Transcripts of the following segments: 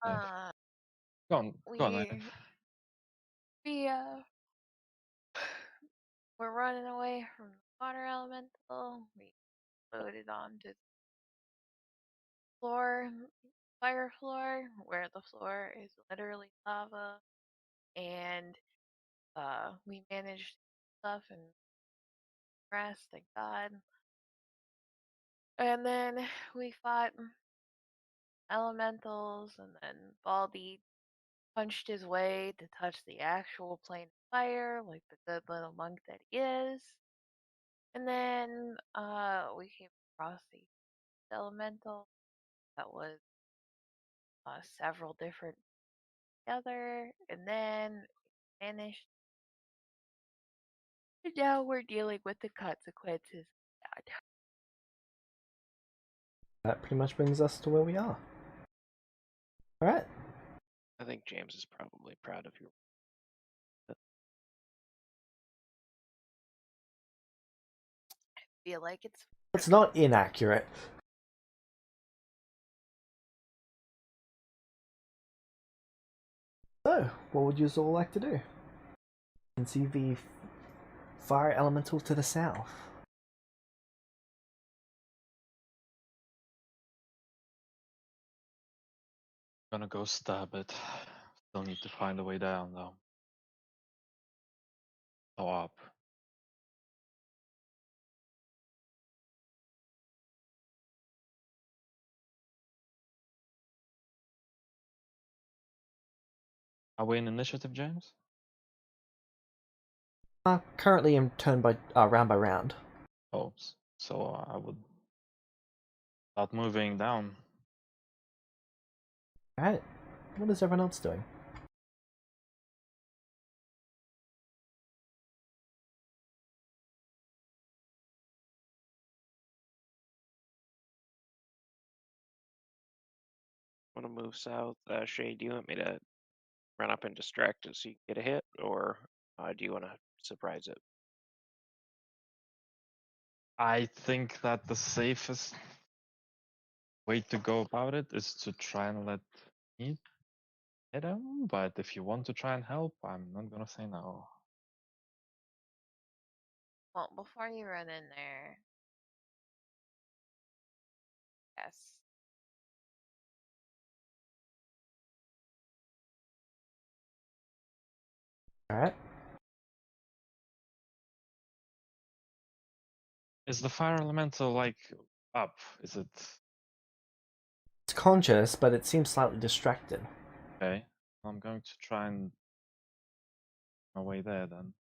Go on, Nina. We we're running away from the water elemental. We loaded onto the floor, fire floor, where the floor is literally lava, and we managed stuff and rest, thank God. And then we fought elementals, and then Baldy punched his way to touch the actual plane of fire, like the good little monk that he is. And then we came across the elemental that was several different together, and then vanished. And now we're dealing with the consequences of that. That pretty much brings us to where we are. Alright. I think James is probably proud of you. I feel like It's not inaccurate. So, what would you all like to do? You can see the fire elemental to the south. Gonna go stab it. Still need to find a way down though. Oh, up. Are we in initiative, James? Currently in turn by round by round. Oh, so I would start moving down. Alright. What is everyone else doing? Want to move south? Shay, do you want me to run up and distract it so you get a hit, or do you want to surprise it? I think that the safest way to go about it is to try and let me hit him, but if you want to try and help, I'm not gonna say no. well, before you run in there, yes. Alright. Is the fire elemental like up? Is it It's conscious, but it seems slightly distracted. okay? I'm going to try and my way there then.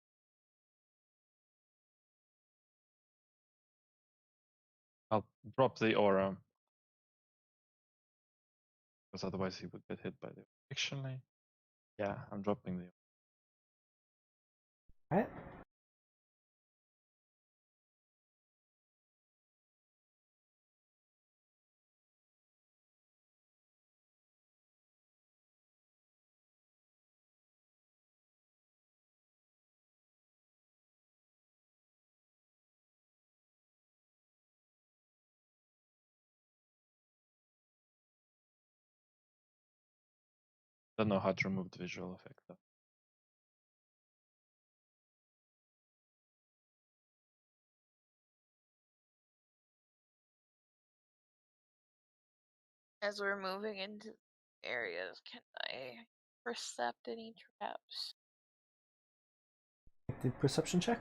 I'll drop the aura. Because otherwise he would get hit by the actually. Yeah, I'm dropping the Alright. don't know how to remove the visual effect though. As we're moving into areas, can I percept any traps? The perception check.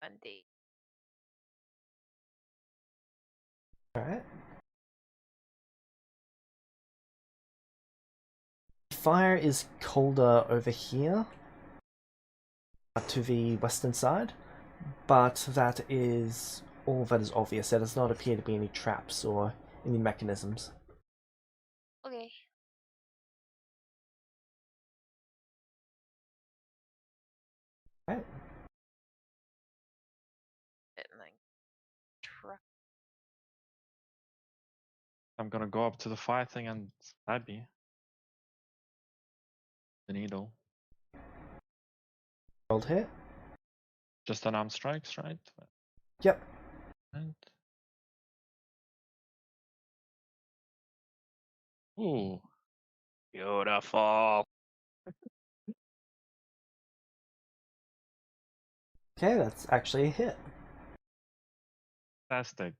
Monday. Alright. Fire is colder over here to the western side, but that is all that is obvious. There does not appear to be any traps or any mechanisms. Okay. Right. And like truck. I'm gonna go up to the fire thing and stab you. The needle. Rolled hit. Just unarmed strikes, right? Yep. Right. Ooh. Beautiful. Okay, that's actually a hit. Fantastic.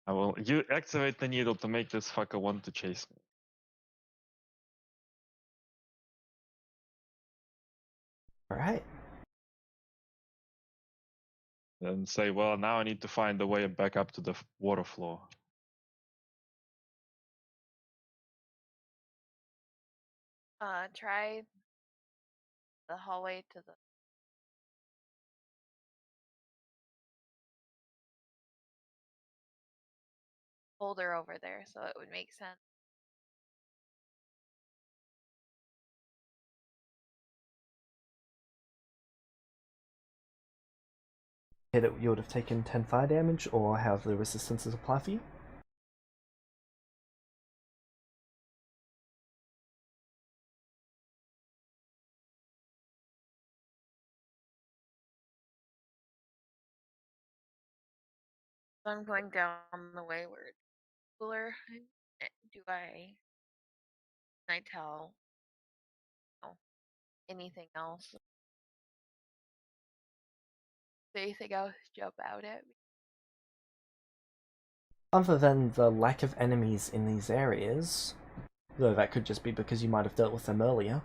You activate the needle to make this fucker want to chase me. Alright. And say, well, now I need to find a way back up to the water floor. Try the hallway to the folder over there, so it would make sense. Hit it, you would have taken 10 fire damage, or how the resistances apply for you. So I'm going down the way where it's cooler. Can I tell anything else? Does anything else jump out at me? Other than the lack of enemies in these areas, though that could just be because you might have dealt with them earlier,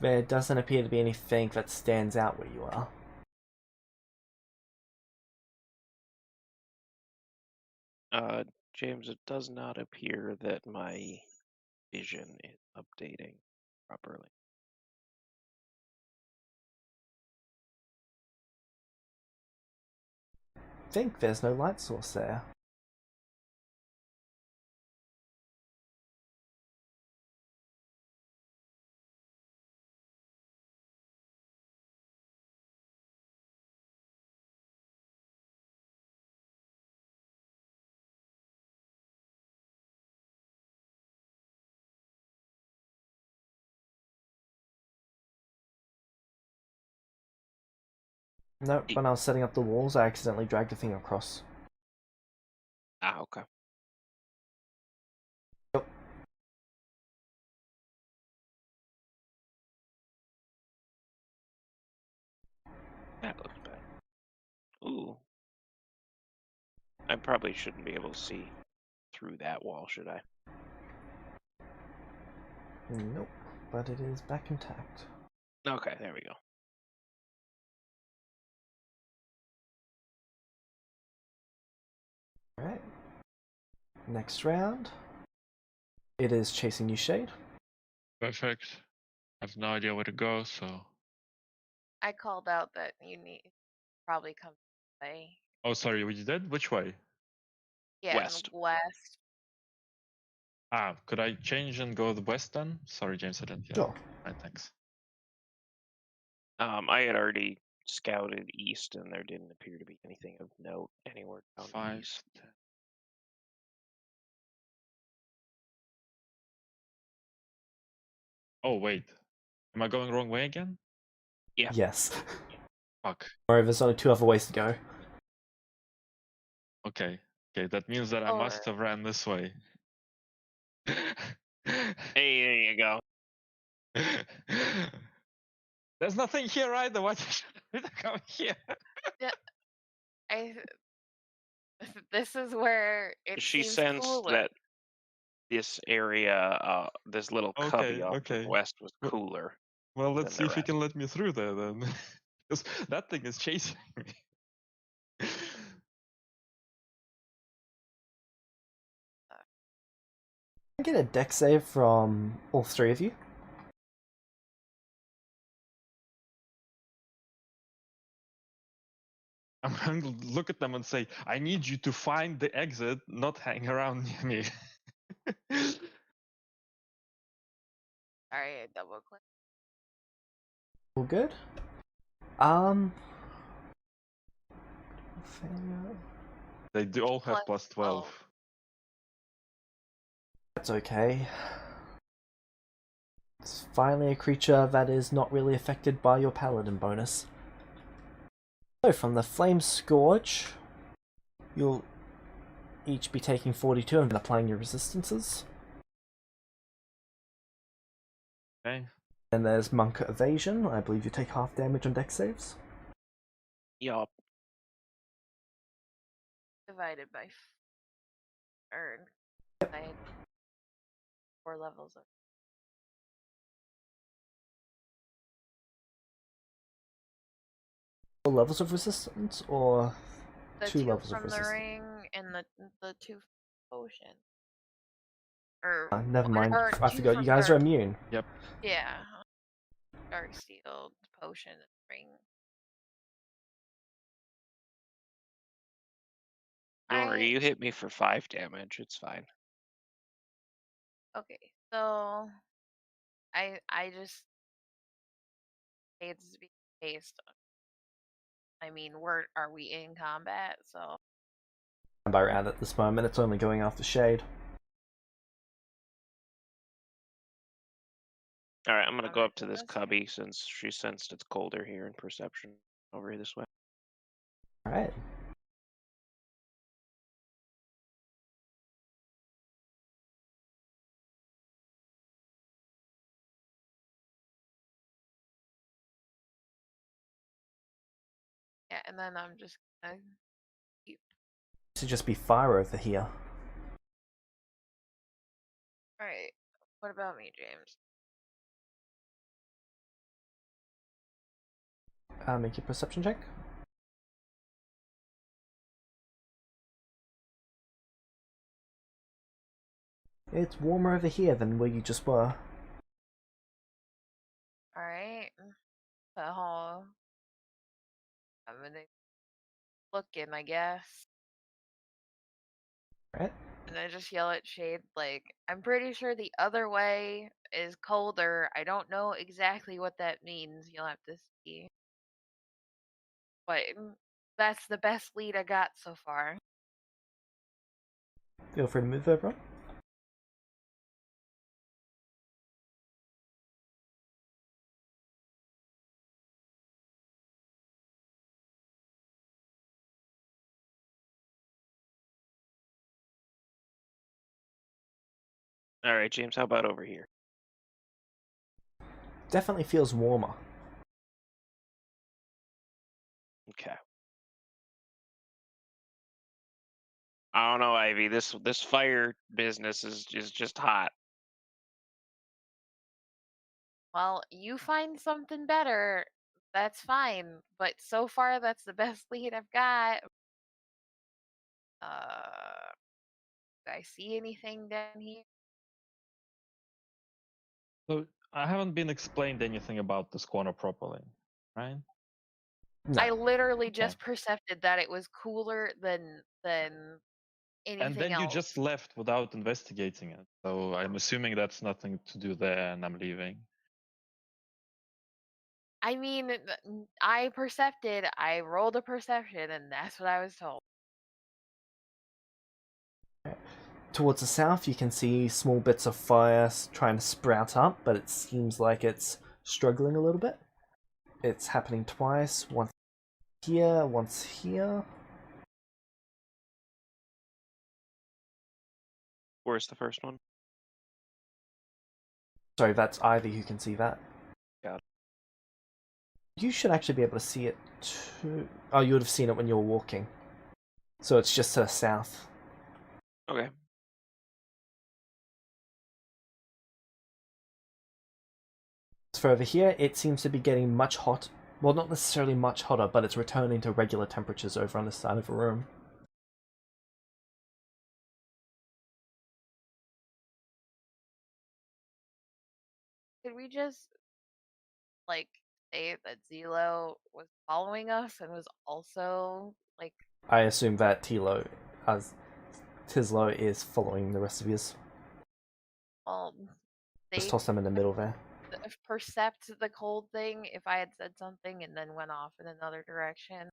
there doesn't appear to be anything that stands out where you are. James, it does not appear that my vision is updating properly. I think there's no light source there. Nope, when I was setting up the walls, I accidentally dragged the thing across. Ah, okay. Yep. That looks bad. Ooh. I probably shouldn't be able to see through that wall, should I? Nope, but it is back intact. Okay, there we go. Alright. Next round. It is chasing you, Shade. Perfect. I have no idea where to go, so. I called out that you need probably come this way. Oh, sorry, we did? Which way? Yeah, West. west. Could I change and go the west then? Sorry, James, I didn't hear. Sure. Right, thanks. I had already scouted east, and there didn't appear to be anything of note anywhere down 5, east. 10. Oh, wait. Am I going wrong way again? Yeah. Yes. Fuck. Or there's only 2 other ways to go. Okay. Okay, that means that I must have ran this way. Hey, there you go. There's nothing here either. Why did you come here? This is where it She seems sensed cooler. that this area, this little cubby off to the west was cooler. Well, let's see than the if you rest. can let me through there then. Because that thing is chasing me. I get a deck save from all 3 of you. I'm going to look at them and say, I need you to find the exit, not hang around near me. Sorry, I double clicked. All good. Failure. They do all have Plus plus 12. That's okay. It's finally a creature that is not really affected by your paladin bonus. So from the Flame Scourge, you'll each be taking 42 and applying your resistances. Okay. And there's Monk Evasion. I believe you take half damage on dex saves. Yup. Divided by or I had 4 levels of Levels of resistance, or the 2 2 levels of from the resistance? ring and the 2 from the potion. Or Never mind. or I 2 forgot. from You guys are dark. immune. Yep. Yeah. Dark steel, potion, and ring. Don't worry, you hit me for 5 damage. It's fine. Okay, so I just it's to be based. I mean, are we in combat? So By round at this moment, it's only going after Shade. Alright, I'm gonna go Alright, up to so this that's cubby since she sensed it's colder here in perception over this way. Alright. yeah, and then I'm just gonna keep. To just be fire over here. All right, what about me, James? Make your perception check. It's warmer over here than where you just were. All right, so I'm gonna look in, I guess. Right. And I just yell at Shade, like, I'm pretty sure the other way is colder. I don't know exactly what that means. You'll have to see. But that's the best lead I got so far. Feel free to move over. Alright, James, how about over here? Definitely feels warmer. Okay. I don't know, Ivy. This fire business is just hot. Well, you find something better, that's fine. But so far, that's the best lead I've got. Do I see anything down here? So I haven't been explained anything about this corner properly, right? No. I literally Okay. just percepted that it was cooler than anything And then else. you just left without investigating it. So I'm assuming that's nothing to do there, and I'm leaving. I mean, I percepted. I rolled a perception, and that's what I was told. Towards the south, you can see small bits of fire trying to sprout up, but it seems like it's struggling a little bit. It's happening twice, once here, once here. Where's the first one? Sorry, that's Ivy who can see that. Got it. You should actually be able to see it too. Oh, you would have seen it when you were walking. So it's just to the south. Okay. For over here, it seems to be getting much hot. Well, not necessarily much hotter, but it's returning to regular temperatures over on this side of the room. Could we just like say that Zelo was following us and was also like? I assume that Tislo is following the rest of yours. Well, Just they toss them in the middle there. percept the cold thing if I had said something and then went off in another direction.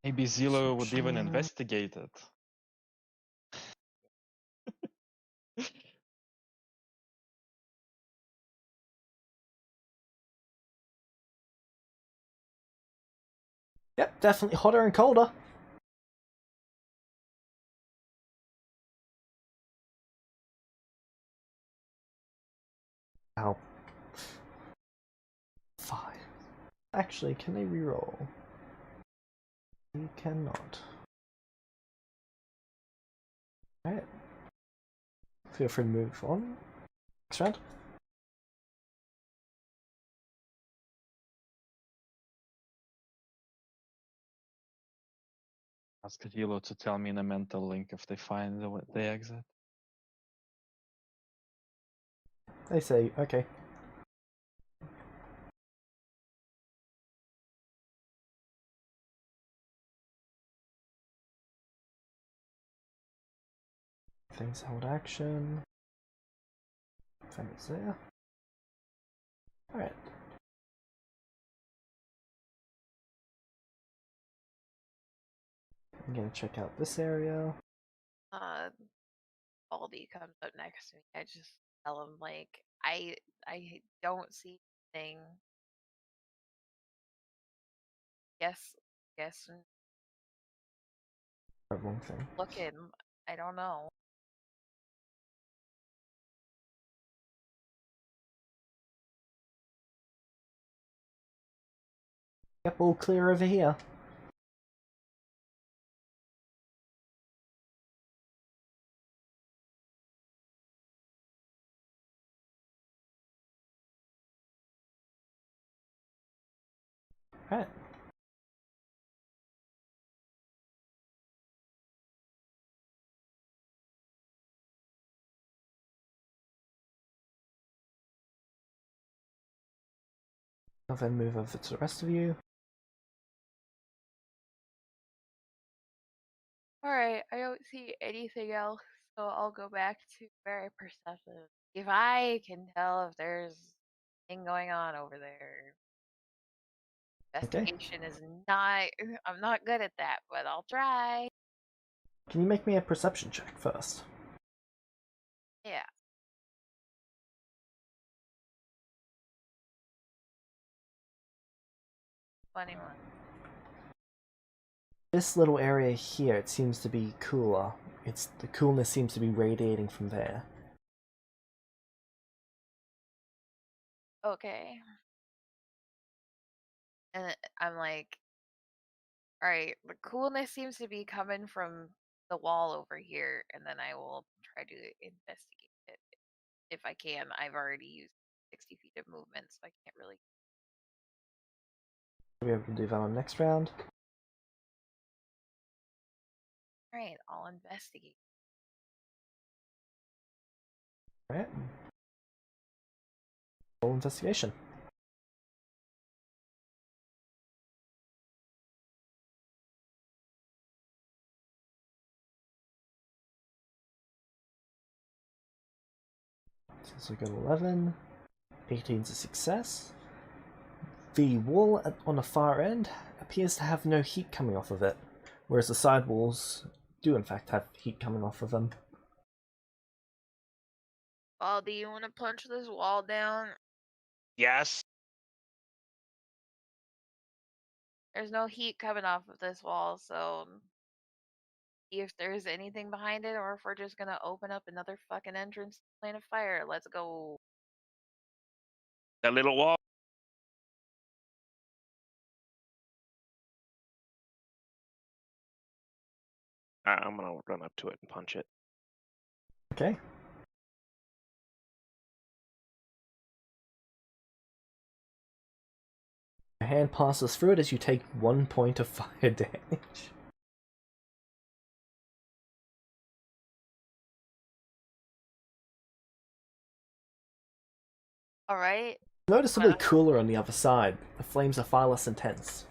Maybe Zilo would even Searching. investigate it. Yep, definitely hotter and colder. Ow. 5. Actually, can they reroll? You cannot. Alright. Feel free to move on. Next round. Ask Hilo to tell me in a mental link if they find the exit. They say, okay. Things hold action. Things there. Alright. I'm gonna check out this area. Baldy comes up next to me. I just tell him like I don't see anything. Guess Wrong thing. looking. I don't know. Yep, all clear over here. Alright. I'll then move over to the rest of you. Alright, I don't see anything else, so I'll go back to very perceptive. If I can tell if there's thing going on over there. Okay. Investigation is not I'm not good at that, but I'll try. Can you make me a perception check first? Yeah. Funny one. This little area here, it seems to be cooler. The coolness seems to be radiating from there. Okay. And I'm like, alright, the coolness seems to be coming from the wall over here, and then I will try to investigate it if I can. I've already used 60 feet of movement, so I can't really. We'll be able to do that on next round. Alright, I'll investigate. Alright. Roll investigation. So we got 11. 18's a success. The wall on the far end appears to have no heat coming off of it, whereas the side walls do in fact have heat coming off of them. Oh, do you want to punch this wall down? Yes. There's no heat coming off of this wall, so see if there's anything behind it, or if we're just gonna open up another fucking entrance to the plane of fire. Let's go. That little wall. I'm gonna run up to it and punch it. Okay. Your hand passes through it as you take 1 point of fire damage. All right. Noticeably Well- cooler on the other side. The flames are far less intense.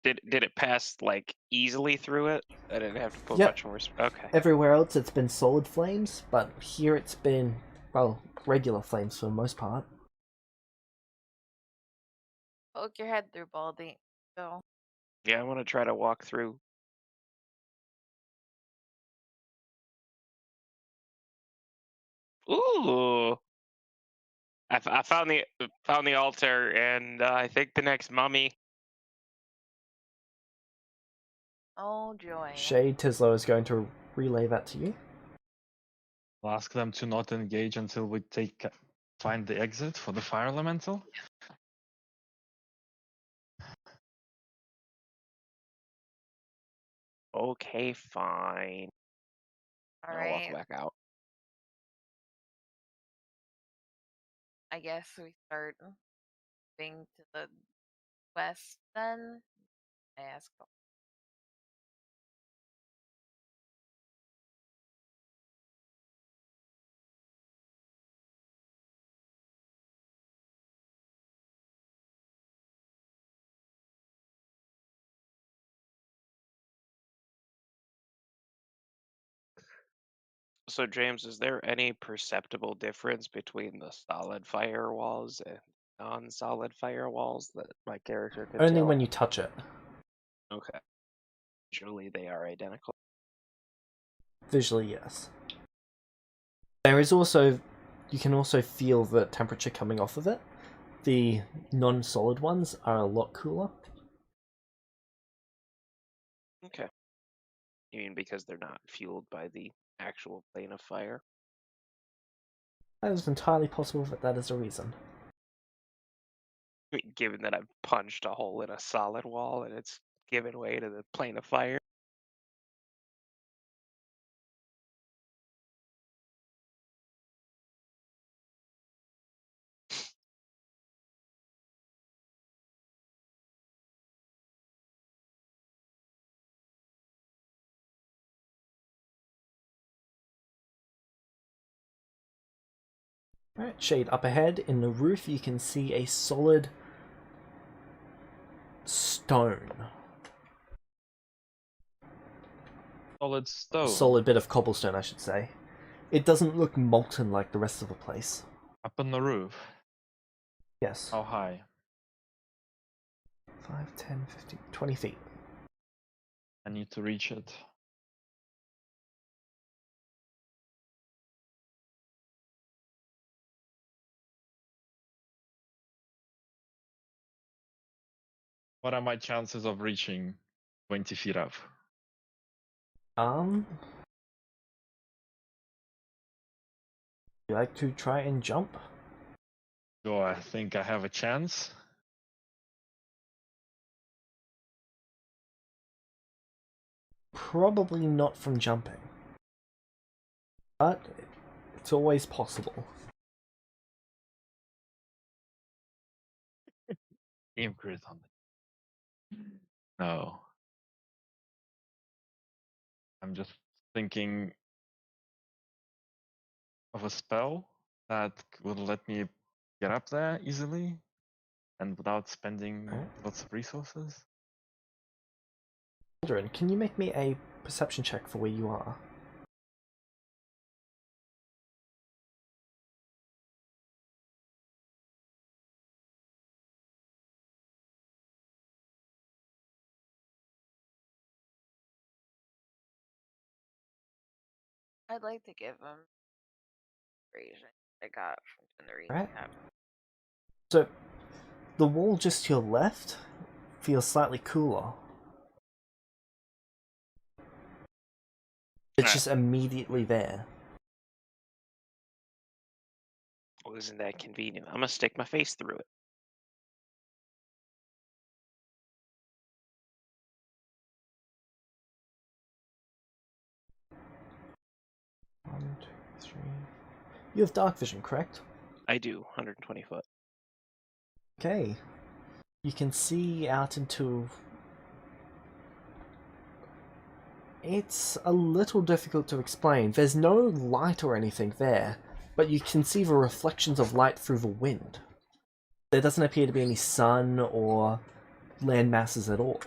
Did it pass like easily through it? I didn't have to put Yep. much more. Okay. Everywhere else it's been solid flames, but here it's been, well, regular flames for the most part. Poke your head through, Baldy. So Yeah, I want to try to walk through. Ooh! I found the altar, and I think the next mummy. Oh joy. Shade Tislo is going to relay that to you. I'll ask them to not engage until we find the exit for the fire elemental. Okay, fine. All I'll walk right. back out. I guess we start moving to the west then. I ask. So, James, is there any perceptible difference between the solid firewalls and non-solid firewalls that my character could Only tell? when you touch it. Okay. Usually they are identical. Visually, yes. There is also, you can also feel the temperature coming off of it. The non-solid ones are a lot cooler. Okay. You mean because they're not fueled by the actual plane of fire? That is entirely possible that that is a reason. I mean, given that I've punched a hole in a solid wall and it's given way to the plane of fire. Alright, Shade, up ahead in the roof you can see a solid stone. Solid stone. Solid bit of cobblestone, I should say. It doesn't look molten like the rest of the place. Up on the roof. Yes. How high? 5, 10, 15, 20 feet. I need to reach it. What are my chances of reaching 20 feet up? You like to try and jump? Do I think I have a chance? Probably not from jumping. But it's always possible. Game crit on it. No. I'm just thinking of a spell that would let me get up there easily and without spending lots of resources. Aldrin, can you make me a perception check for where you are? I'd like to give him inspiration I got from the Right. recap. So, the wall just to your left feels slightly cooler. It's just immediately there. Well, isn't that convenient? I'm gonna stick my face through it. One, two, three. You have dark vision, correct? I do, 120 foot. Okay. You can see out into... It's a little difficult to explain. There's no light or anything there, but you can see the reflections of light through the wind. There doesn't appear to be any sun or land masses at all.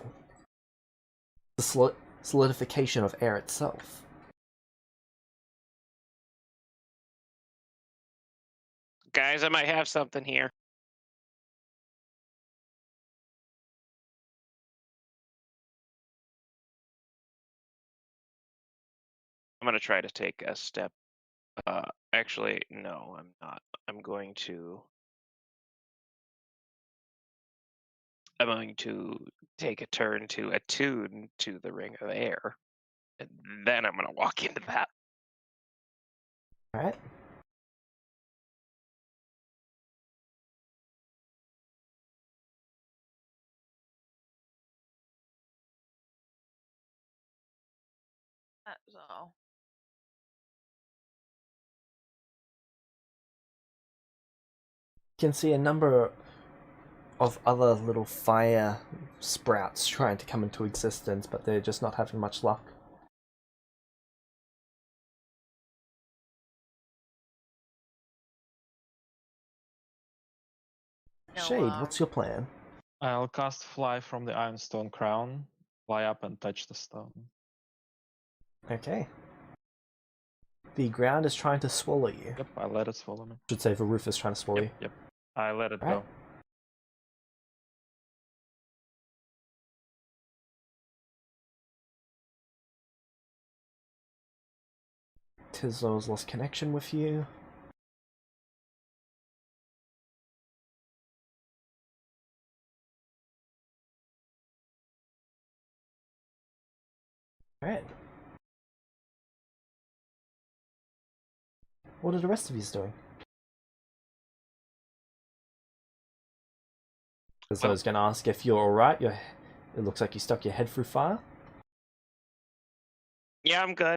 The solidification of air itself. Guys, I might have something here. I'm gonna try to take a step. Actually, no, I'm not. I'm going to take a turn to attune to the ring of air, and then I'm gonna walk into that. All right. That's all. You can see a number of other little fire sprouts trying to come into existence, but they're just not having much luck. No, Shade, what's your plan? I'll cast Fly from the Ironstone Crown, fly up and touch the stone. Okay. The ground is trying to swallow you. Yep, I let it swallow me. Should say the roof is trying to swallow you. Yep, I let it Right. go. Tislow's lost connection with you. Alright. What are the rest of you doing? Tislow's Well- going to ask if you're alright. It looks like you stuck your head through fire. Yeah, I'm good.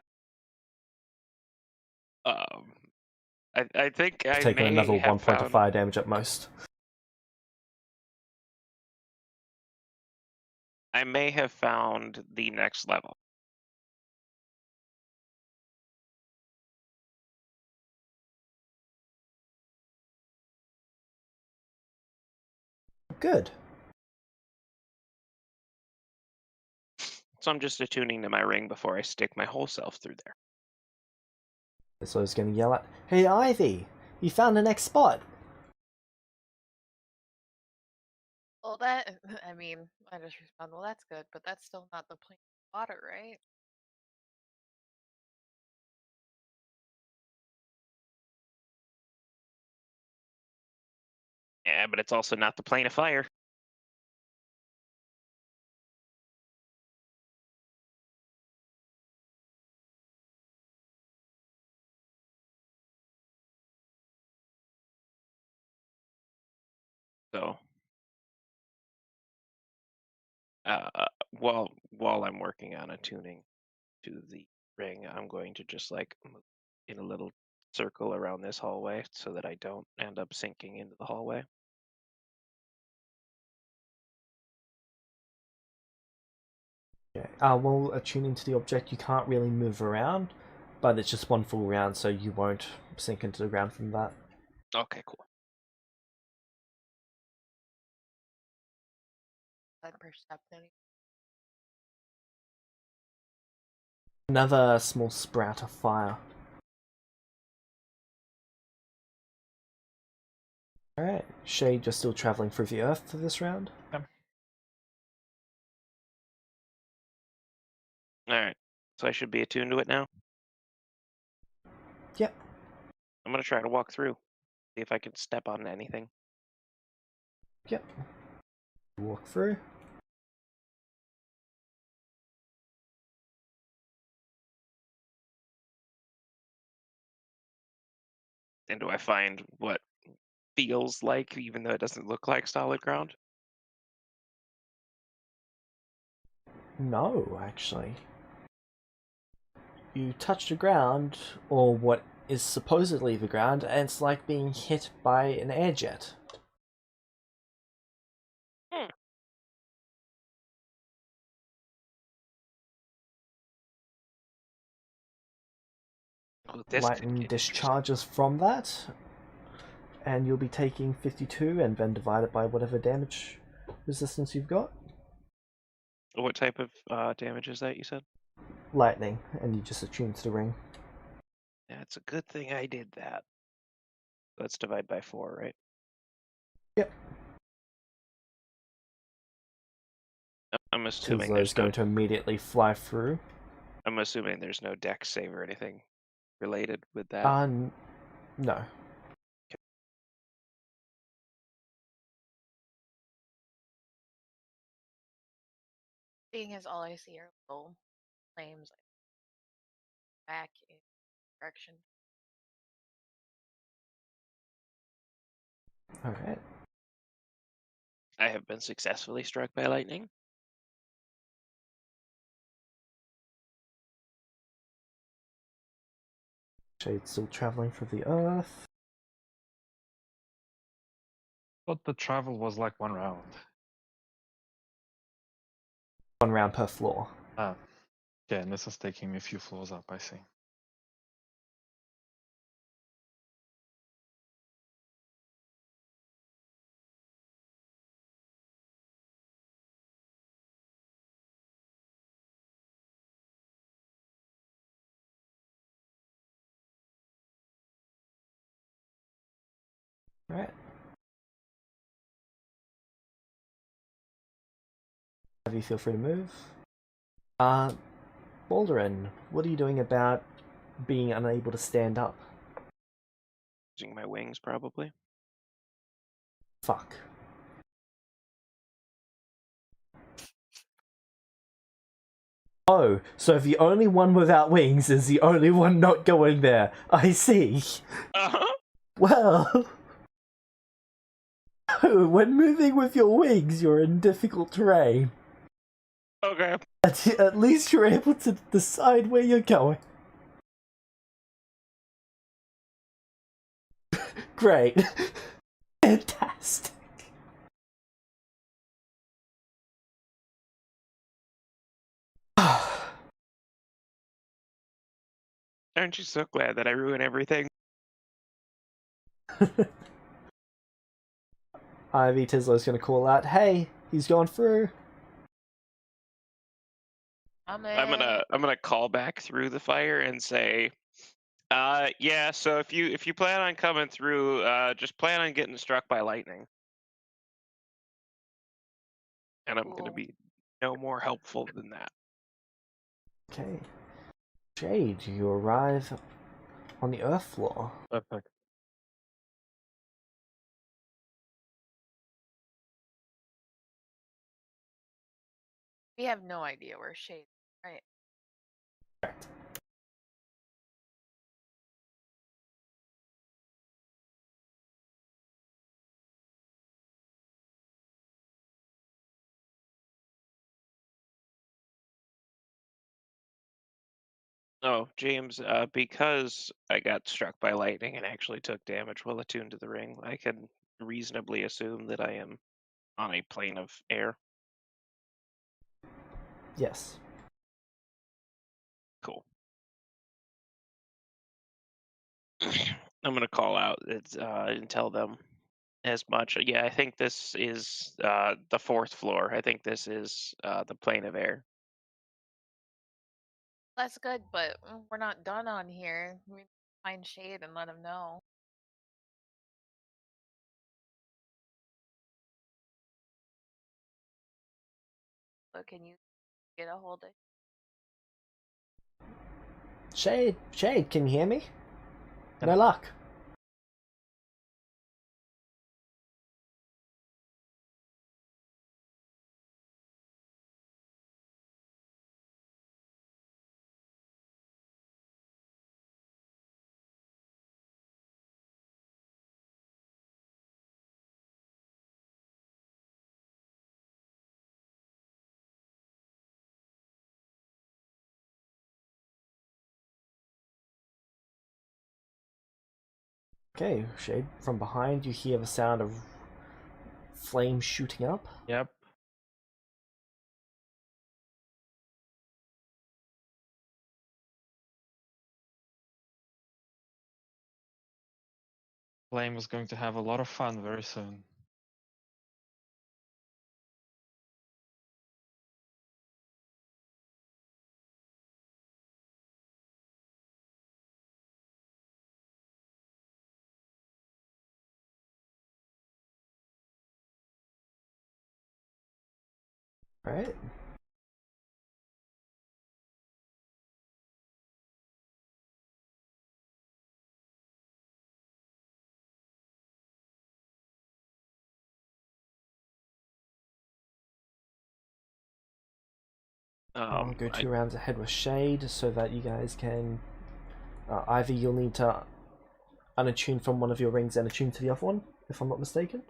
I think I Taking may another 1 have point of found. fire damage at most. I may have found the next level. Good. So I'm just attuning to my ring before I stick my whole self through there. Tislow's going to yell at, "Hey Ivy! You found the next spot!" Well, that, I mean, I just respond, well, that's good, but that's still not the plane of water, right? Yeah, but it's also not the plane of fire. So, while I'm working on attuning to the ring, I'm going to just like move in a little circle around this hallway so that I don't end up sinking into the hallway. Okay. Well, attuning to the object, you can't really move around, but it's just one full round, so you won't sink into the ground from that. Okay, cool. Unperceptive. Another small sprout of fire. Alright, Shade, you're still travelling through the earth for this round? All right, so I should be attuned to it now. Yep. I'm gonna try to walk through, see if I can step on anything. Yep. Walk through. And do I find what feels like, even though it doesn't look like solid ground? No, actually. You touch the ground, or what is supposedly the ground, and it's like being hit by an air jet. Oh, this could Lightning get interesting. discharges from that, and you'll be taking 52 and then divide it by whatever damage resistance you've got. What type of damage is that, you said? Lightning, and you just attune to the ring. Yeah, it's a good thing I did that. Let's divide by 4, right? Yep. I'm assuming Tislow's there's no. going to immediately fly through. I'm assuming there's no dex save or anything related with that. No. Seeing as all I see are little flames like, back in direction. Alright. I have been successfully struck by lightning. Shade's still traveling through the earth. But the travel was like 1 round. 1 round per floor. Ah. Okay, and this is taking me a few floors up, I see. Alright. Have you feel free to move. Balderin, what are you doing about being unable to stand up? Using my wings, probably. Fuck. Oh, so the only one without wings is the only one not going there. I see. Uh-huh. Well... when moving with your wings, you're in difficult terrain. Okay. At least you're able to decide where you're going. Great. Fantastic. Aren't you so glad that I ruin everything? Ivy Tislo's gonna call out, hey, he's gone through. I'm gonna call back through the fire and say, yeah, so if you plan on coming through, just plan on getting struck by lightning. And I'm gonna be no more helpful than that. Okay. Jade, you arrive on the earth floor. Perfect. We have no idea where Shade is, right? Correct. Oh, James, because I got struck by lightning and actually took damage while attuned to the ring, I can reasonably assume that I am on a plane of air. Yes. Cool. I'm gonna call out and tell them as much. Yeah, I think this is the 4th floor. I think this is the plane of air. That's good, but we're not done on here. We find Shade and let him know. So can you get a hold of? Shade, can you hear me? Can No I? luck. Okay, Shade, from behind you hear the sound of flames shooting up. Yep. Flame is going to have a lot of fun very soon. Right. I'll go I- 2 rounds ahead with Shade so that you guys can... either you'll need to unattune from one of your rings and attune to the other one, if I'm not mistaken.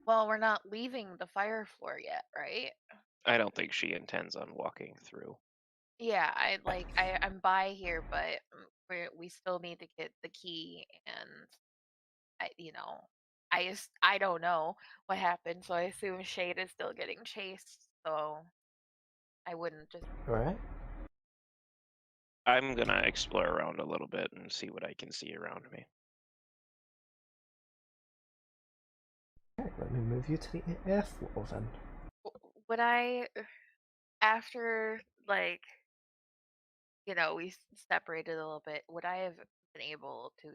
Well, we're not leaving the fire floor yet, right? I don't think she intends on walking through. Yeah, I'm by here, but we still need to get the key, and I don't know what happened, so I assume Shade is still getting chased. So I wouldn't just. Alright. I'm gonna explore around a little bit and see what I can see around me. Okay, let me move you to the air floor then. Would I, after we separated a little bit, would I have been able to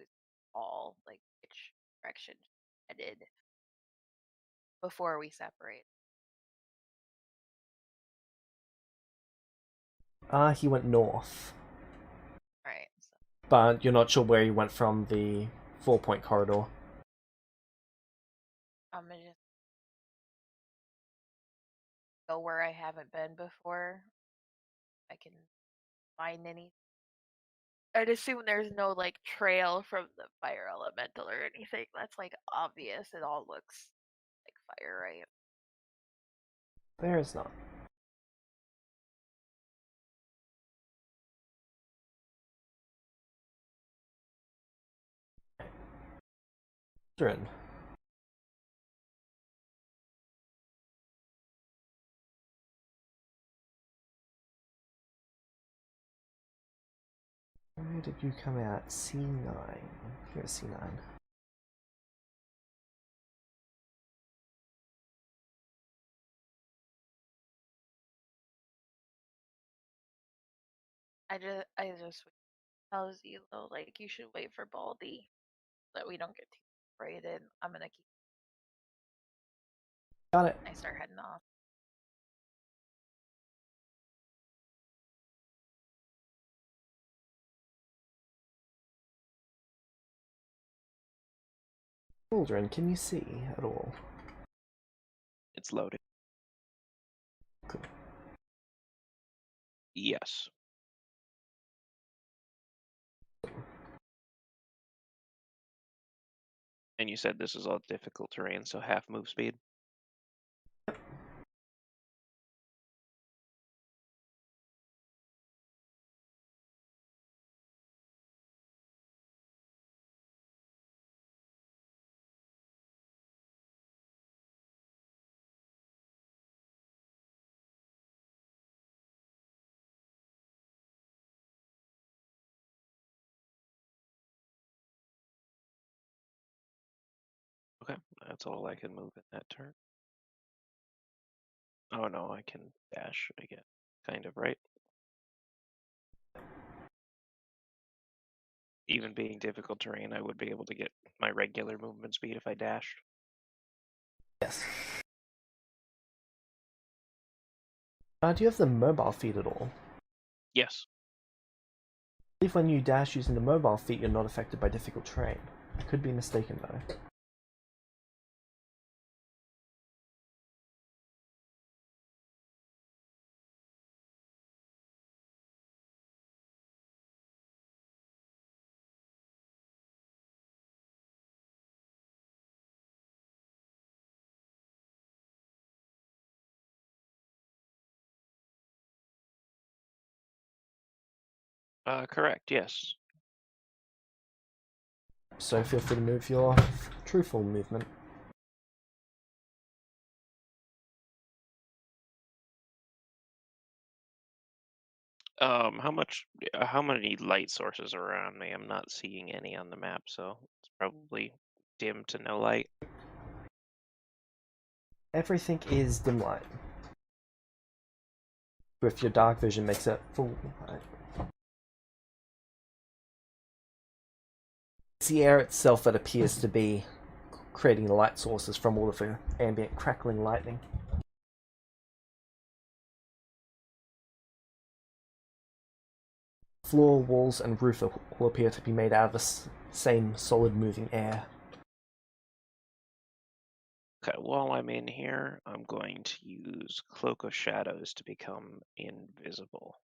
all which direction headed before we separate? He went north, Right. So but you're not sure where he went from the 4-point corridor. I'm gonna just go where I haven't been before. I can find any. I'd assume there's no trail from the fire elemental or anything. That's obvious. It all looks like fire, right? There is not. Drin. Where did you come out? C9. Here's C9. I just tells you though, you should wait for Baldy so that we don't get too separated. I'm gonna keep. Got it. I start heading off. Children, can you see at all? It's loaded. Cool. Yes. And you said this is all difficult terrain, so half move speed? Okay, that's all I can move in that turn. Oh no, I can dash again. Kind of, right? Even being difficult terrain, I would be able to get my regular movement speed if I dashed. Yes. Do you have the mobile feat at all? Yes. I believe when you dash using the mobile feat, you're not affected by difficult terrain. I could be mistaken though. Correct, yes. So feel free to move your truthful movement. How many light sources are around me? I'm not seeing any on the map, so it's probably dim to no light. Everything is dim light. With your dark vision makes it full light. It's the air itself that appears to be creating the light sources from all of the ambient crackling lightning. Floor, walls, and roof all appear to be made out of the same solid moving air. Okay, while I'm in here, I'm going to use Cloak of Shadows to become invisible.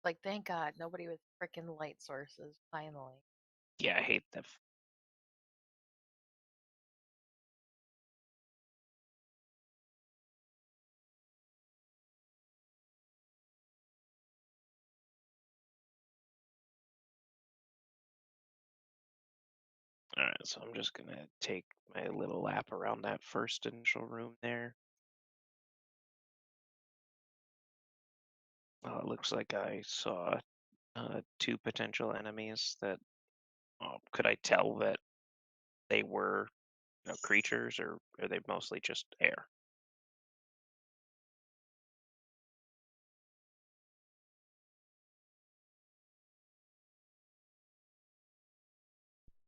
Like, thank God, nobody with freaking light sources, finally. Yeah, I hate that. Alright, so I'm just gonna take my little lap around that first initial room there. It looks like I saw two potential enemies that could I tell that they were creatures, or are they mostly just air?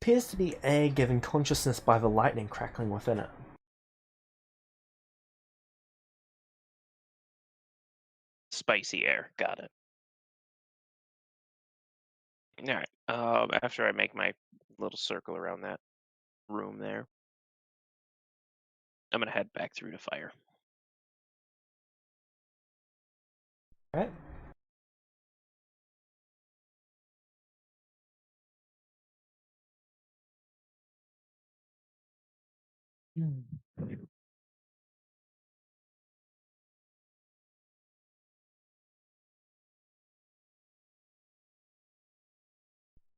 Appears to be air given consciousness by the lightning crackling within it. Spicy air, got it. Alright, after I make my little circle around that room there, I'm gonna head back through to fire. Right?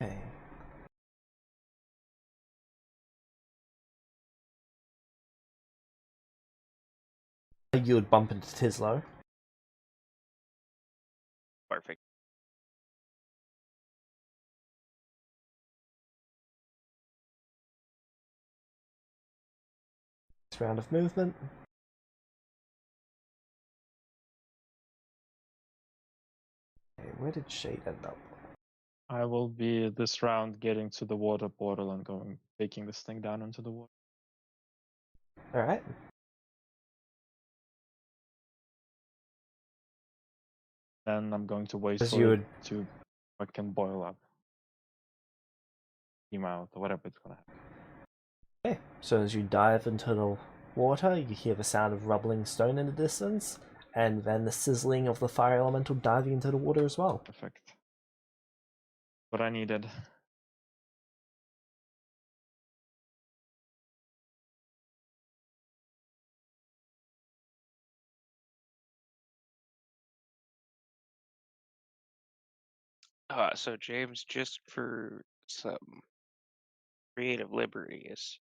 Okay. You would bump into Tislo. Perfect. Next round of movement. Okay, where did Shade end up? I will be this round getting to the water portal and taking this thing down into the water. Alright. Then I'm going to wait As for you it would... to fucking boil up. Steam out or whatever it's gonna happen. Okay, so as you dive into the water, you hear the sound of rubbling stone in the distance, and then the sizzling of the fire elemental diving into the water as well. Perfect. What I needed. So James, just for some creative liberties,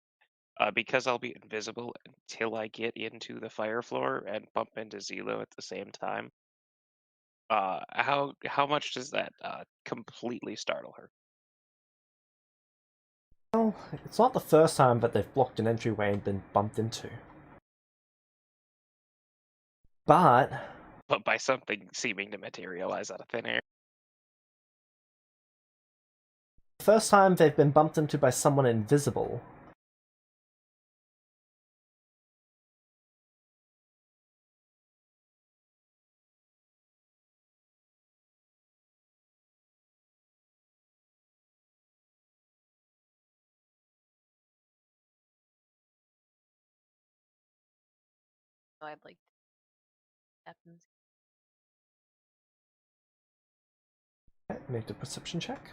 because I'll be invisible until I get into the fire floor and bump into Zelo at the same time. How much does that completely startle her? Well, it's not the first time that they've blocked an entryway and been bumped into. But But by something seeming to materialize out of thin air. the first time they've been bumped into by someone invisible. So I'd like to happens. Okay, make a perception check.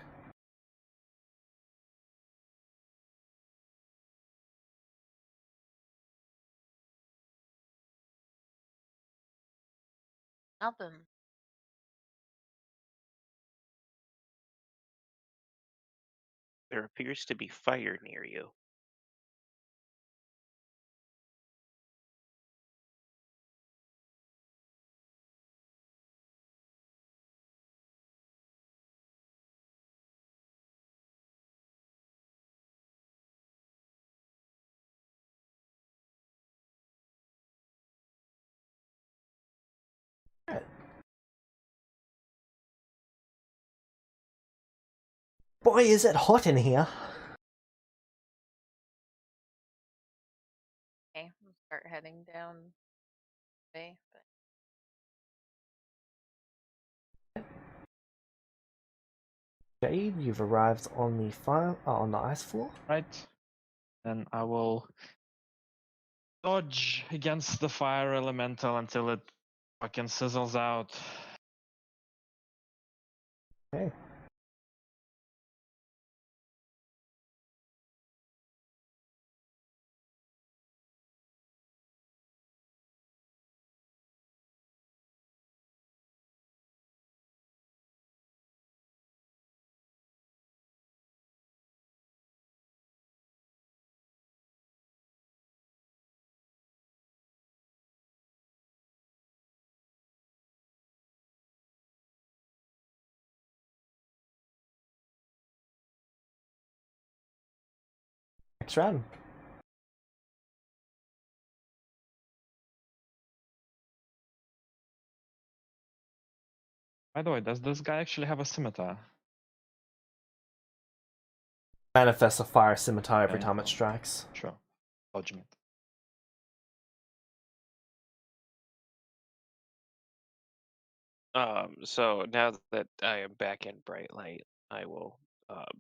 Nothing. There appears to be fire near you. Right. Boy, is it hot in here! Okay, we'll start heading down way, but Jade, you've arrived on the on the ice floor. Right. Then I will dodge against the fire elemental until it fucking sizzles out. Okay. Next round. By the way, does this guy actually have a scimitar? Manifests a fire scimitar every Okay, time it well, strikes. Sure. Dodging it. So now that I am back in bright light, I will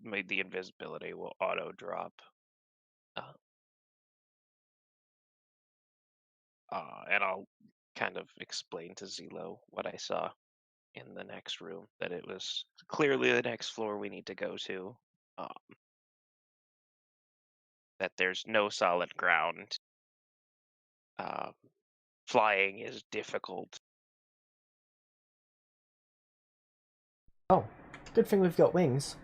make the invisibility will auto drop. And I'll kind of explain to Zelo what I saw in the next room, that it was clearly the next floor we need to go to. That there's no solid ground. Flying is difficult. Oh, good thing we've got wings.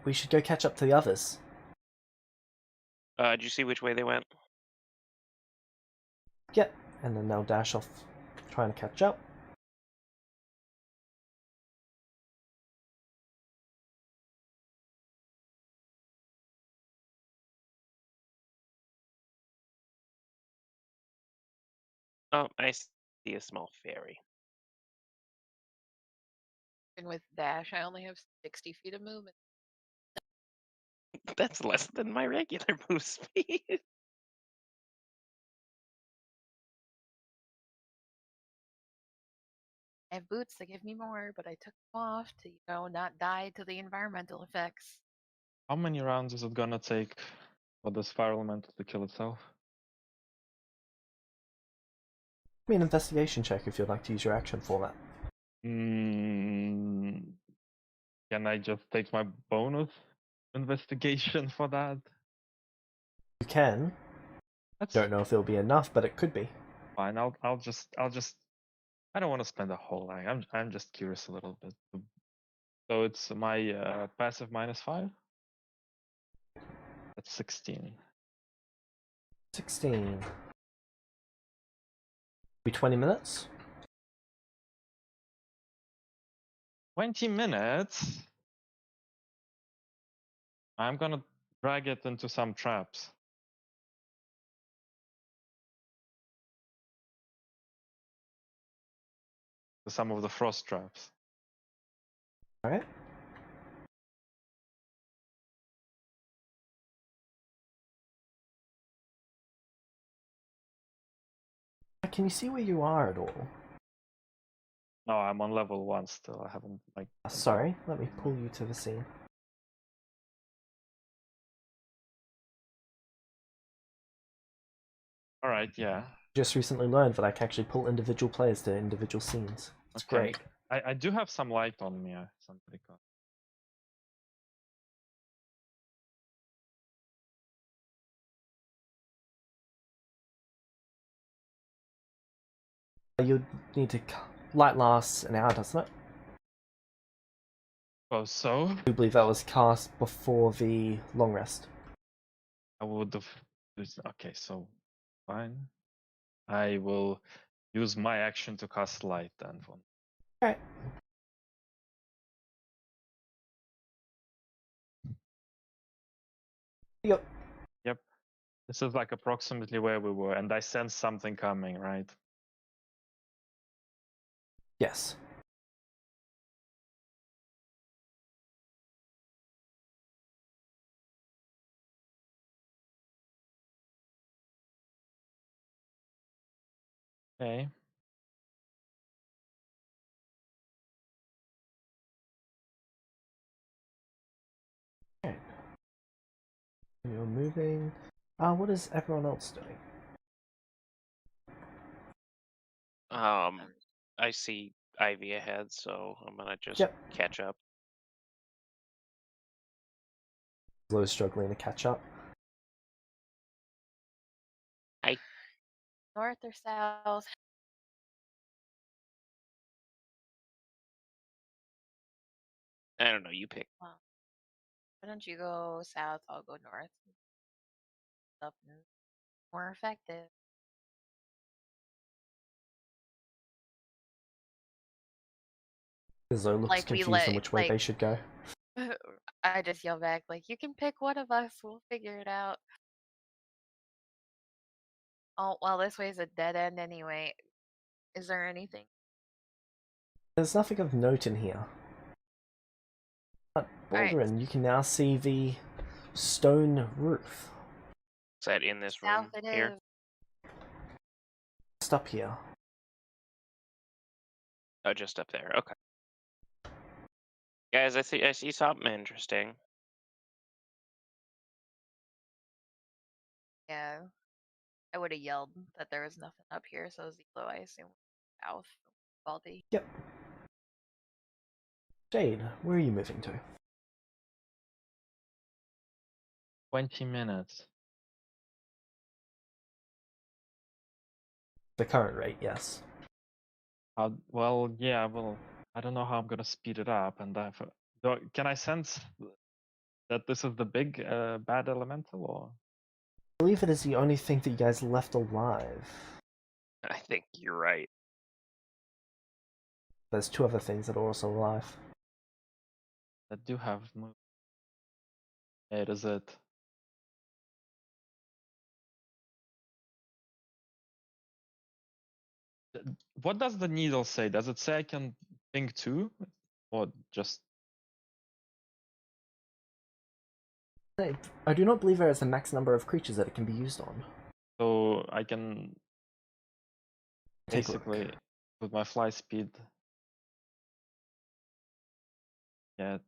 We should go catch up to the others. Did you see which way they went? Yep, and then they'll dash off trying to catch up. Oh, I see a small fairy. and with dash, I only have 60 feet of movement. That's less than my regular move speed. I have boots that give me more, but I took them off to, not die to the environmental effects. How many rounds is it gonna take for this fire elemental to kill itself? Give me an investigation check if you'd like to use your action for that. Can I just take my bonus investigation for that? You can. That's Don't know if it'll be enough, but it could be. fine. I'll just. I don't want to spend a whole night. I'm just curious a little bit. So it's my passive -5. That's 16. 16. Be 20 minutes. 20 minutes. I'm gonna drag it into some traps. Some of the frost traps. Alright. Can you see where you are at all? No, I'm on level 1 still. I haven't Sorry, let me pull you to the scene. Alright, yeah. Just recently learned that I can actually pull individual players to individual scenes. It's Okay. great. I do have some light on me. Somebody got. You need to. Light lasts an hour, doesn't it? Oh, so I do believe that was cast before the long rest. I would have. Okay, so fine. I will use my action to cast light then. Alright. Yep. Yep. This is like approximately where we were, and I sense something coming, right? Yes. Okay. Okay. You're moving. What is everyone else doing? I see Ivy ahead, so I'm gonna just Yep. catch up. Lo's struggling to catch up. North or south? I don't know. You pick. Well, why don't you go south? I'll go north. Up and more effective. Zo looks Like we confused on let which way they should go. I just yell back like, "You can pick one of us. We'll figure it out." Oh, well, this way is a dead end anyway. Is there anything? There's nothing of note in here. But Alright, Baldwin, you can now see the stone roof. Is that in this south room it here? is. Just up here. Oh, just up there. Okay. Guys, I see something interesting. Yeah. I would have yelled that there was nothing up here, so Zelo, I assume, south. Baldy. Yep. Jade, where are you moving to? 20 minutes. The current rate, yes. Well, yeah, well, I don't know how I'm gonna speed it up, and can I sense that this is the big bad elemental, or? I believe it is the only thing that you guys left alive. I think you're right. There's two other things that are also alive. That do have move. It is it. What does the needle say? Does it say I can think too, or just? I do not believe there is a max number of creatures that it can be used on. So I can Take a look. basically with my fly speed get.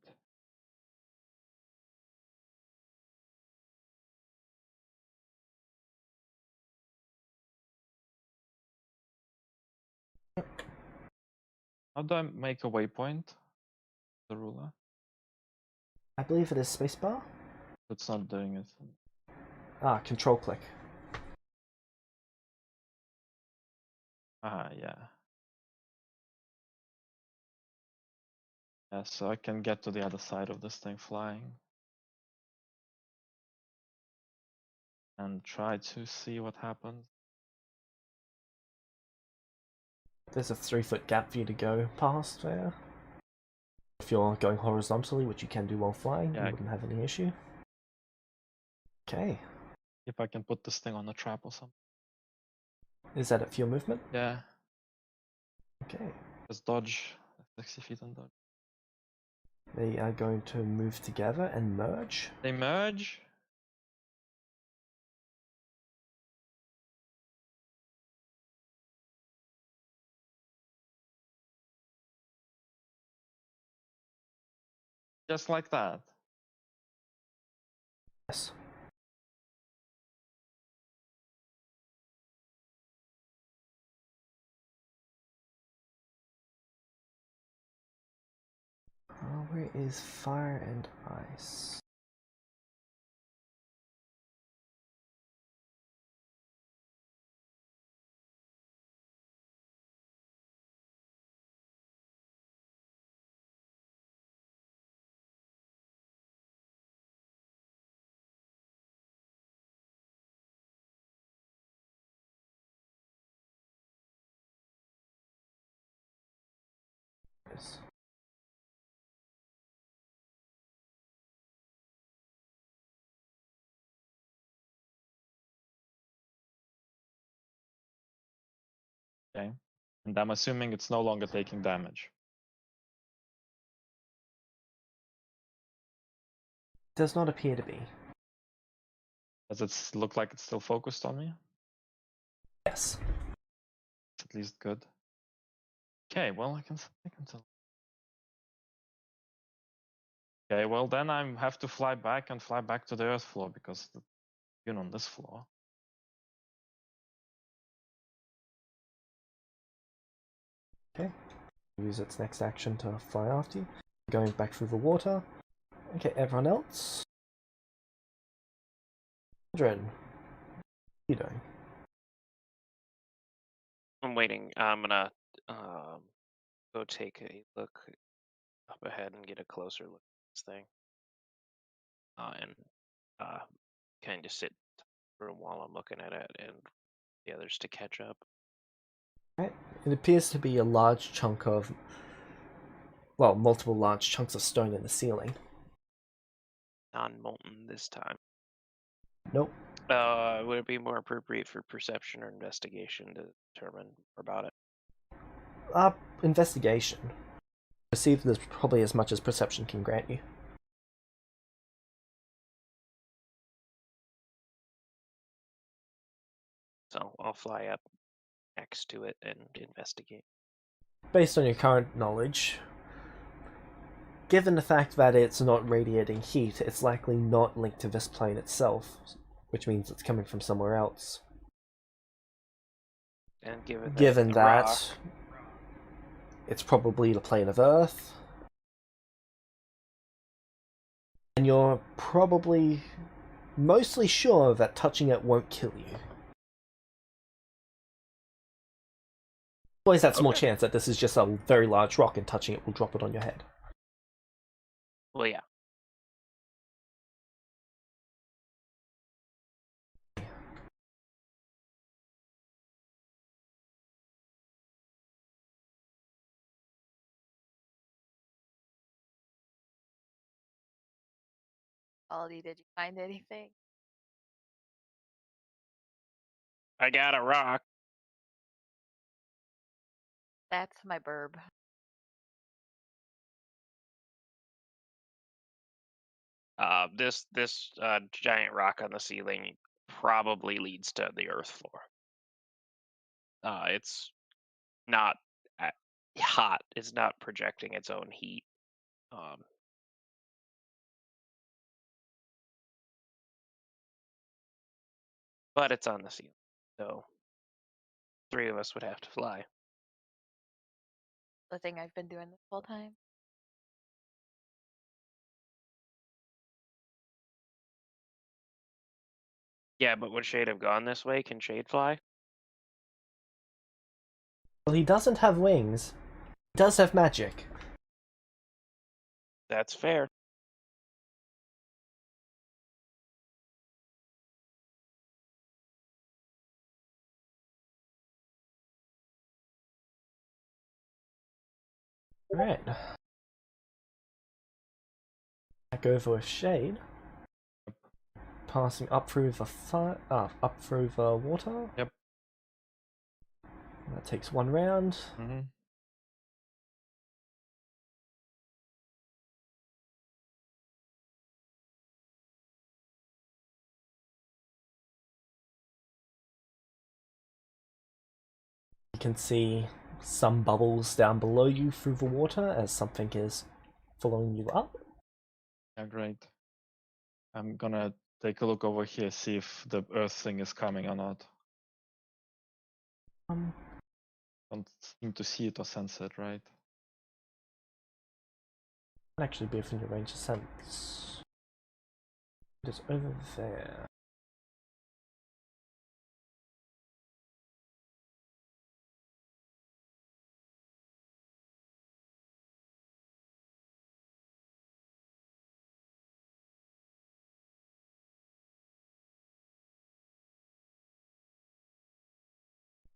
How do I make a waypoint? The ruler. I believe it is spacebar. It's not doing it. Control click. Yeah. Yeah, so I can get to the other side of this thing flying. And try to see what happens. There's a 3-foot gap for you to go past there. If you're going horizontally, which you can do while flying, Yeah. you wouldn't have any issue. Okay. If I can put this thing on a trap or something. Is that it for your movement? Yeah. Okay. Just dodge. 60 feet and dodge. They are going to move together and merge. They merge. Just like that. Yes. Where is fire and ice? Yes. Okay. And I'm assuming it's no longer taking damage. Does not appear to be. Does it look like it's still focused on me? Yes. at least good. Okay, well I can tell. Okay, well then I have to fly back to the earth floor because you're on this floor. Okay. Use its next action to fly after you. Going back through the water. Okay, everyone else. Adrian, what are you doing? I'm waiting. I'm gonna go take a look up ahead and get a closer look at this thing. And kind of sit for a while I'm looking at it and the others to catch up. Right. It appears to be a large chunk of, well, multiple large chunks of stone in the ceiling. Non-molten this time. Nope. Would it be more appropriate for perception or investigation to determine more about it? Investigation. Perceive this probably as much as perception can grant you. So I'll fly up next to it and investigate. Based on your current knowledge, given the fact that it's not radiating heat, it's likely not linked to this plane itself, which means it's coming from somewhere else. And given Given that that, it's probably the plane of Earth. And you're probably mostly sure that touching it won't kill you. Always that small chance that this is just a very large rock and touching it will drop it on your head. well, yeah. Ollie, did you find anything? I got a rock. That's my burb. This giant rock on the ceiling probably leads to the earth floor. It's not hot. It's not projecting its own heat. But it's on the ceiling, so 3 of us would have to fly. The thing I've been doing this whole time. Yeah, but would Shade have gone this way? Can Shade fly? Well, he doesn't have wings. He does have magic. That's fair. Right. Back over with Shade. Passing up through the up through the water. Yep. That takes one round. Mm-hmm. You can see some bubbles down below you through the water as something is following you up. Yeah, great. I'm gonna take a look over here, see if the earth thing is coming or not. Don't seem to see it or sense it, right? Might actually be within your range of sense. It is over there.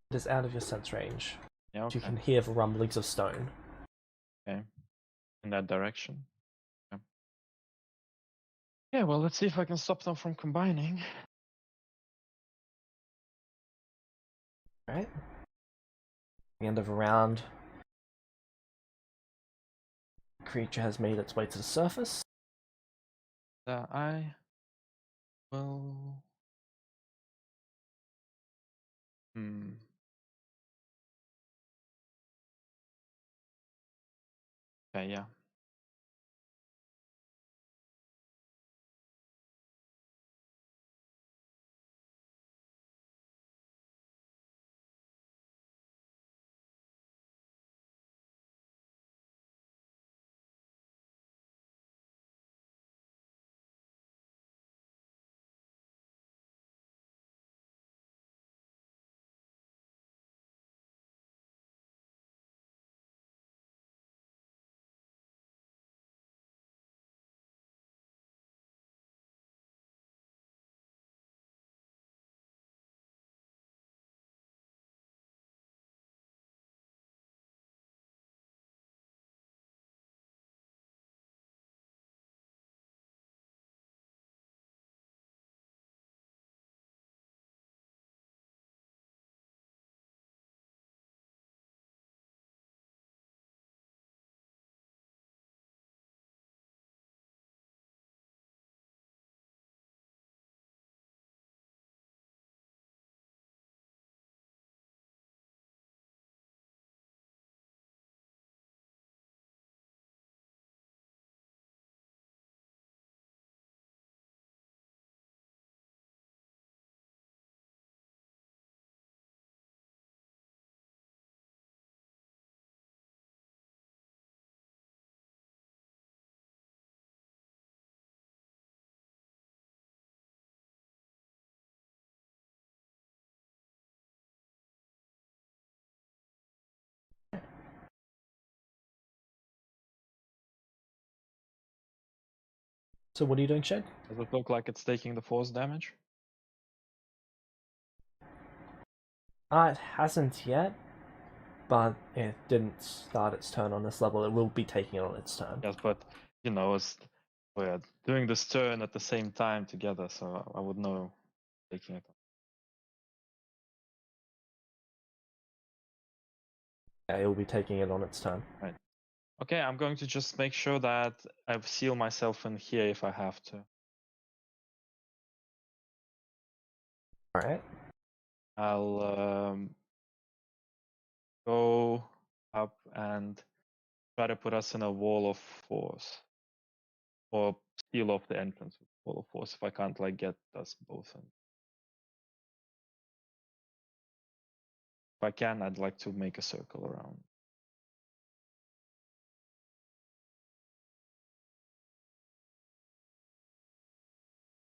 It is out of your sense range. Yeah, okay. You can hear the rumblings of stone. Okay. In that direction. Yeah. Yeah, well, let's see if I can stop them from combining. Right? The end of a round. Creature has made its way to the surface. I will. Okay, yeah. So what are you doing, Shed? Does it look like it's taking the force damage? It hasn't yet, but it didn't start its turn on this level. It will be taking it on its turn. Yes, but you know, we're doing this turn at the same time together, so I would know taking it. Yeah, it will be taking it on its turn. Right. Okay, I'm going to just make sure that I seal myself in here if I have to. Alright. I'll go up and try to put us in a wall of force, or seal off the entrance with wall of force if I can't like get us both in. If I can, I'd like to make a circle around.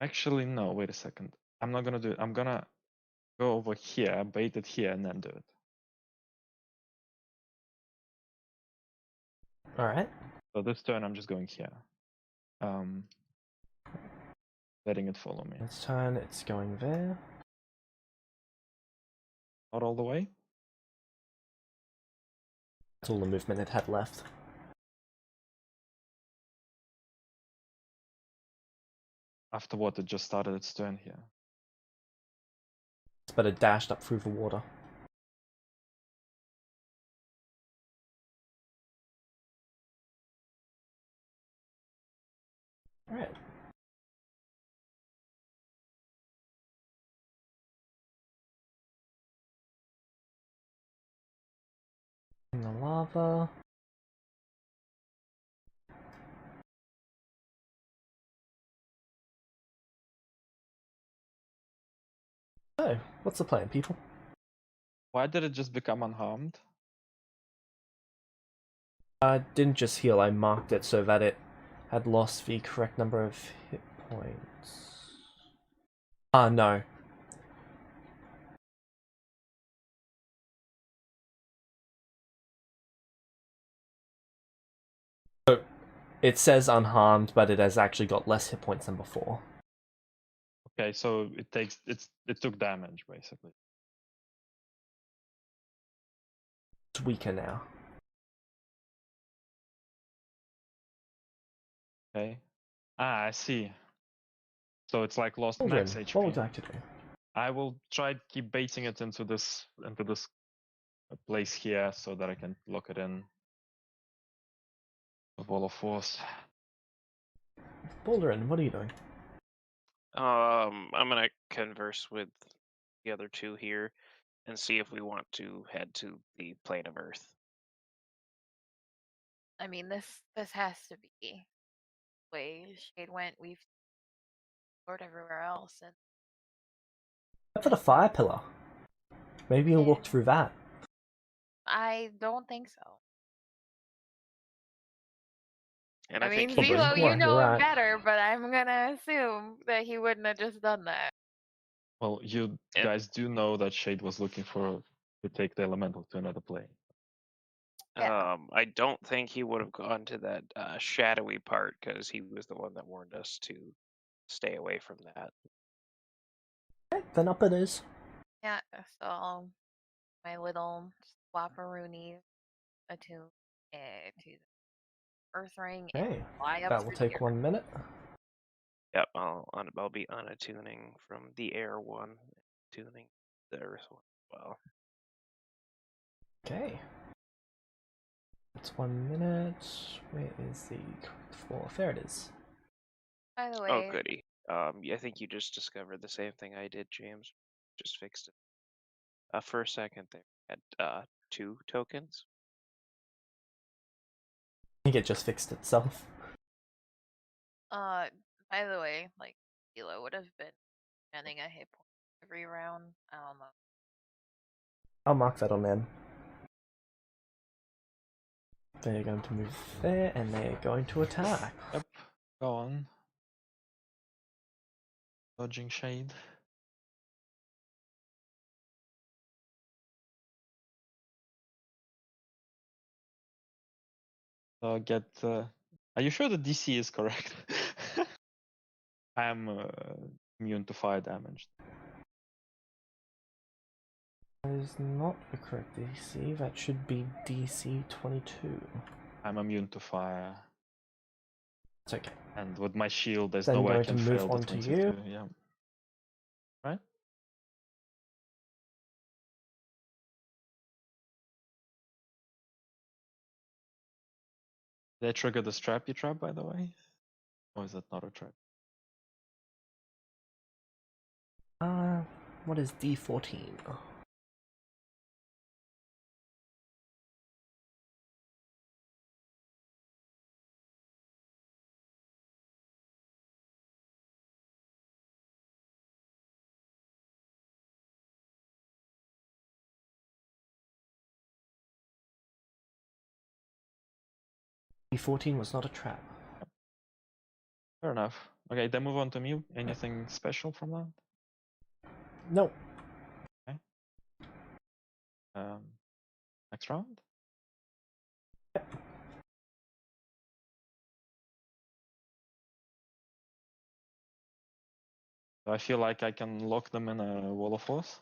Actually, no, wait a second. I'm not gonna do it. I'm gonna go over here, bait it here, and then do it. Alright. So this turn, I'm just going here. Letting it follow me. This turn, it's going there. Not all the way. That's all the movement it had left. After what, it just started its turn here. But it dashed up through the water. Alright. In the lava. So, what's the plan, people? Why did it just become unharmed? I didn't just heal, I marked it so that it had lost the correct number of hit points. No. So, it says unharmed, but it has actually got less hit points than before. Okay, so it took damage basically. It's weaker now. Okay. I see. So it's like lost Children, max HP. what would you like to do? I will try to keep baiting it into this place here so that I can lock it in. A wall of force. Baldurin, what are you doing? I'm gonna converse with the other two here and see if we want to head to the plane of Earth. I mean, this has to be the way Shade went. We've explored everywhere else, and Except for the fire pillar. Maybe you'll walk through that. I don't think so. And I I think mean, he Probably. Zelo, Yeah, you know you're him right. better, but I'm gonna assume that he wouldn't have just done that. Well, you Yep. guys do know that Shade was looking to take the elemental to another plane. Yeah. I don't think he would have gone to that shadowy part because he was the one that warned us to stay away from that. Okay, then up it is. Yeah, so my little swapperoonie attune to the earth ring and Okay, fly up that will through the take air. 1 minute. Yep, I'll be unattuning from the air one, tuning the earth one as well. Okay. It's 1 minute. Where is the correct floor? There it is. By the Oh, way, goody. I think you just discovered the same thing I did, James. Just fixed it. For a second there, had 2 tokens. I think it just fixed itself. by the way, like Zelo would have been spending a hit point every round. I don't know. I'll mark that on them. They're going to move there, and they're going to attack. Yep. Go on. Dodging Shade. So get. Are you sure the DC is correct? I am immune to fire damage. That is not the correct DC. That should be DC 22. I'm immune to fire. It's okay. And with my shield, there's Then no way I going to can move fail the on to 22. you. Yeah. Right? Did I trigger the strappy trap, by the way? Or is that not a trap? What is D14? D14 was not a trap. Fair enough. Okay, then move on to me. Anything special from that? No. Okay. Next round? So I feel like I can lock them in a wall of force.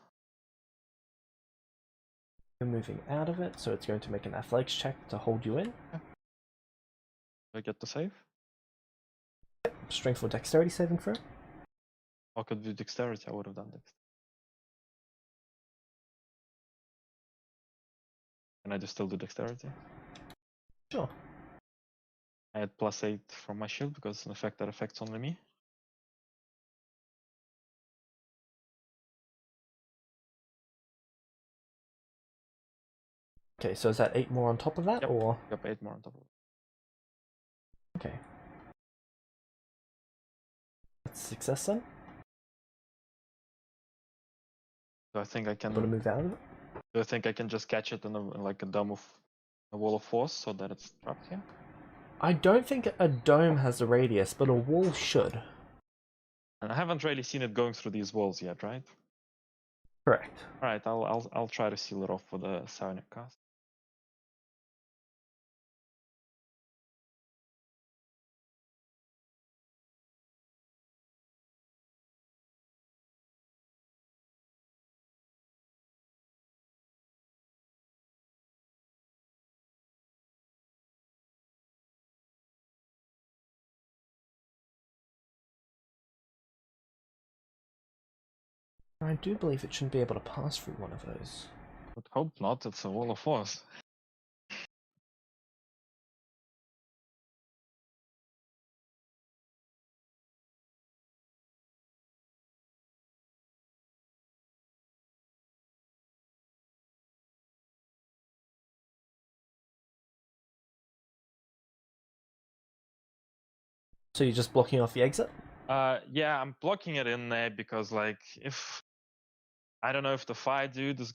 You're moving out of it, so it's going to make an athletics check to hold you in. Do I get to save? Strength or dexterity saving throw. Or could do dexterity, I would have done dexterity. Can I just still do dexterity? Sure. I had +8 from my shield because it's an effect that affects only me. Okay, so is that 8 more on top of that, Yep. or? Yep, 8 more on top of it. Okay. That's success then. So I think I I'm gonna can. move out of it. Do I think I can just catch it in like a dome of a wall of force so that it's trapped here? I don't think a dome has a radius, but a wall should. And I haven't really seen it going through these walls yet, right? Correct. All right, I'll try to seal it off with a psionic cast. I do believe it shouldn't be able to pass through one of those. Would hope not. It's a wall of force. So you're just blocking off the exit? Yeah, I'm blocking it in there because, like, if I don't know if the fire dude is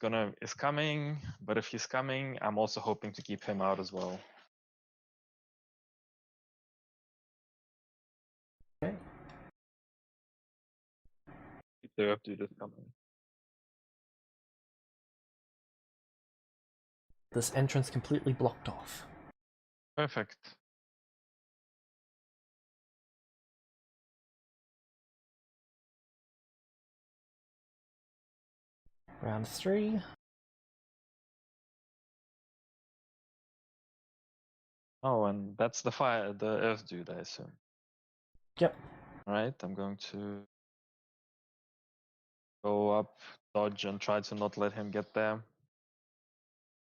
coming, but if he's coming, I'm also hoping to keep him out as well. Okay. If the earth dude is coming. This entrance completely blocked off. Perfect. Round 3. Oh, and that's the earth dude, I assume. Yep. Alright, I'm going to go up, dodge, and try to not let him get there.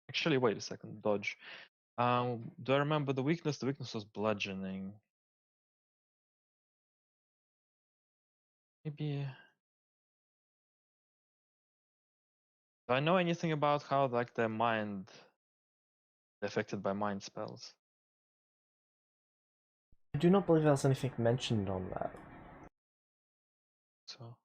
Actually, wait a second, dodge. Do I remember the weakness? The weakness was bludgeoning. Maybe. Do I know anything about how, like, their mind affected by mind spells? I do not believe there was anything mentioned on that. So.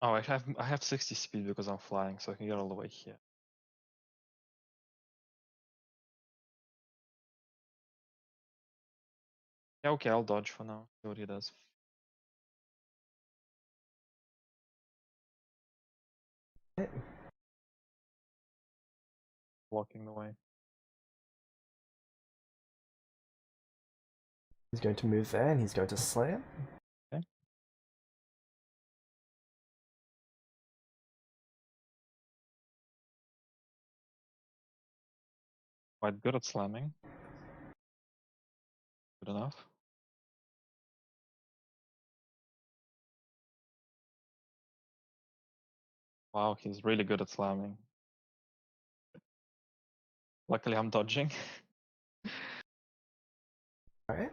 Oh, I have 60 speed because I'm flying, so I can get all the way here. Yeah, okay, I'll dodge for now. See what he does. Okay. Blocking the way. He's going to move there and he's going to slay it. Okay. Quite good at slamming. Good enough. Wow, he's really good at slamming. Luckily, I'm dodging. Alright.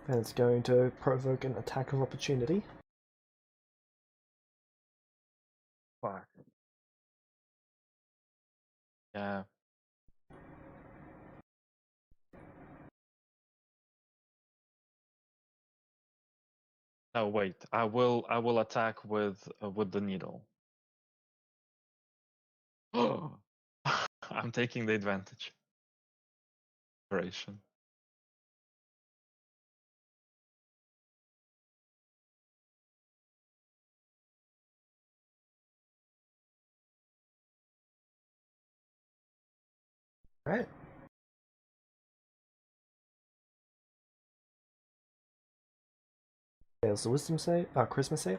And it's going to provoke an attack of opportunity. Fuck. Yeah. No, wait. I will attack with the needle. I'm taking the advantage. Operation. Alright. Fails the wisdom save. Charisma save.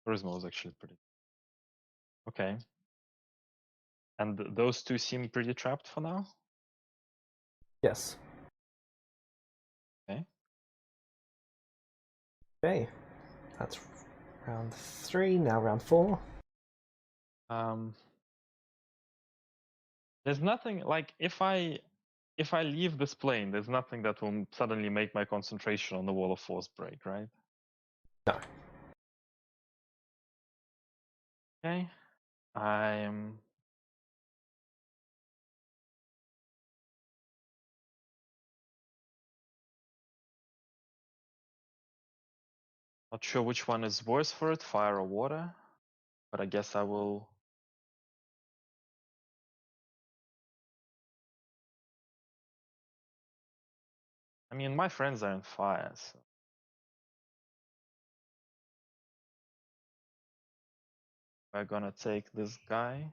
Charisma was actually pretty. Okay. And those two seem pretty trapped for now. Yes. Okay. Okay. That's round 3, now round 4. There's nothing like if I leave this plane, there's nothing that will suddenly make my concentration on the wall of force break, right? No. Okay. I'm not sure which one is worse for it, fire or water, but I guess I will. I mean, my friends are in fire, so we're gonna take this guy.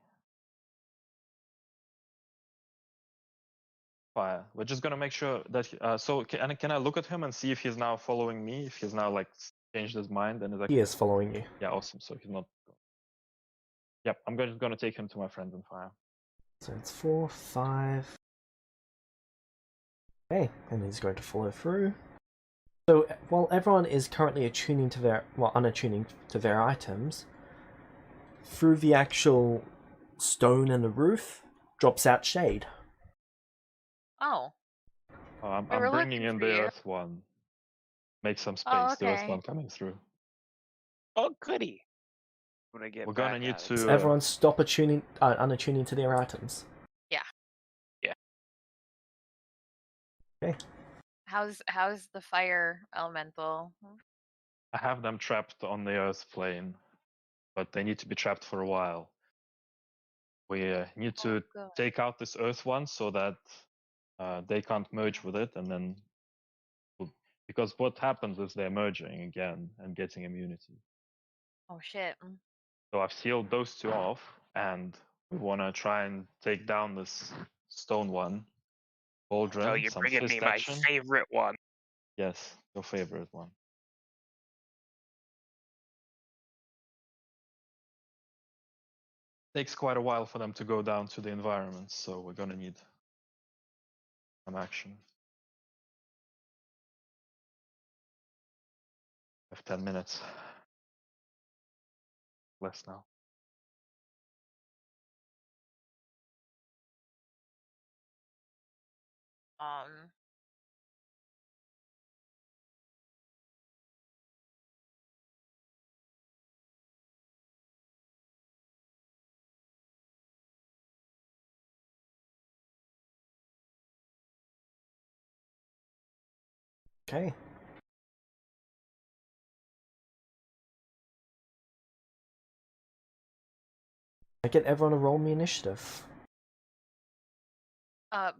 Fire. We're just gonna make sure that. So can I look at him and see if he's now following me? If he's now like changed his mind and is like. He is following you. Yeah, awesome. So he's not. Yep, I'm just gonna take him to my friends in fire. So it's 4, 5. Okay, and he's going to follow through. So while everyone is currently attuning to their, unattuning to their items, through the actual stone and the roof drops out shade. Oh. I'm We were bringing looking in for the you. earth one. make some Oh, space. There is okay. one coming through. Oh, goody. I'm gonna get We're back gonna need at it. to. Everyone stop unattuning to their items. How's the fire elemental? I have them trapped on the earth plane, but they need to be trapped for a while. We need Oh, to good. take out this earth one so that they can't merge with it, and then because what happens is they're merging again and getting immunity. Oh shit. So I've sealed those two off, and we want to try and take down this stone one. Cauldron, Oh, you're some bringing fist me my action. favorite one. Yes, your favorite one. Takes quite a while for them to go down to the environment, so we're gonna need some action. We have 10 minutes. Less now. Um. Okay. I get everyone to roll me initiative.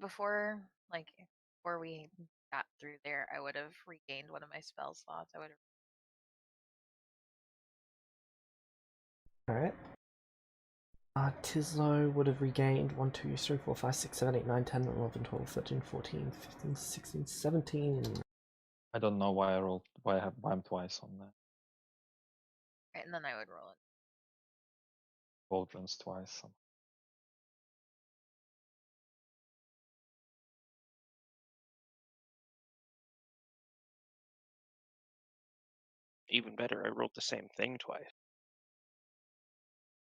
Before we got through there, I would have regained one of my spell slots. I would have. Alright. Tislo would have regained 1, 2, 3, 4, 5, 6, 7, 8, 9, 10, 11, 12, 13, 14, 15, 16, 17. I don't know why I'm twice on that. Right, and then I would roll it. Cauldrons twice. Even better, I rolled the same thing twice.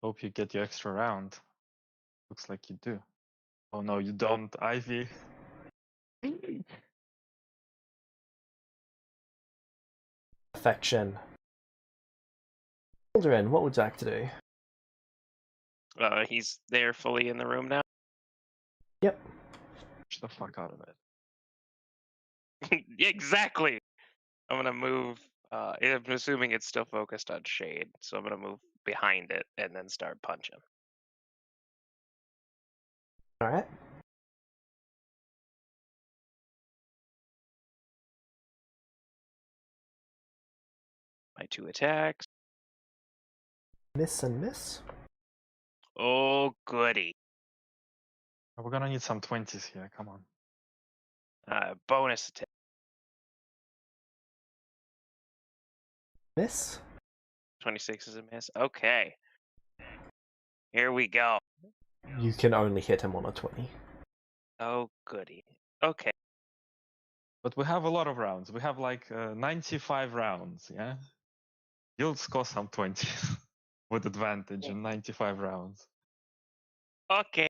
Hope you get your extra round. Looks like you do. Oh no, you don't, Ivy. Affection. Aldrin, what would Jack do? He's there fully in the room now. Yep. Push the fuck out of it. Exactly. I'm gonna move. I'm assuming it's still focused on shade, so I'm gonna move behind it and then start punching. Alright. My 2 attacks. Miss and miss. Oh, goody. We're gonna need some 20s here, come on. Bonus attack. Miss. 26 is a miss. Okay. Here we go. You can only hit him on a 20. Oh, goody. Okay. But we have a lot of rounds. We have like 95 rounds, yeah? You'll score some 20s with advantage in 95 rounds. Okay.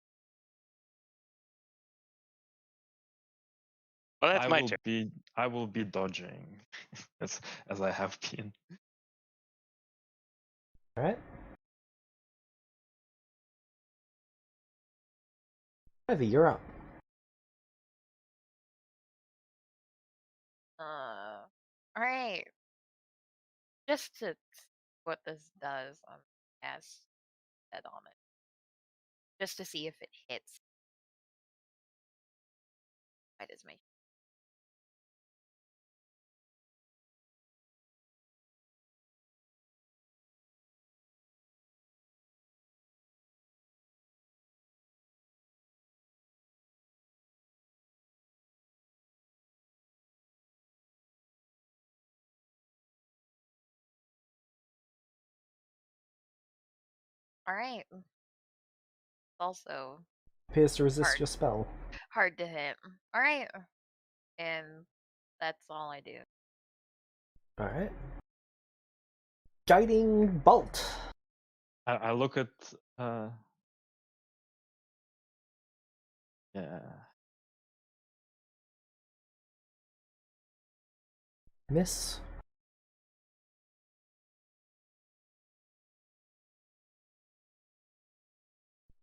Well, that's my turn. I will be dodging as I have been. Alright. Ivy, you're up. Alright. Just to see what this does on as head on it. Just to see if it hits. Why does my Alright. Also Appears to resist hard. your spell. Hard to hit. Alright. And that's all I do. Alright. Guiding bolt. I look at yeah. Miss.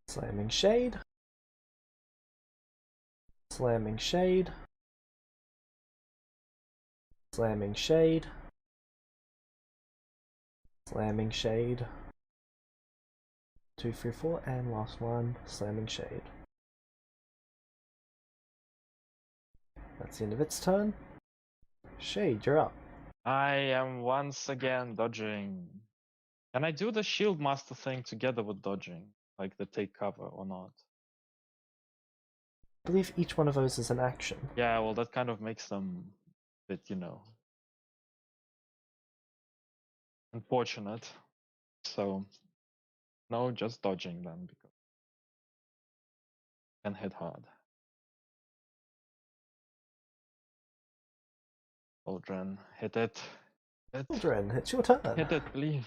Slamming Shade. Slamming Shade. Slamming Shade. Slamming Shade. 2, 3, 4, and last one, Slamming Shade. That's the end of its turn. Shade, you're up. I am once again dodging. Can I do the shield master thing together with dodging? Like the take cover or not? I believe each one of those is an action. Yeah, well, that kind of makes them a bit, unfortunate. So, no, just dodging then, because I can hit hard. Aldrin, hit it. Children, it's your turn. Hit it, please.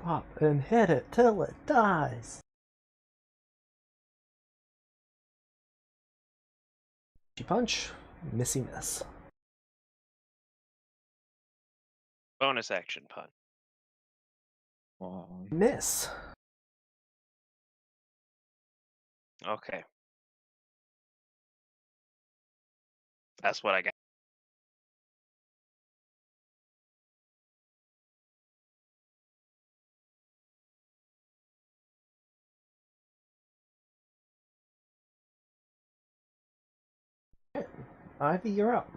Up and hit it till it dies. Punch, missy miss. Bonus action pun. Miss. Okay. That's what I got. Ivy, you're up.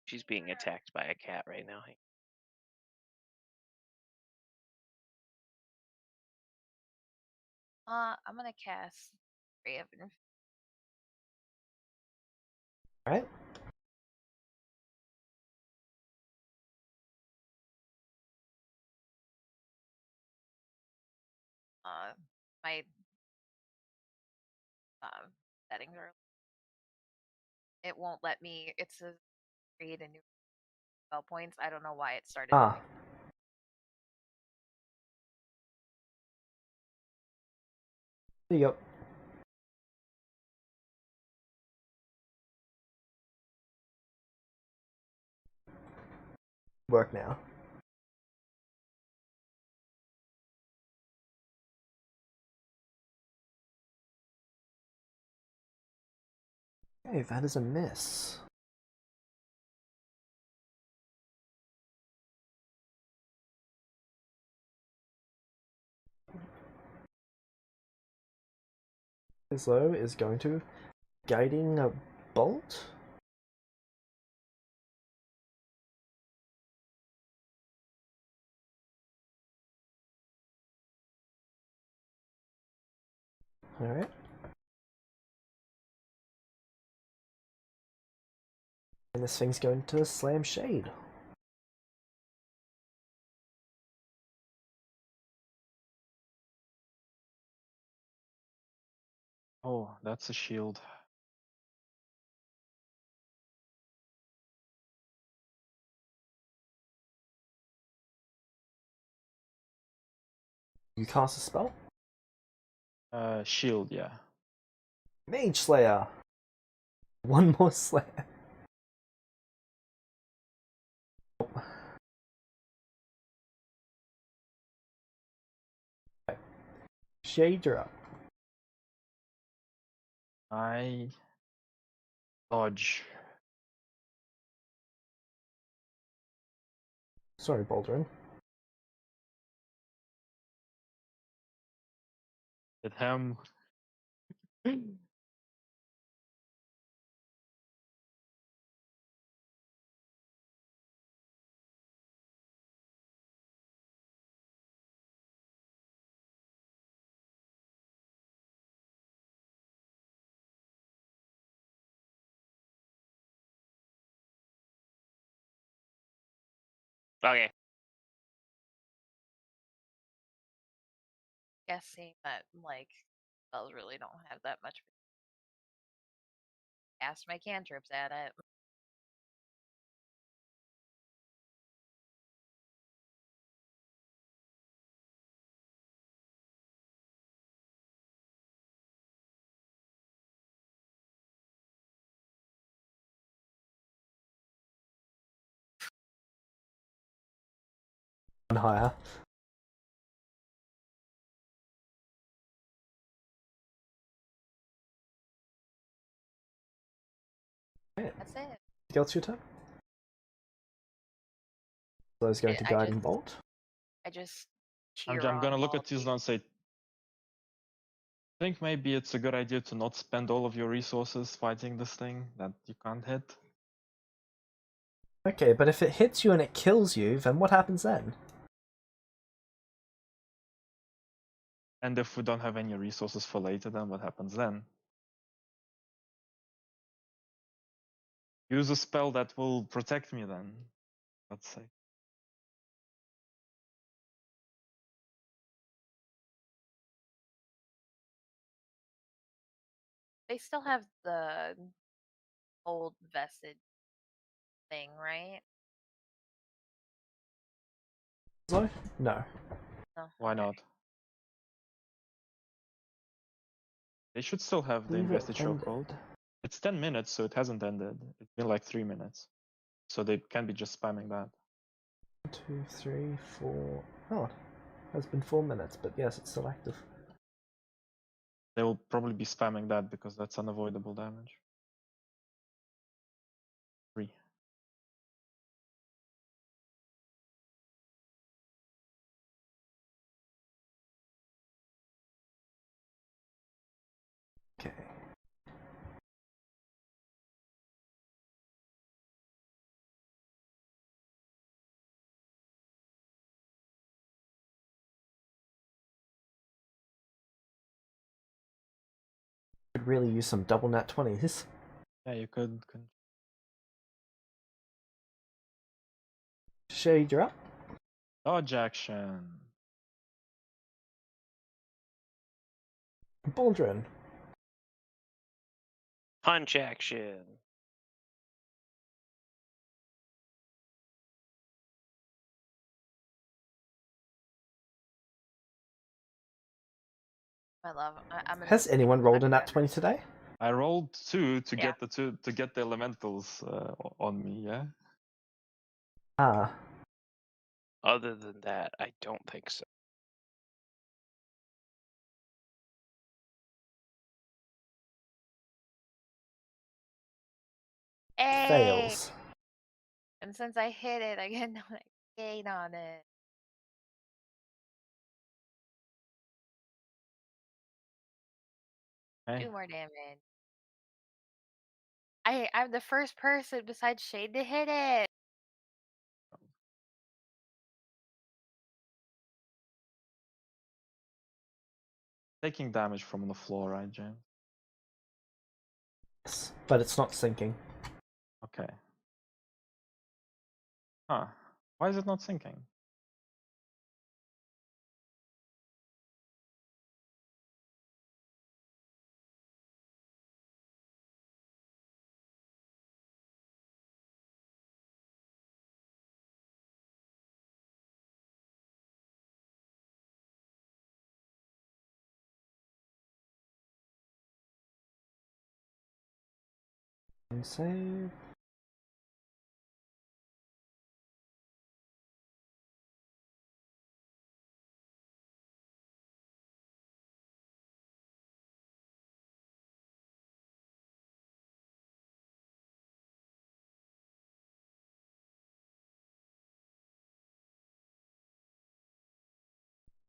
She's being attacked by a cat right now. I'm gonna cast Raven. Alright. My settings are. It won't let me. It says create a new spell points. I don't know why it started. There you go. Work now. Okay, that is a miss. Islo is going to guiding a bolt. Alright. And this thing's going to slam Shade. Oh, that's a shield. You cast a spell? Shield, yeah. Mage Slayer. One more Slayer. Shade, you're up. I dodge. Sorry, Baldwin. Hit him. Okay. Guessing that spells really don't have that much. Cast my cantrips at it. One higher. Right. That's it. Anything else your turn? Those going to Guiding Bolt. I just I'm cheer on gonna look all at of you. Tuzla and say, I think maybe it's a good idea to not spend all of your resources fighting this thing that you can't hit. Okay, but if it hits you and it kills you, then what happens then? And if we don't have any resources for later, then what happens then? Use a spell that will protect me then, let's say. They still have the old vested thing, right? No? No. No. Why okay. not? They should still have the Leave it invested chokehold. ended. It's 10 minutes, so it hasn't ended. It's been like 3 minutes. So they can be just spamming that. 2, 3, 4. Oh, it has been 4 minutes, but yes, it's still active. They will probably be spamming that because that's unavoidable damage. 3. Okay. Could really use some double nat 20s. Yeah, you could. Shade, you're up. Dodge action. Baldrin. Punch action. My love. I'm gonna. Has anyone rolled a I'm nat gonna- 20 today? I rolled 2 to Yeah. get the elementals on me. Yeah. Ah. Other than that, I don't think so. Hey! Fails. And since I hit it, I get no gain on it. Okay. 2 more damage. I'm the first person besides Shade to hit it. Taking damage from the floor, right, James? Yes, but it's not sinking. Okay. Huh. Why is it not sinking? And save.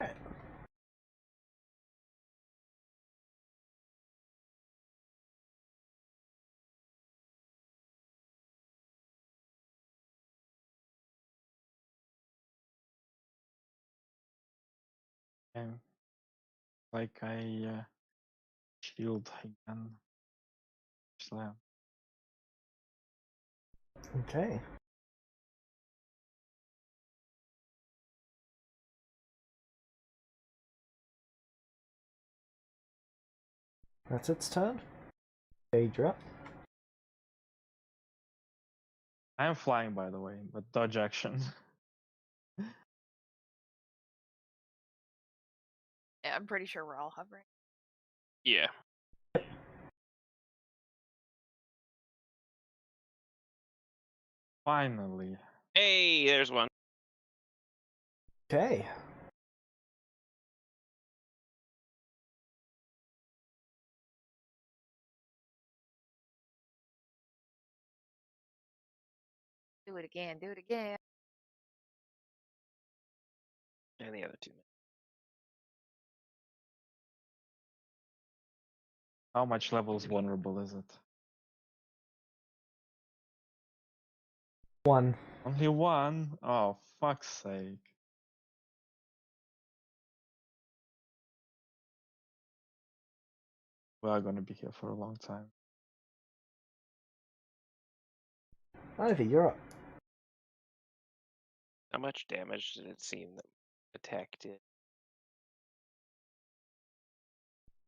Right. Okay. Like I shield again. Slam. Okay. That's its turn. Shade, you're up. I am flying, by the way, but dodge action. Yeah, I'm pretty sure we're all hovering. Yeah. Finally. Hey, there's one. Okay. Do it again. Do it again. And the other 2 minutes. How much levels vulnerable is it? 1. Only one? Oh, fuck's sake. We are gonna be here for a long time. Ivy, you're up. How much damage did it seem that attack did?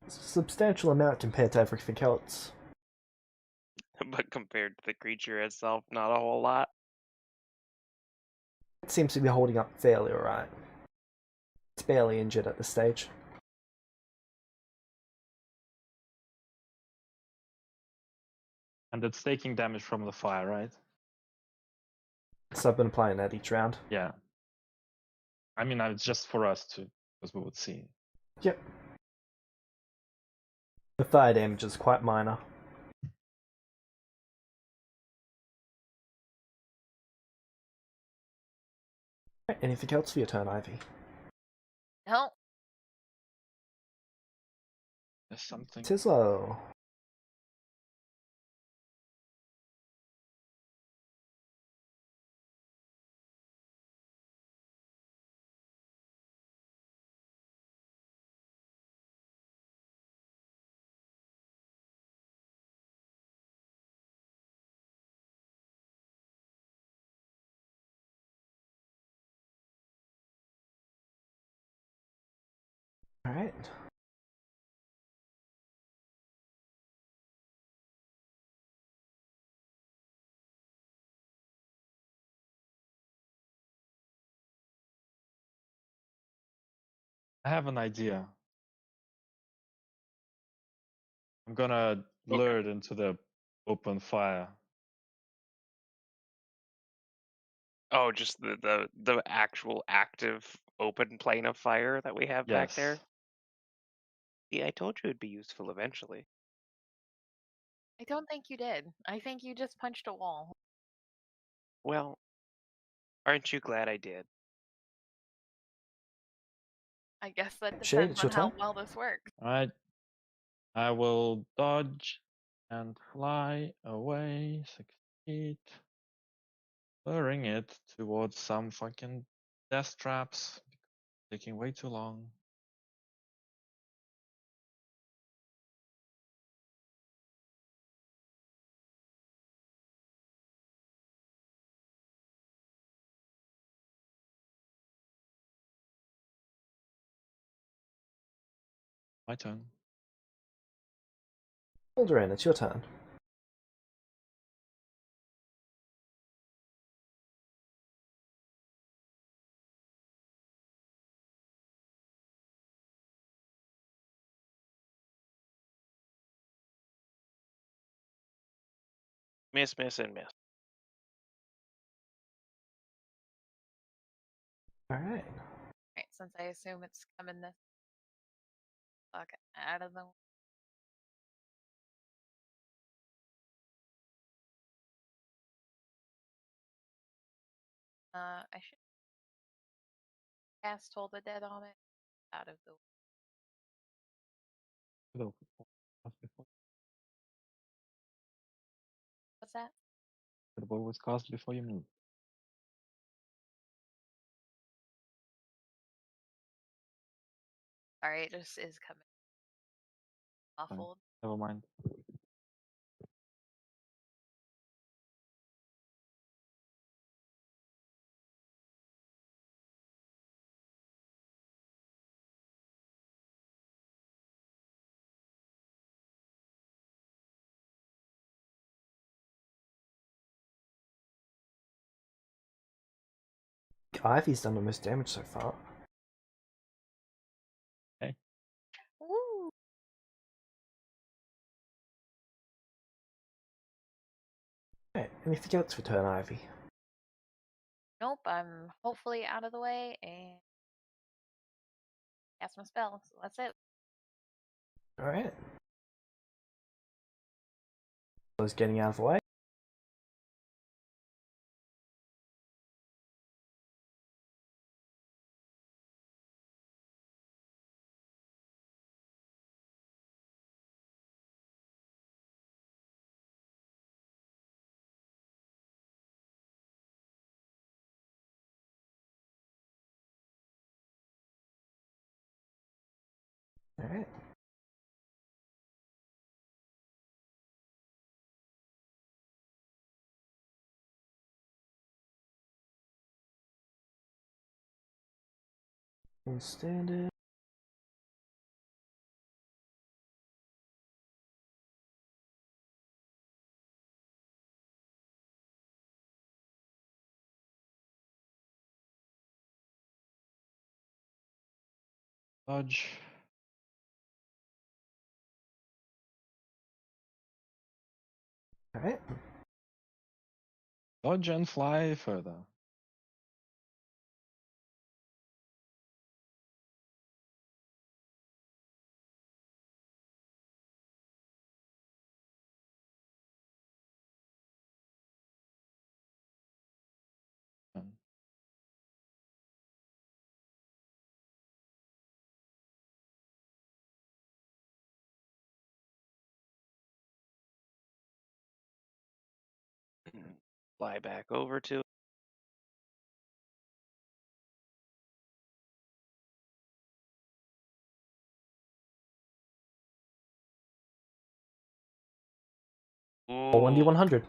Substantial amount compared to everything else. But compared to the creature itself, not a whole lot. It seems to be holding up fairly alright. It's barely injured at this stage. And it's taking damage from the fire, right? So I've been applying that each round. Yeah. I mean, it's just for us to, because we would see. Yep. The fire damage is quite minor. Right, anything else for your turn, Ivy? No. There's something. Tislo. Alright. I have an idea. I'm gonna Okay. lure it into the open fire. Oh, just the actual active open plane of fire that we have back Yes. there? Yeah, I told you it'd be useful eventually. I don't think you did. I think you just punched a wall. Well, aren't you glad I did? I guess that Shade, depends it's on your how turn. well this works. Alright. I will dodge and fly away 6 feet. Luring it towards some fucking death traps. Taking way too long. My turn. Alderan, it's your turn. Miss, miss, and miss. Alright. Right, since I assume it's coming this fuck out of the I should cast Toll the Dead on it out of the Hello. what's that? The ball was cast before you move. Sorry, it just is coming muffled. Never mind. Ivy's done the most damage so far. Woo! Alright, anything else for turn, Ivy? Nope, I'm hopefully out of the way and cast my spell. So that's it. Alright. So it's getting out of the way. Alright. Standard. Dodge. Alright. Dodge and fly further. Fly back over to it. Or 1d100.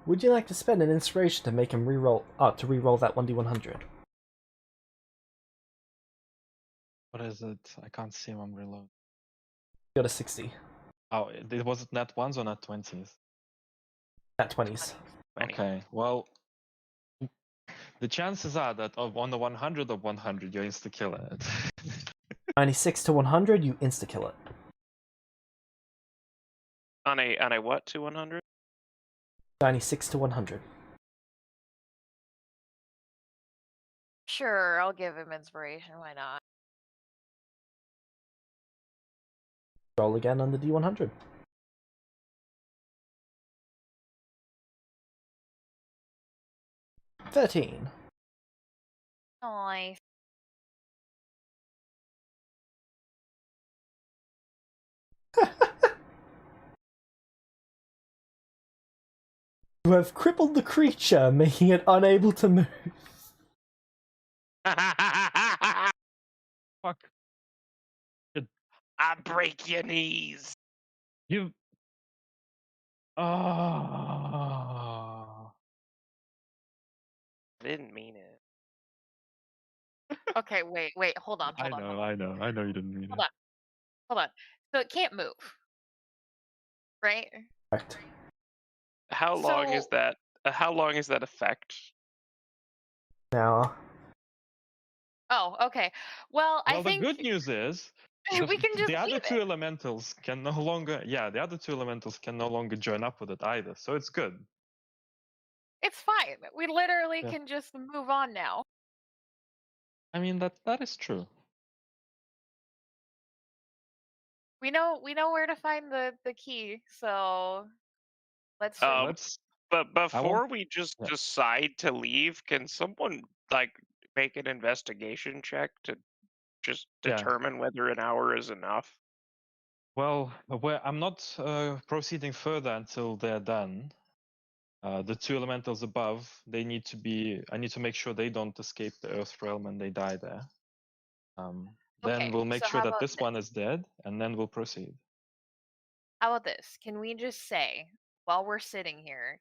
Would you like to spend an inspiration to make him reroll to reroll that 1d100? What is it? I can't see him on reload. Got a 60. Oh, was it nat ones or nat 20s? At 20s. 20. Okay, well, the chances are that on the 100 of 100, you insta kill it. 96 to 100, you insta kill it. On a what to 100? 96 to 100. Sure, I'll give him inspiration. Why not? Roll again on the d100. $13. Nice. You have crippled the creature, making it unable to move. Fuck. I break your knees. You. Oh. I didn't mean it. Okay, wait, hold on, I hold on. know you didn't mean Hold it. on. Hold on. So it can't move, right? Correct. How long is So- that? How long is that effect? Now, Oh, okay. Well, I Well, the think good news is we can just the other leave two it. elementals can no longer. Yeah, the other two elementals can no longer join up with it either. So it's good. It's fine. We literally Yeah. can just move on now. I mean that is true. We know where to find the key, so let's just Let's. But I before want. we just Yeah. decide to leave, can someone like make an investigation check to just Yeah. determine whether an hour is enough? Well, I'm not proceeding further until they're done. The two elementals above, they need to be. I need to make sure they don't escape the Earth realm and they die there. Then Okay, we'll make so sure how that about this one is dead, and then we'll proceed. How about this? Can we just say, while we're sitting here,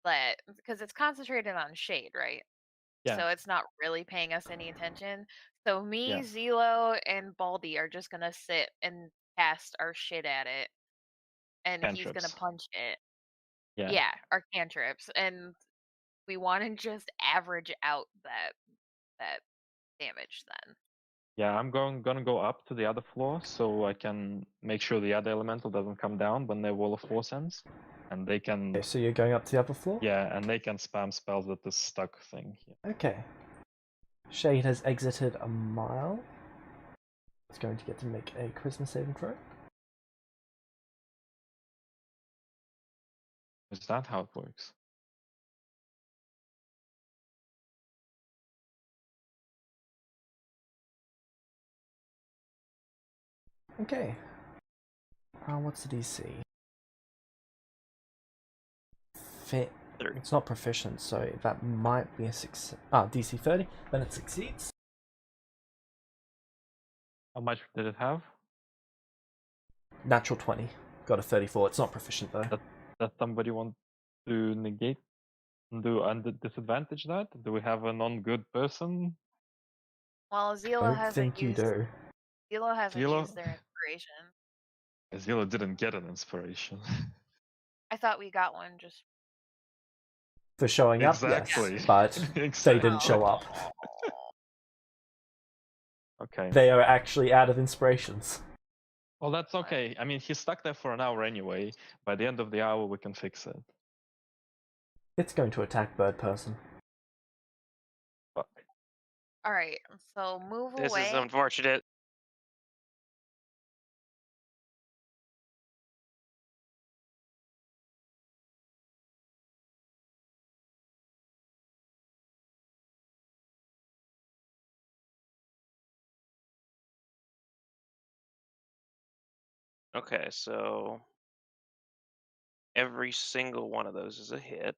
that because it's concentrated on shade, right? Yeah. So it's not really paying us any attention. So me, Yeah. Zelo, and Baldy are just gonna sit and cast our shit at it, and he's gonna Cantrips. punch it. Yeah. Yeah, our cantrips, and we want to just average out that damage then. Yeah, I'm gonna go up to the other floor so I can make sure the other elemental doesn't come down when their wall of force ends, and they can. Okay, so you're going up to the upper floor? Yeah, and they can spam spells with this stuck thing. Yeah. Okay. Shade has exited a mile. It's going to get to make a charisma saving throw. Is that how it works? Okay. What's the DC? It's not proficient, so that might be a DC 30. Then it succeeds. How much did it have? Natural 20. Got a 34. It's not proficient though. Does somebody want to negate and disadvantage that? Do we have a non-good person? Well, I Zila don't hasn't think you used do. Zila hasn't Zila? used their inspiration. Zila didn't get an inspiration. I thought we got one just. For showing up, Exactly. yes, but they didn't show up. Okay. They are actually out of inspirations. Well, that's okay. I mean, he's stuck there for an hour anyway. By the end of the hour, we can fix it. It's going to attack bird person. Fuck. All right, so move This away. is unfortunate. Okay, so every single one of those is a hit.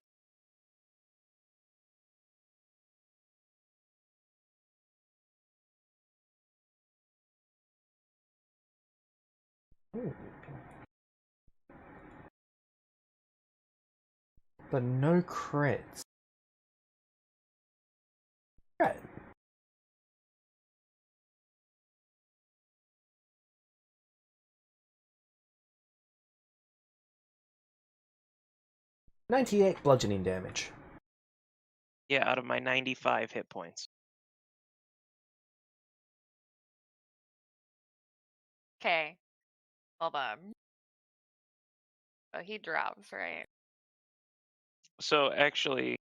Ooh. But no crits. Right. $98 bludgeoning damage. Yeah, out of my 95 hit points. Okay, hold on. Oh, he drops, right? So actually,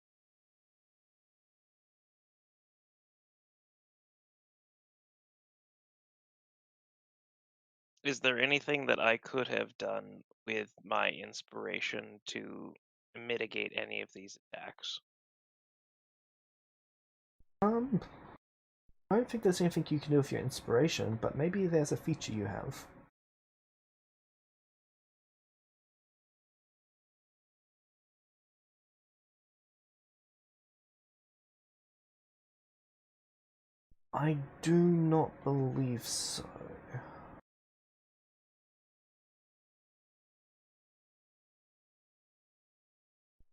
is there anything that I could have done with my inspiration to mitigate any of these attacks? I don't think there's anything you can do with your inspiration, but maybe there's a feature you have. I do not believe so.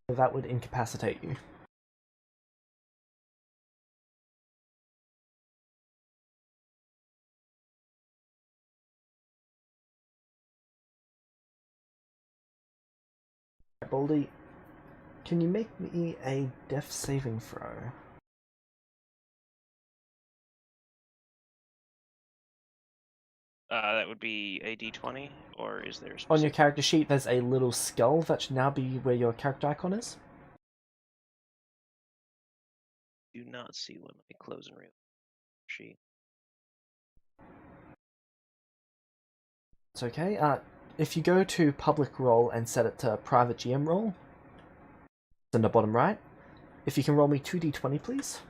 That would incapacitate you. Baldy, can you make me a death saving throw? That would be a d20, or is there a On your specific... character sheet, there's a little skull that should now be where your character icon is. Do not see one. Let me close and read sheet. It's okay. If you go to public role and set it to private GM role, it's in the bottom right. If you can roll me 2d20, please.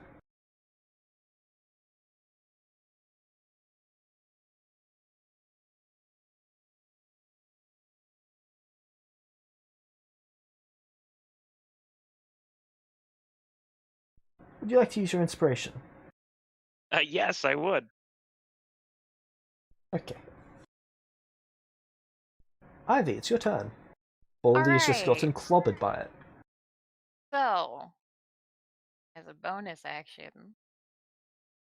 Would you like to use your inspiration? Yes, I would. Okay. Ivy, it's your turn. Baldy has just gotten clobbered by it. So, as a bonus action,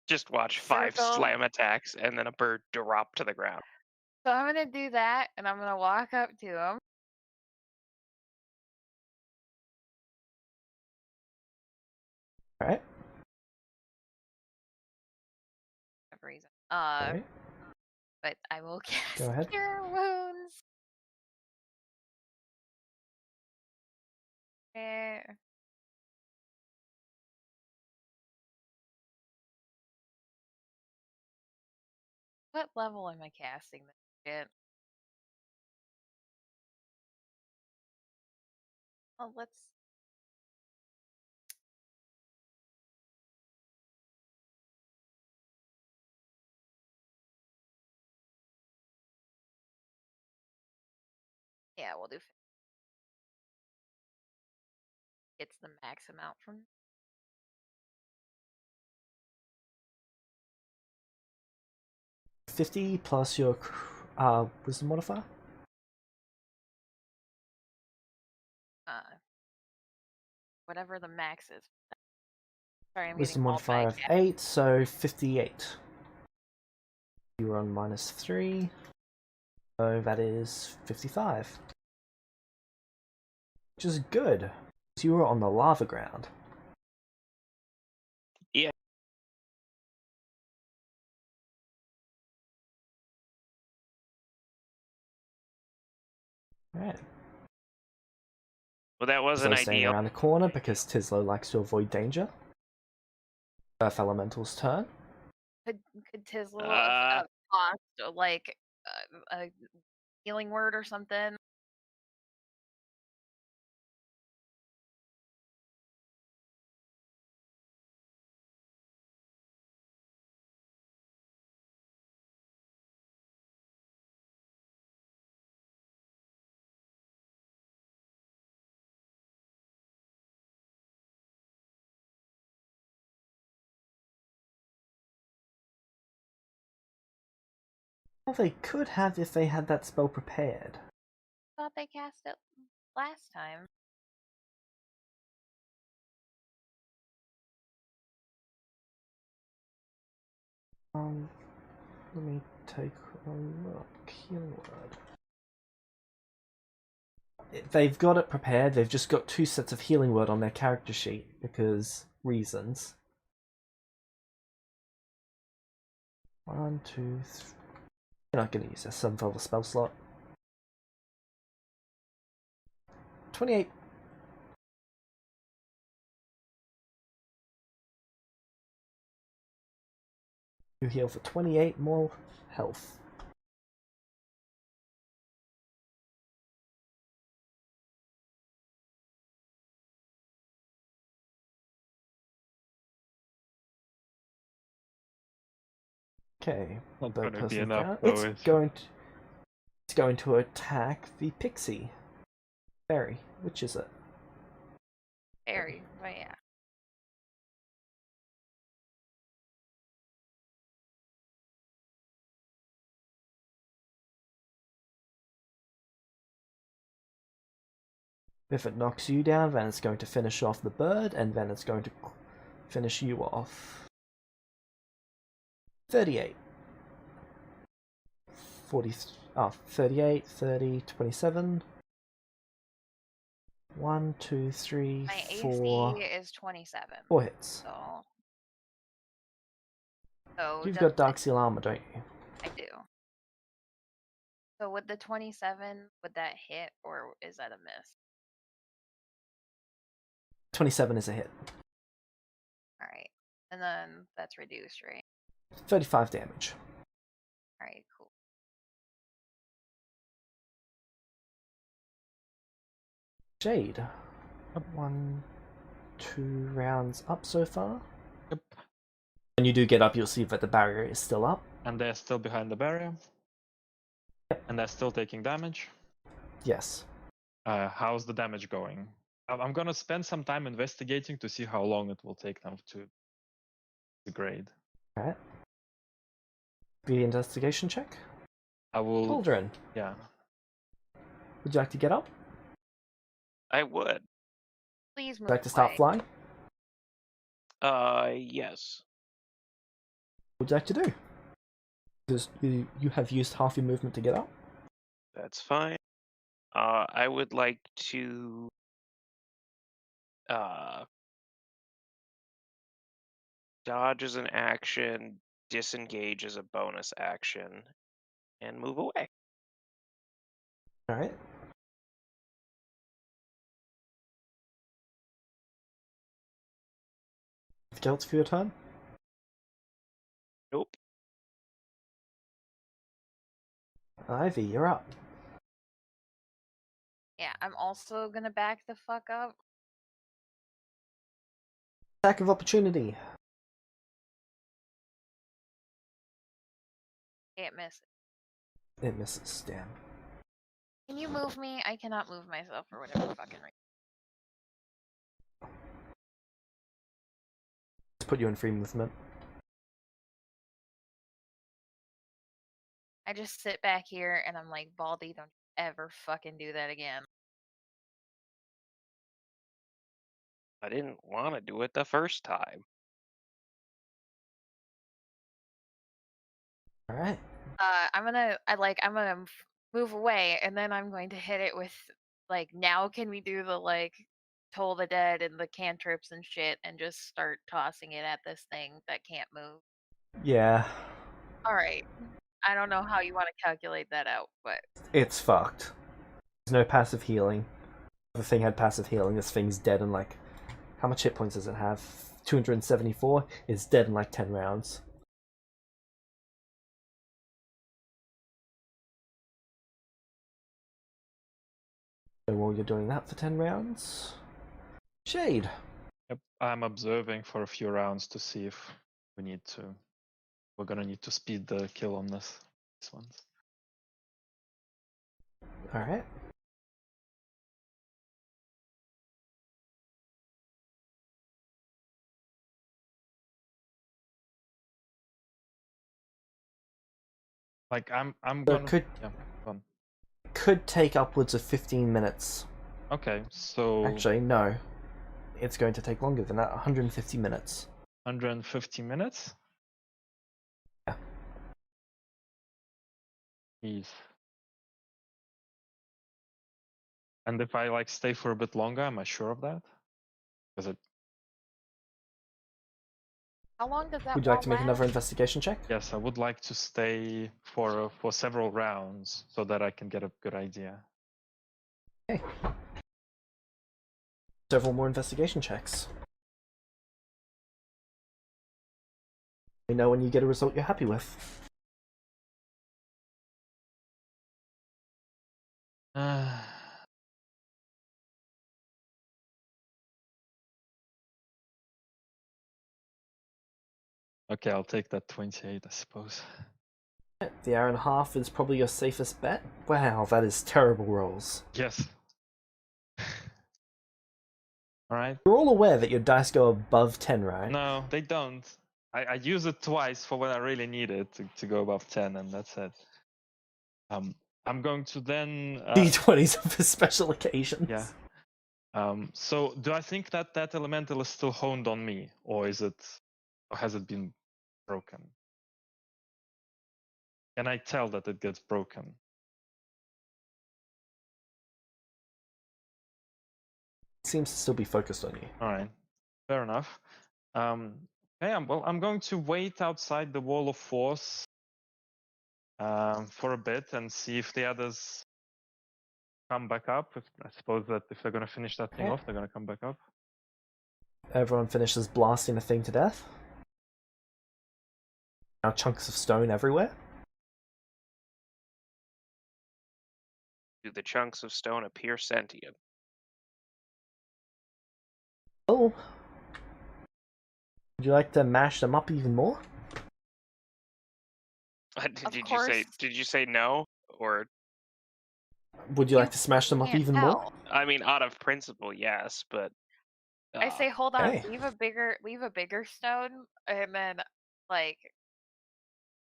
Just watch 5 Circle. slam attacks and then a bird drop to the ground. so I'm gonna do that, and I'm gonna walk up to him. Alright. For reason. Okay. But I will cast Go ahead. Cure Wounds. There. What level am I casting this shit? Oh, let's. Yeah, we'll do. It's the max amount from. 50 plus your wisdom modifier. Whatever the max is. Sorry, I'm Wisdom getting called by modifier of 8, so 58. You were on -3, so that is 55. Which is good. You were on the lava ground. Yeah. Right. Well, that wasn't Tislo's staying ideal. around the corner because Tislo likes to avoid danger. Earth Elemental's turn. Could Tisla Uh, tossed like a healing word or something? Well, they could have if they had that spell prepared. Thought they cast it last time. Let me take a look. Healing word. They've got it prepared. They've just got 2 sets of healing word on their character sheet because reasons. 1, 2, 3. You're not going to use a 7th level spell slot. 28. You heal for 28 more health. Okay, Not third gonna be person enough down. though. It's going to attack the pixie. Fairy, which is it? Fairy, but yeah. If it knocks you down, then it's going to finish off the bird, and then it's going to finish you off. 38. 40, 38, 30, 27. 1, 2, 3, My 4. AC is 27. 4 hits. So You've got Dark Seal armor, don't you? I do. So with the 27, would that hit or is that a miss? 27 is a hit. Alright. And then that's reduced, right? 35 damage. Alright, cool. Jade. 1, 2 rounds up so far. Yep. When you do get up, you'll see that the barrier is still up. And they're still behind the barrier. Yep. And they're still taking damage. Yes. How's the damage going? I'm gonna spend some time investigating to see how long it will take them to degrade. Alright. The investigation check. I will. Cauldron, Yeah. would you like to get up? I would. Please move Would you like to start away. flying? Yes. What would you like to do? Because you have used half your movement to get up. That's fine. I would like to dodge as an action, disengage as a bonus action and move away. Alright. Anything else for your turn? Nope. Ivy, you're up. Yeah, I'm also gonna back the fuck up. Attack of opportunity. Can't miss it. It misses, damn. Can you move me? I cannot move myself for whatever fucking reason. Let's put you in free movement. I just sit back here and I'm like, Baldy, don't ever fucking do that again. I didn't want to do it the first time. Alright. I'm gonna move away and then I'm going to hit it with like, now can we do the like toll the dead and the cantrips and shit and just start tossing it at this thing that can't move. Yeah. Alright. I don't know how you want to calculate that out, but It's fucked. There's no passive healing. If the thing had passive healing, this thing's dead in like... How much hit points does it have? 274? It's dead in like 10 rounds. So while you're doing that for 10 rounds... Shade! Yep, I'm observing for a few rounds to see if we need to. We're gonna need to speed the kill on these ones. Alright. Like I'm So gonna. Yeah, go on. could take upwards of 15 minutes. Okay, so Actually, no. It's going to take longer than that. 150 minutes. 150 minutes. Yeah. Jeez. And if I like stay for a bit longer, am I sure of that? Because it. how long does that Would you like wall to make another last? investigation check? Yes, I would like to stay for several rounds so that I can get a good idea. Okay. Several more investigation checks. Let me know when you get a result you're happy with. Okay, I'll take that 28, I suppose. The hour and a half is probably your safest bet. Wow, that is terrible rolls. Yes. Alright. You're all aware that your dice go above 10, right? No, they don't. I use it twice for when I really need it to go above 10, and that's it. I'm going to then... D20s are for special occasions. Yeah. So do I think that that elemental is still honed on me, or is it, or has it been broken? Can I tell that it gets broken? It seems to still be focused on you. All right, fair enough. Okay, I'm going to wait outside the wall of force for a bit and see if the others come back up. I suppose that if they're going to finish that thing Okay. off, they're going to come back up. Everyone finishes blasting the thing to death. Now chunks of stone everywhere. Do the chunks of stone appear sentient? Oh. Would you like to mash them up even more? Did you say no, or Would you like to smash them up can't even tell. more? I mean, out of principle, yes, but I say hold on, Okay. leave a bigger stone, and then like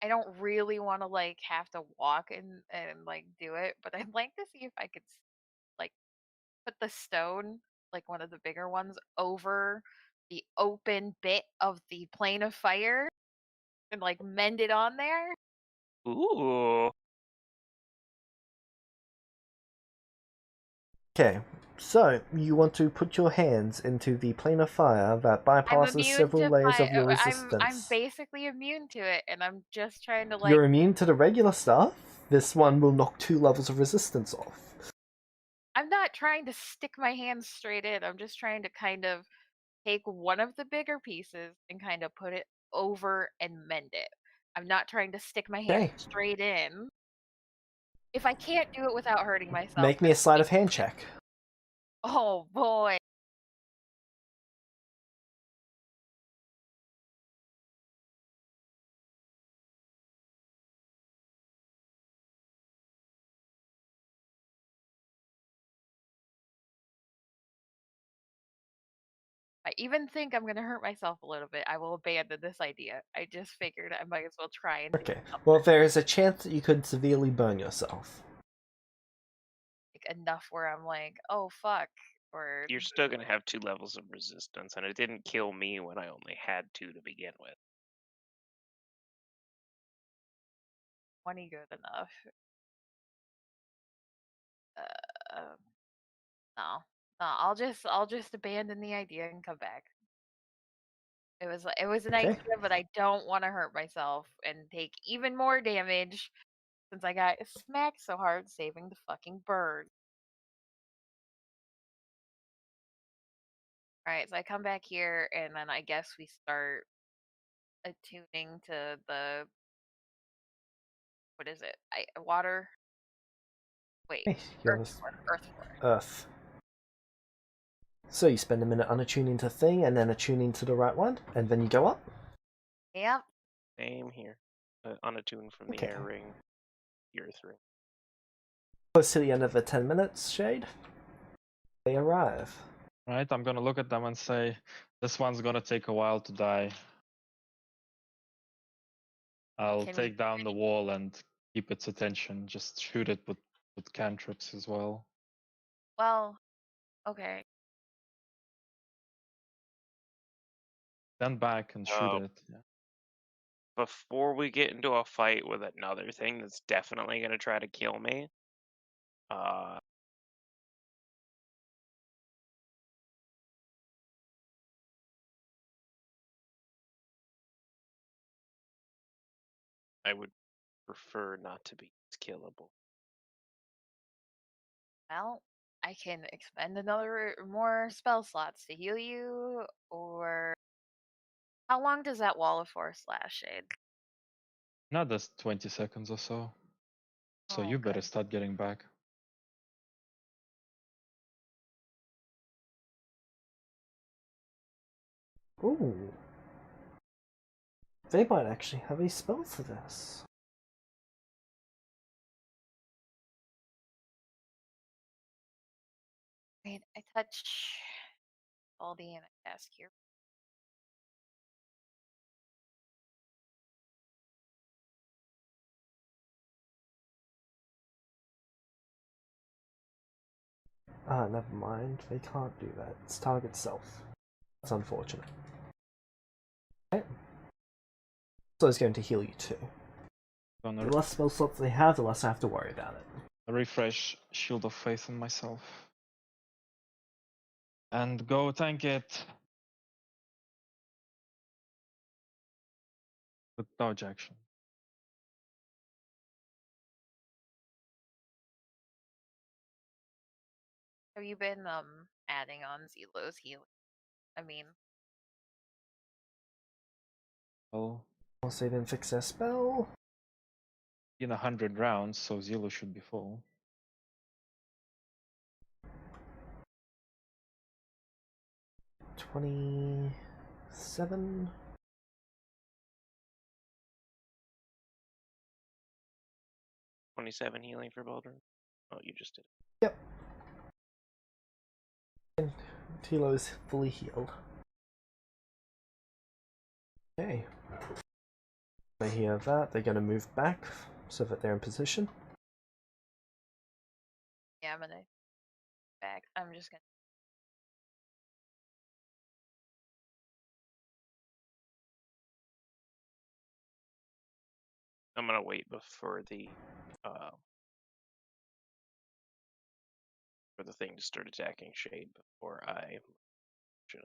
I don't really want to like have to walk and like do it, but I'd like to see if I could like put the stone, like one of the bigger ones, over the open bit of the plane of fire and like mend it on there. ooh, Okay. So, you want to put your hands into the plane of fire that I'm bypasses immune several to layers of fire. your I'm resistance. basically immune to it, and I'm just trying to like. You're immune to the regular stuff. This one will knock 2 levels of resistance off. I'm not trying to stick my hands straight in. I'm just trying to kind of take one of the bigger pieces and kind of put it over and mend it. I'm not trying to stick my hand Okay. straight in. If I can't do it without hurting myself, Make me then a sleight of hand check. oh boy. I even think I'm gonna hurt myself a little bit. I will abandon this idea. I just figured I might as well try and do Okay. something Well, there is a chance that you could severely burn yourself. like, enough where I'm like, oh fuck, or You're still gonna have 2 levels of resistance, and it didn't kill me when I only had 2 to begin with. 20 good enough. No, I'll just abandon the idea and come back. It was an Okay. idea, but I don't want to hurt myself and take even more damage since I got smacked so hard saving the fucking bird. Alright, so I come back here and then I guess we start attuning to the what is it? Water. Wait, Hey, earth yours. floor. Earth floor. Earth. So you spend a minute unattuning to thing, and then attuning to the right one, and then you go up? Yep. Same here. Unattuned from the Okay. air ring, the earth ring. Close to the end of the 10 minutes, Shade. They arrive. Right, I'm gonna look at them and say, this one's gonna take a while to die. I'll Can we take down the wall and keep its attention. Just shoot it with cantrips as well. well, okay. Stand back and shoot it. Yeah. Before we get into a fight with another thing that's definitely gonna try to kill me, I would prefer not to be killable. Well, I can expend another more spell slots to heal you, or how long does that wall of force last, Shade? Another 20 seconds or so. So Oh, you better okay. start getting back. Ooh. They might actually have a spell for this. Wait, I touch Baldy and I cast here. Never mind. They can't do that. It's target self. That's unfortunate. Okay. So it's going to heal you too. The Gonna less spell slots they have, the less I have to worry about it. refresh Shield of Faith in myself. And go tank it. With dodge action. Have you been adding on Zelo's healing? I mean, Well, Also, they didn't fix their spell. in 100 rounds, so Zilo should be full. $27. 27 healing for Baldwin. Oh, you just did it. Yep. And Tilo is fully healed. Okay. They hear that, they're going to move back so that they're in position. yeah, I'm gonna back. I'm just gonna. I'm gonna wait before the the thing to start attacking Shade before I motion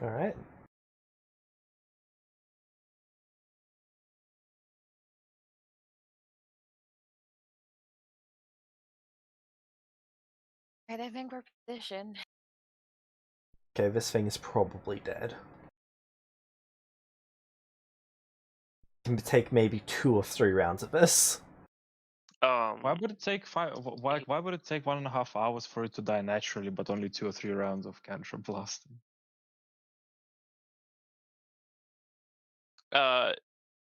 in. Alright. Right, I think we're positioned. Okay, this thing is probably dead. Can take maybe 2 or 3 rounds of this. Why would it take why would it take 1.5 hours for it to die naturally, but only 2 or 3 rounds of cantrip blasting?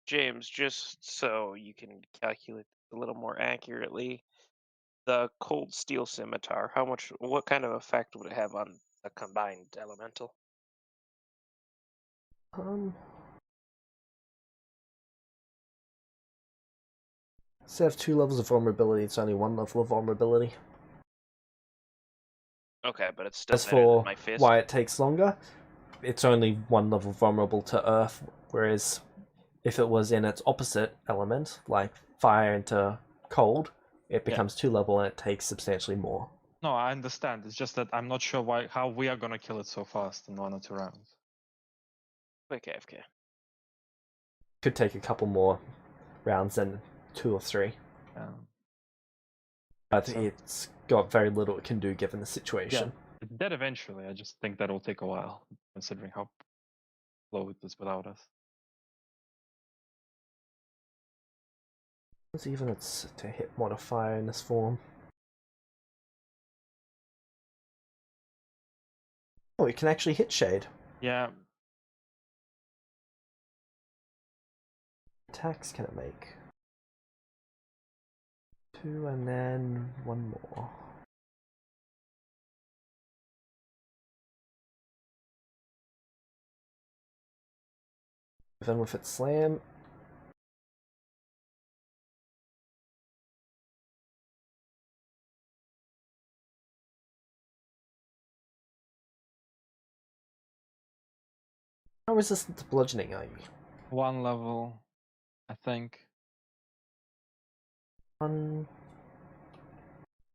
James, just so you can calculate a little more accurately, the cold steel scimitar, what kind of effect would it have on a combined elemental? Instead of 2 levels of vulnerability, it's only 1 level of vulnerability. Okay, but it's still As better than for my fist. why it takes longer, it's only 1 level vulnerable to earth, whereas if it was in its opposite element, like fire into cold, it becomes 2 level and it takes substantially more. No, I understand. It's just that I'm not sure how we are gonna kill it so fast in 1 or 2 rounds. Okay, okay. Could take a couple more rounds than 2 or 3. Yeah. But So- it's got very little it can do given the situation. It's dead eventually. I just think that'll take a while, considering how slow it is without us. What's even its to hit modifier in this form? Oh, it can actually hit Shade. Yeah. Attacks can it make? 2 and then 1 more. Then with its slam. How resistant to bludgeoning are you? 1 level, I think. 1.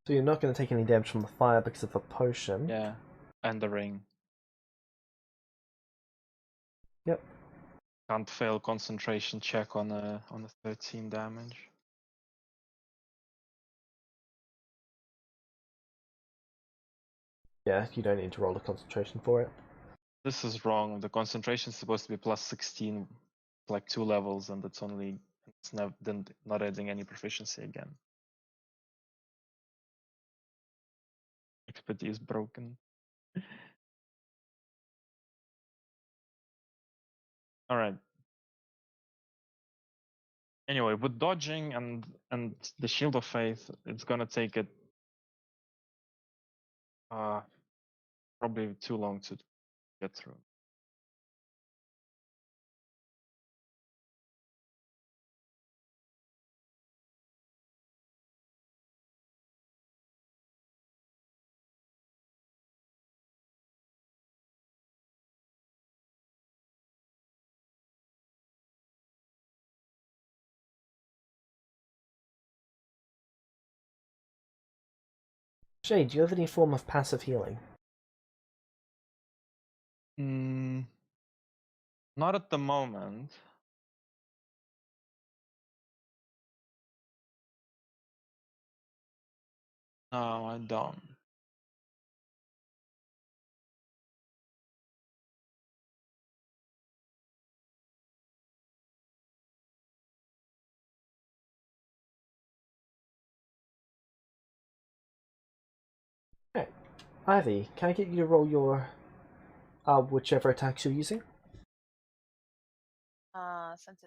So you're not going to take any damage from the fire because of a potion. Yeah. And the ring. Yep. Can't fail concentration check on a 13 damage. Yeah, you don't need to roll a concentration for it. This is wrong. The concentration is supposed to be plus 16, like 2 levels, and it's not adding any proficiency again. Expertise broken. All right. Anyway, with dodging and the Shield of Faith, it's gonna take it probably too long to get through. Shade, do you have any form of passive healing? Not at the moment. No, I don't. Alright. Ivy, can I get you to roll your whichever attacks you're using? Since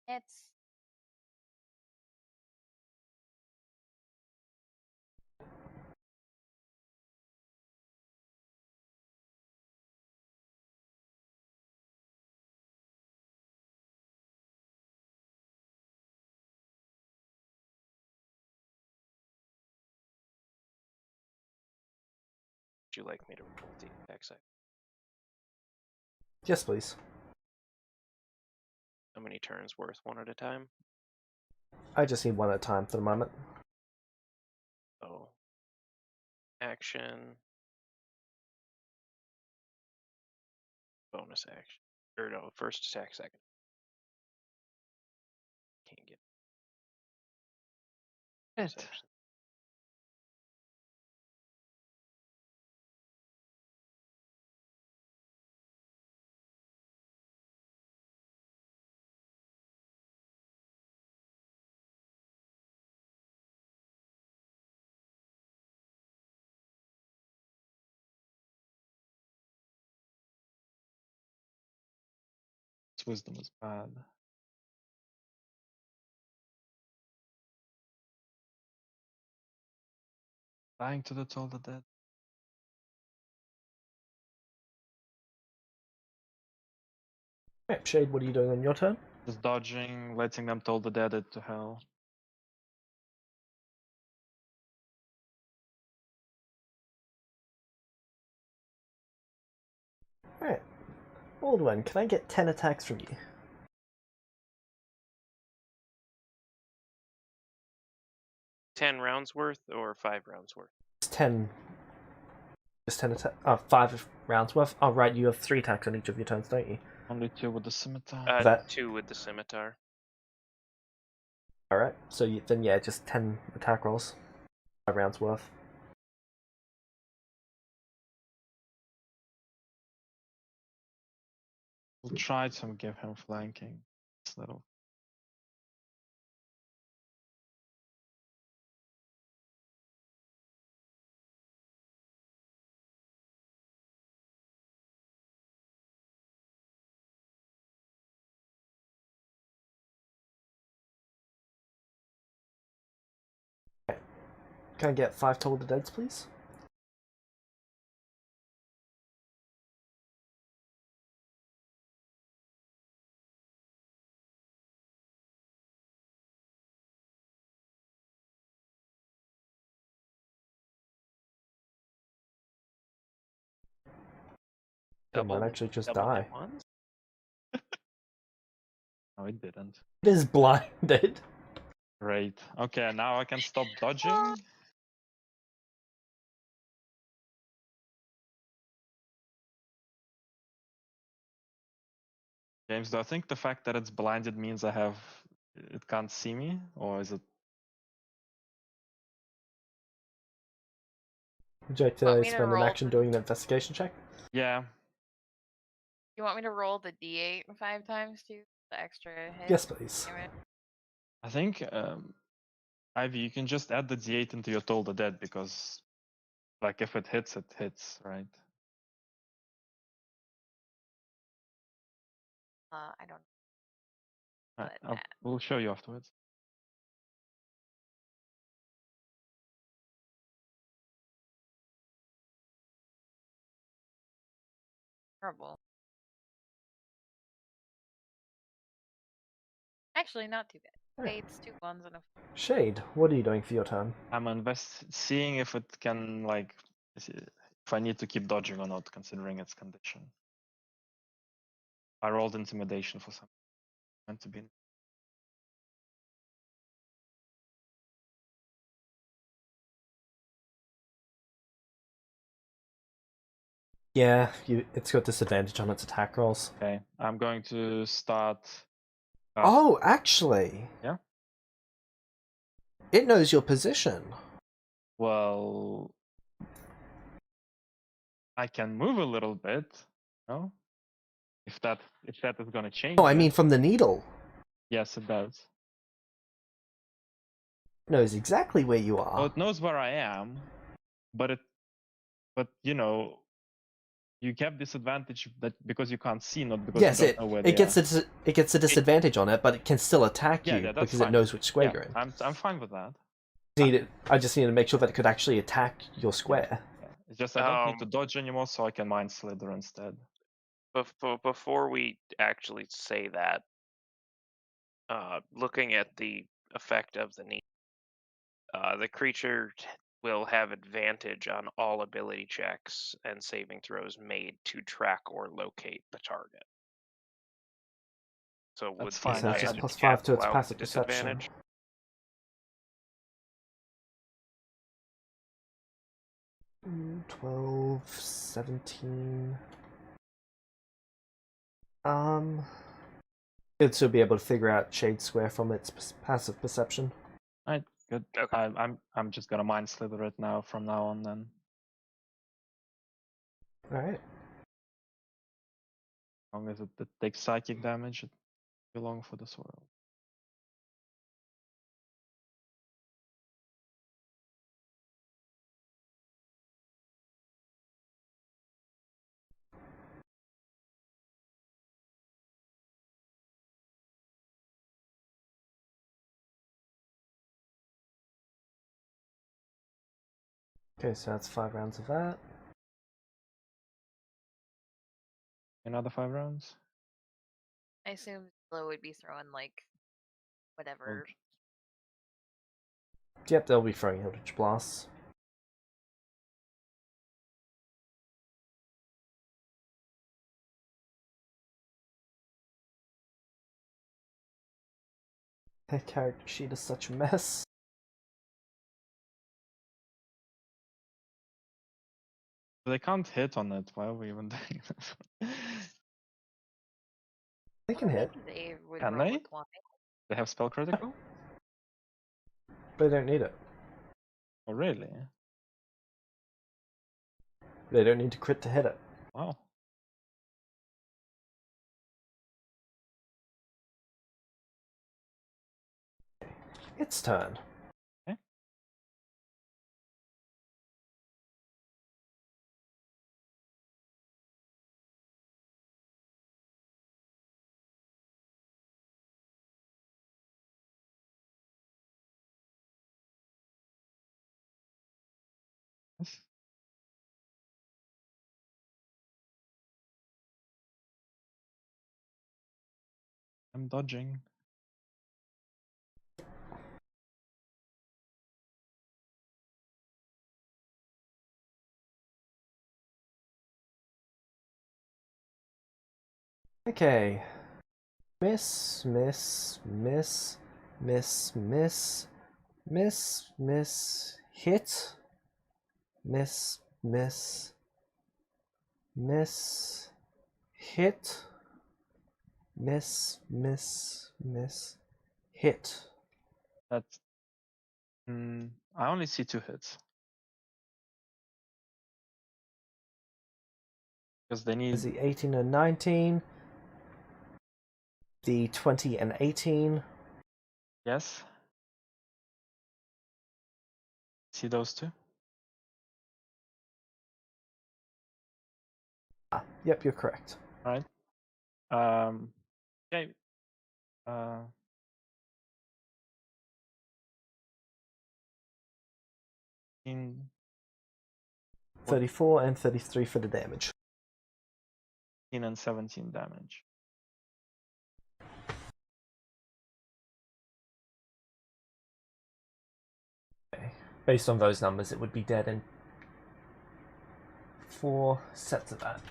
it's Would you like me to roll the attack side? Yes, please. How many turns worth? One at a time? I just need one at a time for the moment. Oh. Action. Bonus action. Or no, first attack, second. Can't get bonus It. action. Wisdom is bad. Dying to the Toll the Dead. Right, Shade, what are you doing on your turn? Just dodging, letting them Toll the Dead into hell. Alright. Baldwin, can I get 10 attacks from you? 10 rounds worth or 5 rounds worth? Just 10. Just 10 attacks. Oh, 5 rounds worth. Oh, right, you have 3 attacks on each of your turns, don't you? Only 2 with the scimitar. That- 2 with the scimitar. Alright, so then yeah, just 10 attack rolls. 5 rounds worth. We'll try to give him flanking. It's little. Can I get 5 Toll the Deads, please? They might actually just double die. hit ones? No, it didn't. It is blinded. Great. Okay, now I can stop dodging. James, do I think the fact that it's blinded means it can't see me, or is it? Would you like Want to me to spend an roll action the- doing an investigation check? Yeah. You want me to roll the d8 5 times too? The extra hit? Yes, please. Damn it. I think, Ivy, you can just add the D8 into your Toll the Dead because, like, if it hits, right? I don't know. Right, we'll show you afterwards. Terrible. Actually, not too bad. Alright. 8s, 2 1s, and a 4. Shade, what are you doing for your turn? I'm seeing if it can, like, if I need to keep dodging or not, considering its condition. I rolled intimidation for some. Meant to be. Yeah, it's got disadvantage on its attack rolls. Okay, I'm going to start. Oh, actually. Yeah? It knows your position. Well, I can move a little bit. No? If that is gonna change. Oh, I it. mean from the needle. Yes, it does. It knows exactly where you Well, are. it knows where I am, but you know, you have disadvantage that because you can't see, not because Yes, you don't know where they it gets are. it gets a disadvantage on it, but it can still attack Yeah, you that's because fine. it knows which square Yeah, you're in. I'm fine with that. I just needed to make sure that it could actually attack your square. Yeah. It's just I don't need to dodge anymore, so I can Mind Slither instead. Before we actually say that, looking at the effect of the knee, the creature will have advantage on all ability checks and saving throws made to track or locate the target. So would That's the fine. So it's just advantage +5 to its cancel out the passive perception. disadvantage? Mm, 12, 17. It'd still be able to figure out Shade Square from its passive perception. Alright, good. Okay. I'm just gonna mind slither it now from now on then. Alright. As long as it takes psychic damage, it belongs for the swirl. Okay, so that's 5 rounds of that. Another 5 rounds? I assume Zilla would be throwing like whatever. Yep, they'll be throwing Eldritch Blasts. Her character sheet is such a mess. They can't hit on it. Why are we even doing this? They can hit, They would Can roll they? a 20. They have spell critical? but they don't need it. Oh, really? They don't need to crit to hit it. Wow. Its turn. Okay. Yes. I'm dodging. Okay. Miss, miss, miss, miss, miss, miss, miss, hit, miss, miss, miss, hit, miss, miss, miss, hit. That's. I only see 2 hits. Because they need. Is the 18 and 19, the 20 and 18. Yes. See those 2? Ah, yep, you're correct. Alright. Okay. 34 and 33 for the damage. 14 and 17 damage. Okay. Based on those numbers, it would be dead in 4 sets of that.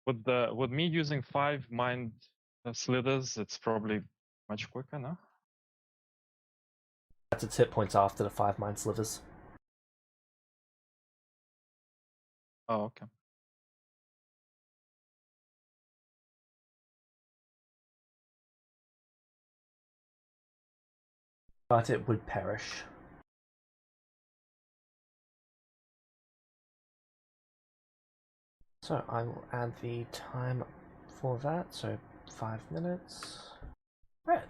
With me using 5 mind slithers, it's probably much quicker, no? That's its hit points after the 5 mind slivers. Oh, okay. But it would perish. So I will add the time for that, so 5 minutes. Right.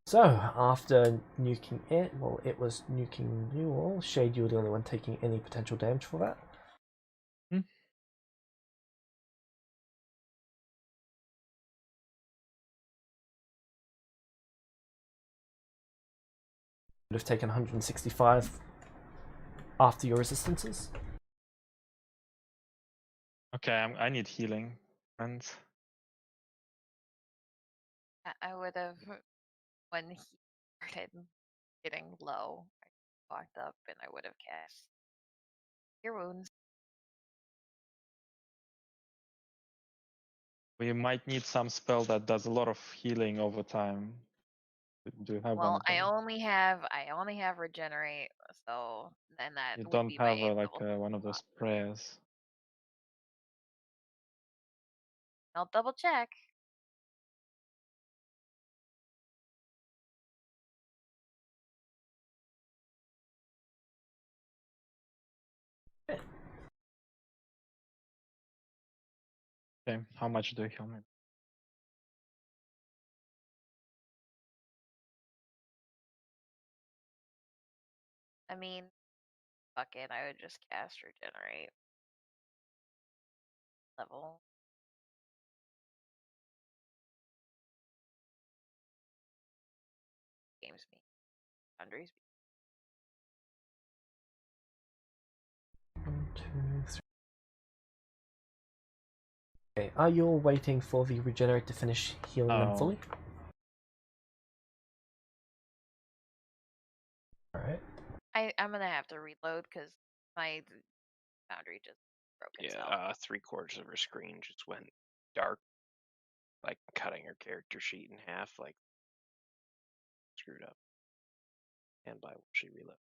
So, after nuking it, well, it was nuking you all. Shade, you were the only one taking any potential damage for that. Hmm. Would have taken 165 after your resistances. Okay, I need healing, friends. I would have, when he started, getting low. I walked up and I would have cast Cure Wounds. We might need some spell that does a lot of healing over time. Do you have one Well, of them? I only have Regenerate, so then that You would don't be my have eighth like level one of slot. those prayers. I'll double check. Okay, how much do you heal me? I mean, fuck it, I would just cast Regenerate. Level. Games me. Foundries. 1, 2, 3. Okay, are you all waiting for the regenerate to finish healing them Oh. fully? Alright. I'm gonna have to reload because my Foundry just broke itself. Yeah, 3/4 of her screen just went dark, like cutting her character sheet in half, like screwed up. And by will she reload?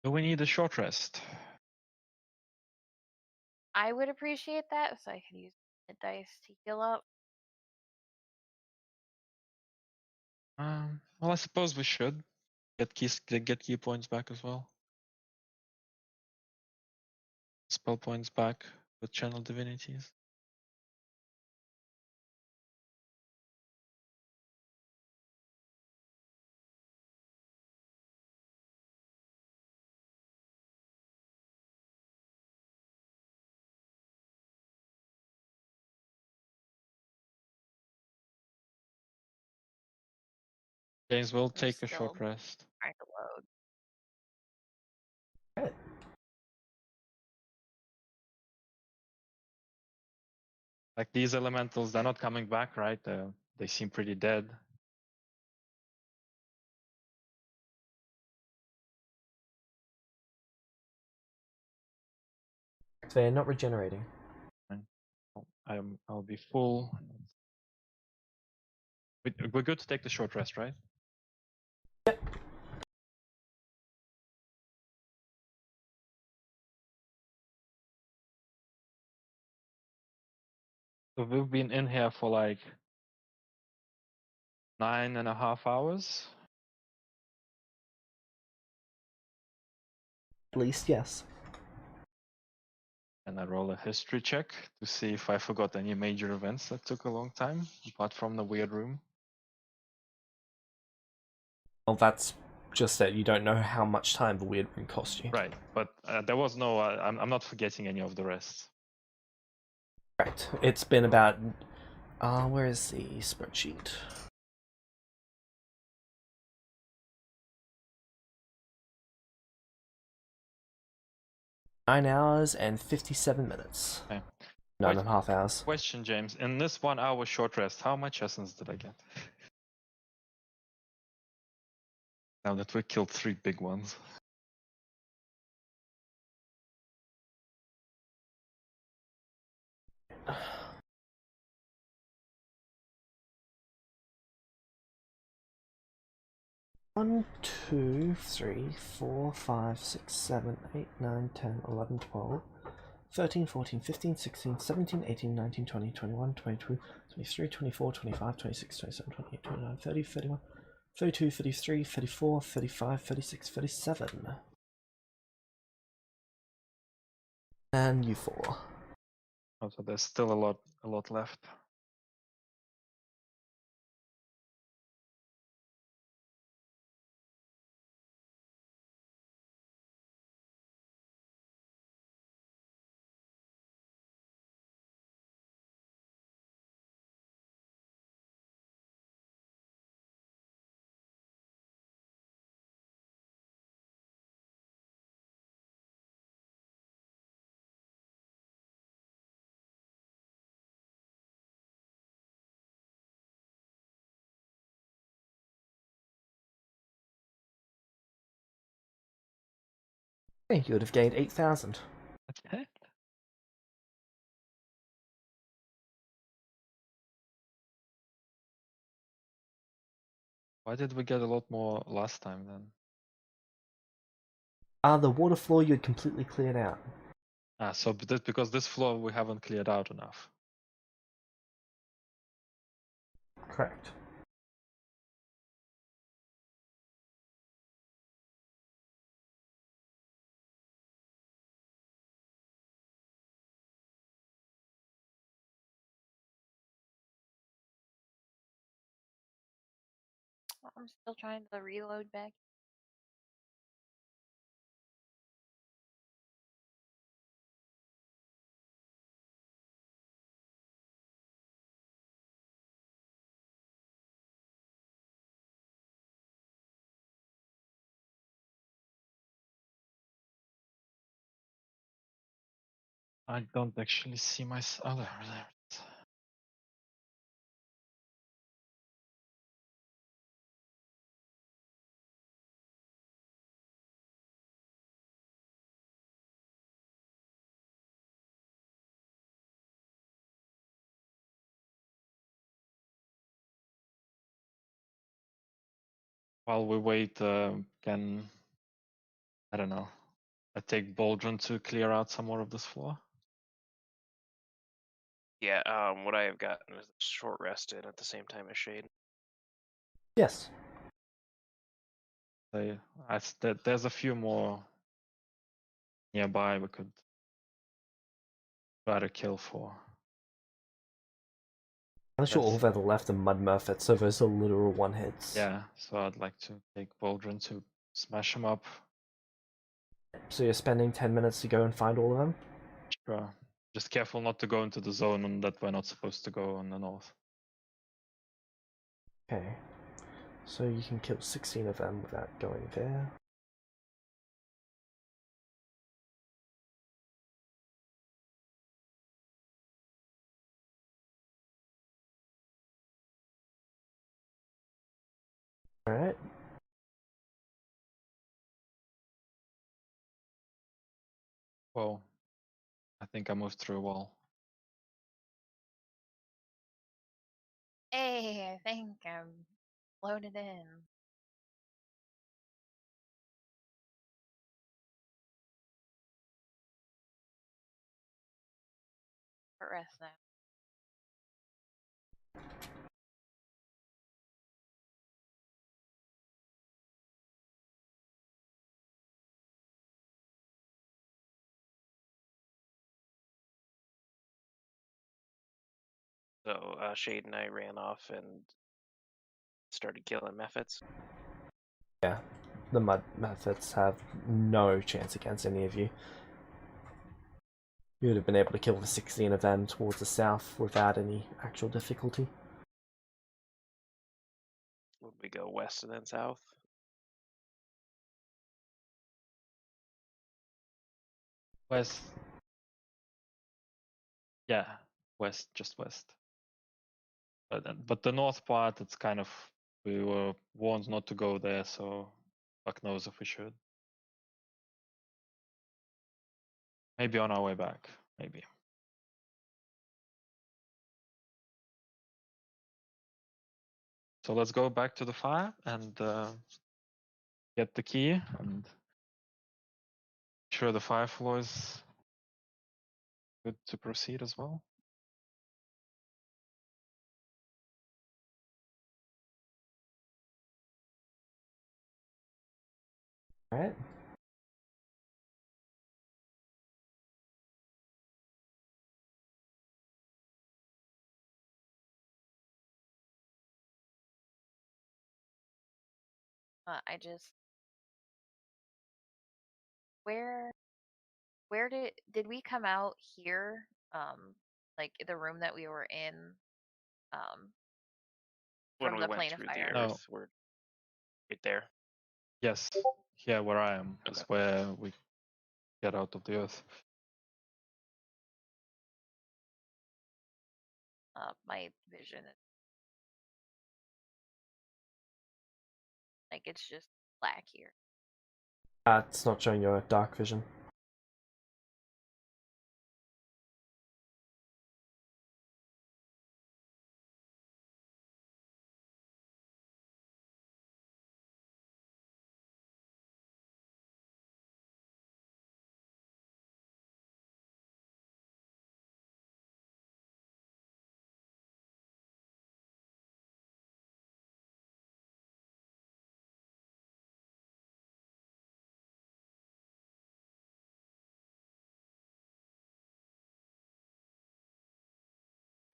Do we need a short rest? I would appreciate that so I could use the dice to heal up. Well, I suppose we should get key points back as well. Spell points back with channel divinities. James will I'm take a still short rest. trying to load. Like these elementals, they're not coming back, right? They seem pretty dead. They're not regenerating. I'll be full. We're good to take the short rest, right? So we've been in here for like 9.5 hours. At least, yes. And I roll a history check to see if I forgot any major events that took a long time, apart from the weird room. Well, that's just that you don't know how much time the weird room cost you. Right, but there was no. I'm not forgetting any of the rest. Correct. It's been about. Where is the spreadsheet? Nine hours and 57 minutes. Okay. 9.5 hours. Question, James. In this 1 hour short rest, how much essence did I get? Now that we killed 3 big ones. 1, 2, 3, 4, 5, 6, 7, 8, 9, 10, 11, 12, 13, 14, 15, 16, 17, 18, 19, 20, 21, 22, 23, 24, 25, 26, 27, 28, 29, 30, 31, 32, 33, 34, 35, 36, 37. And you 4. Oh, so there's still a lot left. You would have gained 8,000. Okay. Why did we get a lot more last time then? The water floor you had completely cleared out. So because this floor we haven't cleared out enough. Correct. I'm still trying to reload back. I don't actually see my. Oh, there it is. While we wait, can I don't know. I take Baldron to clear out some more of this floor. Yeah, what I have gotten is a short rest in at the same time as Shade. Yes. There's a few more nearby we could try to kill for. Unless you're all that are left in Mud Murphet, so those are literal one hits. Yeah, so I'd like to take Baldron to smash him up. So you're spending 10 minutes to go and find all of them? Sure. Just careful not to go into the zone that we're not supposed to go on the north. Okay. So you can kill 16 of them without going there. Alright. Whoa. I think I moved through a wall. Hey, I think I'm loaded in. Short rest now. So Shade and I ran off and started killing mephits. Yeah. The Mud Methods have no chance against any of you. You would have been able to kill the 16 of them towards the south without any actual difficulty. Would we go west and then south? West. Yeah, west, just west. But the north part, it's kind of, we were warned not to go there, so fuck knows if we should. Maybe on our way back, maybe. So let's go back to the fire and get the key and make sure the fire floor is good to proceed as well. Alright. I just where did we come out here? Like the room that we were in, When from we the went plane of through the fire. No. earth, we're right there. Yes, here where I am is Okay. where we get out of the earth. My vision, like it's just black here. It's not showing your dark vision.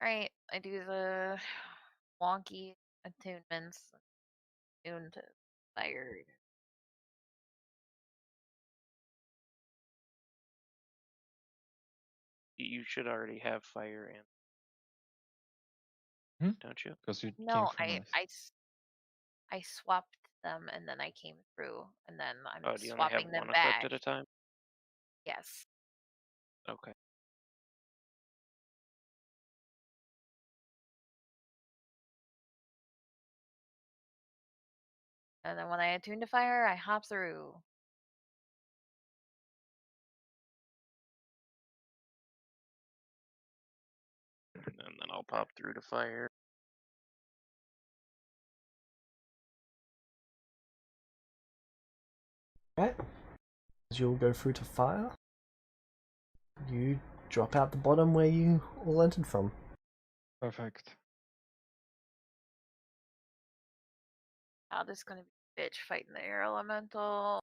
Alright, I do the wonky attunements. Attune to fire. You should already have fire in, don't you? Because you came No, from I swapped them and then I came through and then I'm Oh, do you only have swapping them one equipped back. at a time? Yes. Okay. And then when I attune to fire, I hop through. And then I'll pop through to fire. Right. As you'll go through to fire, you drop out the bottom where you all entered from. Perfect. Oh, this is gonna be a bitch fighting the air elemental.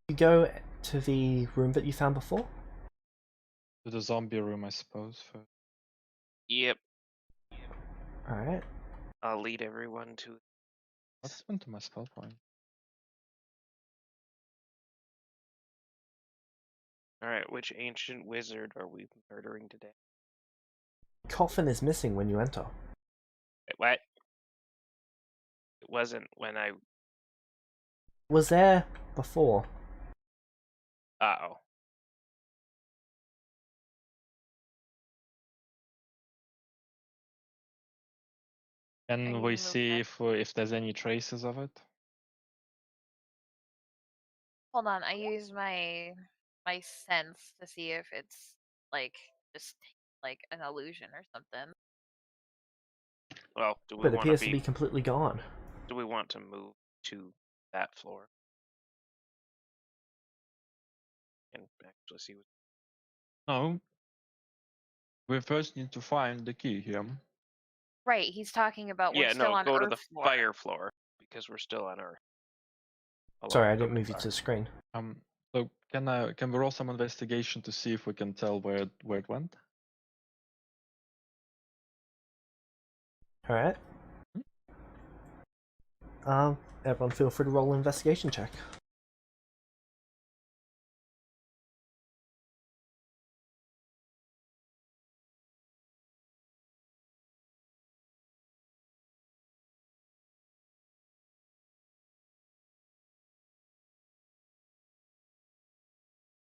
You go to the room that you found before. To the zombie room, I suppose. First. Yep. Alright. I'll lead everyone to. What happened to my spell point? Alright, which ancient wizard are we murdering today? Coffin is missing when you enter. Wait, what? It wasn't when I. Was there before. Uh-oh. Can you we move see back? if there's any traces of it? Hold on, I use my sense to see if it's like just like an illusion or something. Well, do we But it want to appears to be completely gone. Do we want to move to that floor? And actually see what. No. We first need to find the key here. Right, he's talking about we're Yeah, still no, on go to Earth the floor. fire floor because we're still on Earth. Sorry, I didn't move you to the screen. So can we roll some investigation to see if we can tell where it went? Alright. Everyone feel free to roll an investigation check.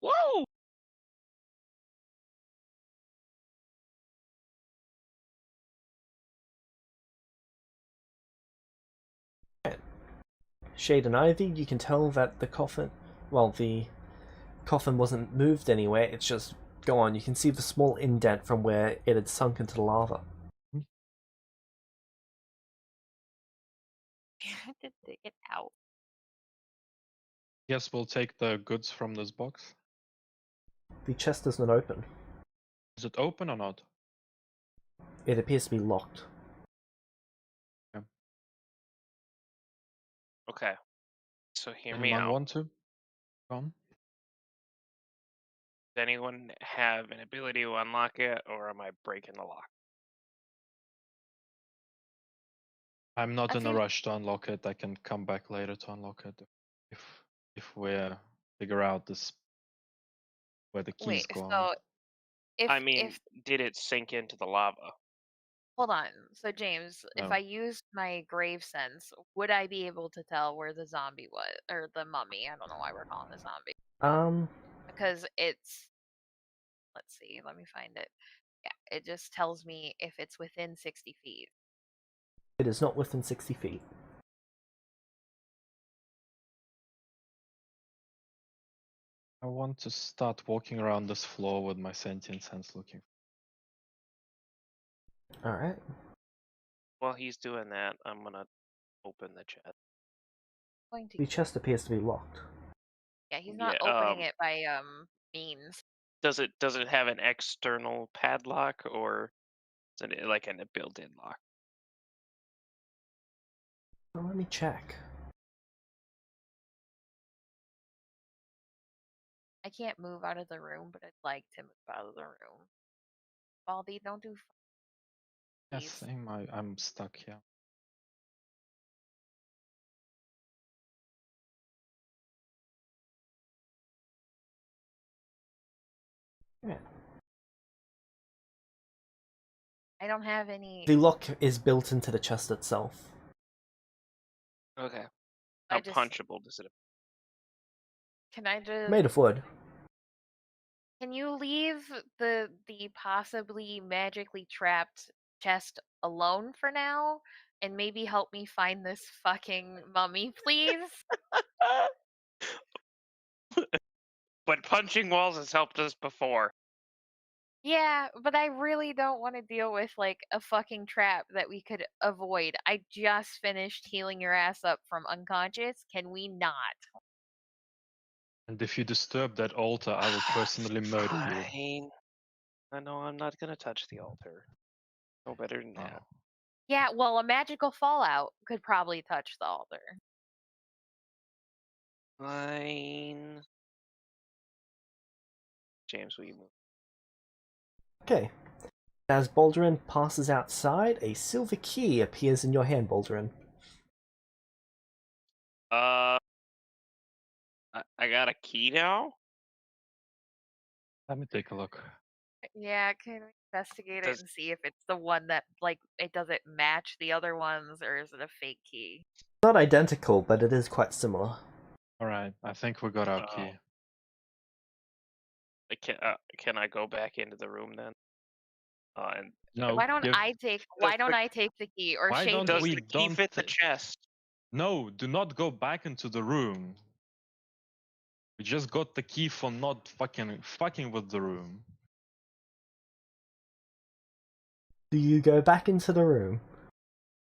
Whoa! Shade and Ivy, you can tell that the coffin, well, the coffin wasn't moved anywhere, it's just gone. You can see the small indent from where it had sunk into the lava. I had to dig it out. Yes, we'll take the goods from this box. The chest is not open. Is it open or not? It appears to be locked. Okay. So hear me Anyone out. want to? Go on. Does anyone have an ability to unlock it, or am I breaking the lock? I'm not I in a think- rush to unlock it. I can come back later to unlock it if we figure out this where the keys Wait, go on. so I mean, if did it sink into the lava? hold on. So James, if No. I used my grave sense, would I be able to tell where the zombie was or the mummy? I don't know why we're calling it zombie. Because it's let's see, let me find it. Yeah, it just tells me if it's within 60 feet. It is not within 60 feet. I want to start walking around this floor with my sentient sense looking. Alright. While he's doing that, I'm gonna open the chest. Going to The chest appears to be locked. Yeah, he's not Yeah, opening it by means. Does it have an external padlock, or is it like a built-in lock? Well, let me check. I can't move out of the room, but I'd like to move out of the room. Baldy, don't do Yes, please. same. I'm stuck here. Yeah. I don't have any. The lock is built into the chest itself. Okay. I How just punchable does it? can I just Made of wood. can you leave the possibly magically trapped chest alone for now and maybe help me find this fucking mummy, please? But punching walls has helped us before. Yeah, but I really don't want to deal with like a fucking trap that we could avoid. I just finished healing your ass up from unconscious. Can we not? And if you disturb that altar, I will personally murder you. Fine. I know I'm not gonna touch the altar. No better than that. Oh. Yeah, well, a magical fallout could probably touch the altar. Fine. James, will you move? Okay. As Baldrin passes outside, a silver key appears in your hand, Baldrin. I got a key now? Let me take a look. Yeah, can we investigate it Does and see if it's the one that like it doesn't match the other ones or is it a fake key? Not identical, but it is quite similar. Alright, I think we got our key. Can I go back into the room then? And No, Why don't give... I take the key or Why Shay don't take does we the key don't fit the ta- chest? No, do not go back into the room. We just got the key for not fucking with the room. Do you go back into the room?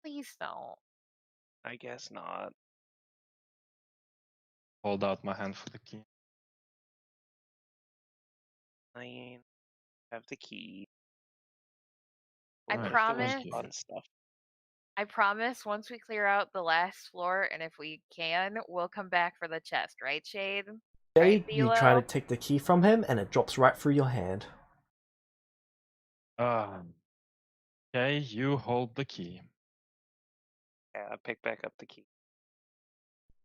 Please don't. I guess not. Hold out my hand for the key. I have the key. I Alright, promise. thank you. Fun stuff. I promise once we clear out the last floor and if we can, we'll come back for the chest, right, Shade? Jade, Right, you try to Thelo? take the key from him, and it drops right through your hand. Okay, you hold the key. Yeah, I pick back up the key.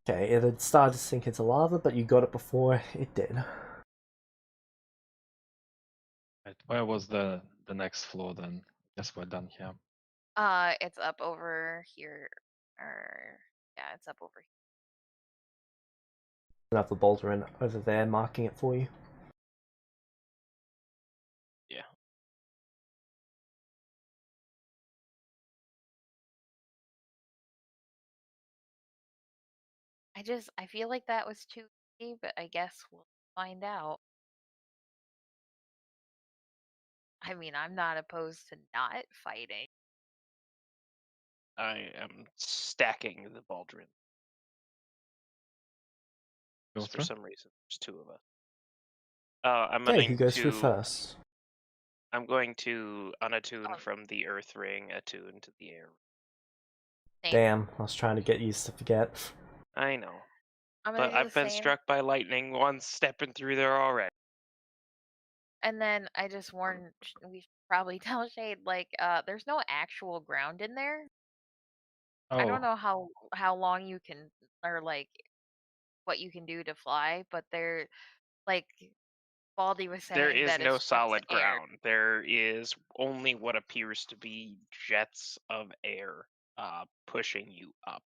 Okay, it had started to sink into lava, but you got it before it did. Right, where was the next floor then? Guess we're done here. It's up over here. Or yeah, it's up over here. Another Baldrin over there marking it for you. Yeah. I feel like that was too easy, but I guess we'll find out. I mean, I'm not opposed to not fighting. I am stacking the baldrin. Go For through. some reason, there's two of us. I'm Okay, who going goes through to. first? I'm going to unattune Um, from the earth ring, attune to the air. Same. Damn, I was trying to get used to forget. I know, I'm gonna but do I've the been same. struck by lightning once, stepping through there already. And then I just warned. We should probably tell Shade like, there's no actual ground in there. I don't Oh, know how long you can, or like what you can do to fly, but they're like Baldy was There saying is that no it's just solid air. ground. There is only what appears to be jets of air pushing you up.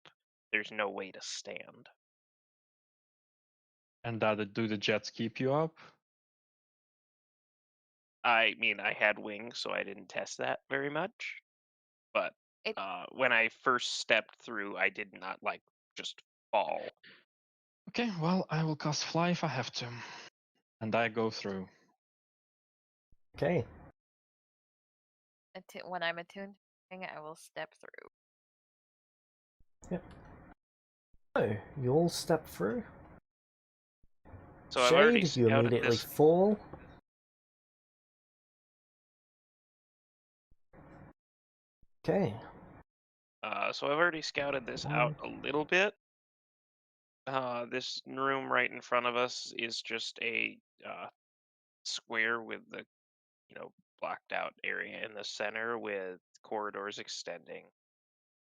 There's no way to stand. and do the jets keep you up? I mean, I had wings, so I didn't test that very much. But It when I first stepped through, I did not just fall. Okay, well, I will cast fly if I have to. And I go through. Okay, when I'm attuned to anything, I will step through. so you all step through. So I've already Shade, you scouted immediately this. fall. Okay. So I've already scouted this out a little bit. This room right in front of us is just a square with the blocked out area in the center with corridors extending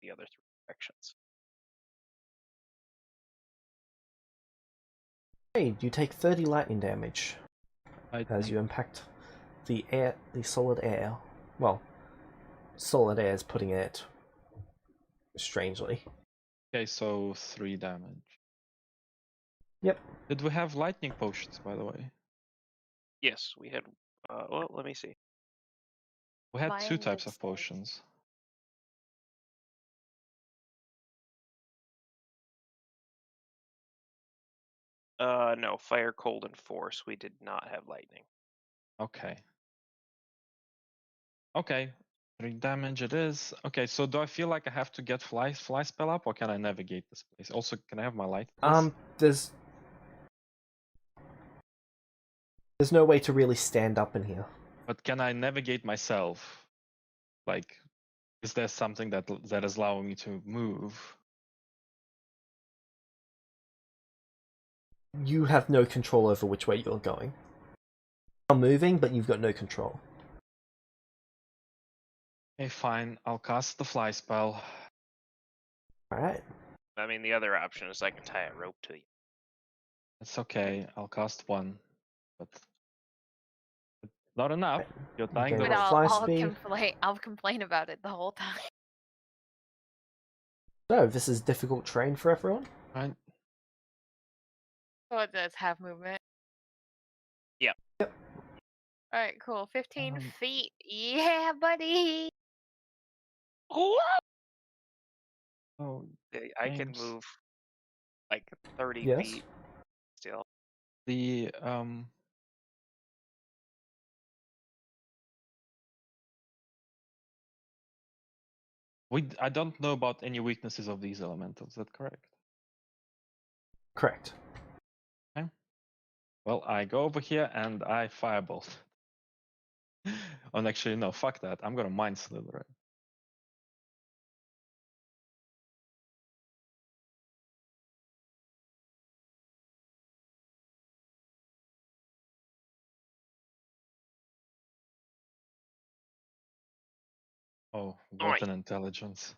the other three directions. Hey, you take 30 lightning damage as Lightning. you impact the solid air. Well, solid air is putting it strangely. Okay, so 3 damage. Yep. Did we have lightning potions, by the way? Yes, we had. Well, let me see. We had 2 Mine types just of potions. No, fire, cold, and force. We did not have lightning. Okay. Okay, 3 damage it is. Okay, so do I feel like I have to get fly spell up, or can I navigate this place? Also, can I have my light, please? There's no way to really stand up in here. But can I navigate myself? Like, is there something that is allowing me to move? You have no control over which way you're going. You're moving, but you've got no control. Okay, fine. I'll cast the fly spell. Alright. I mean, the other option is I can tie a rope to you. It's okay. I'll cast 1, but not enough. You're tying Okay, the But with rope. fly I'll speed. complain. I'll complain about it the whole time. So, this is difficult terrain for everyone. Right. So it does have movement. Yeah. Yep. All right, cool. 15 Um, feet. Yeah, buddy. Oh! Oh, I can James. move like 30 Yes. feet still. The I don't know about any weaknesses of these elementals. Is that correct? Correct. Okay. Well, I go over here and I firebolt. Oh, actually, no. Fuck that. I'm gonna mind slither it. Oh, what Oi. an intelligence.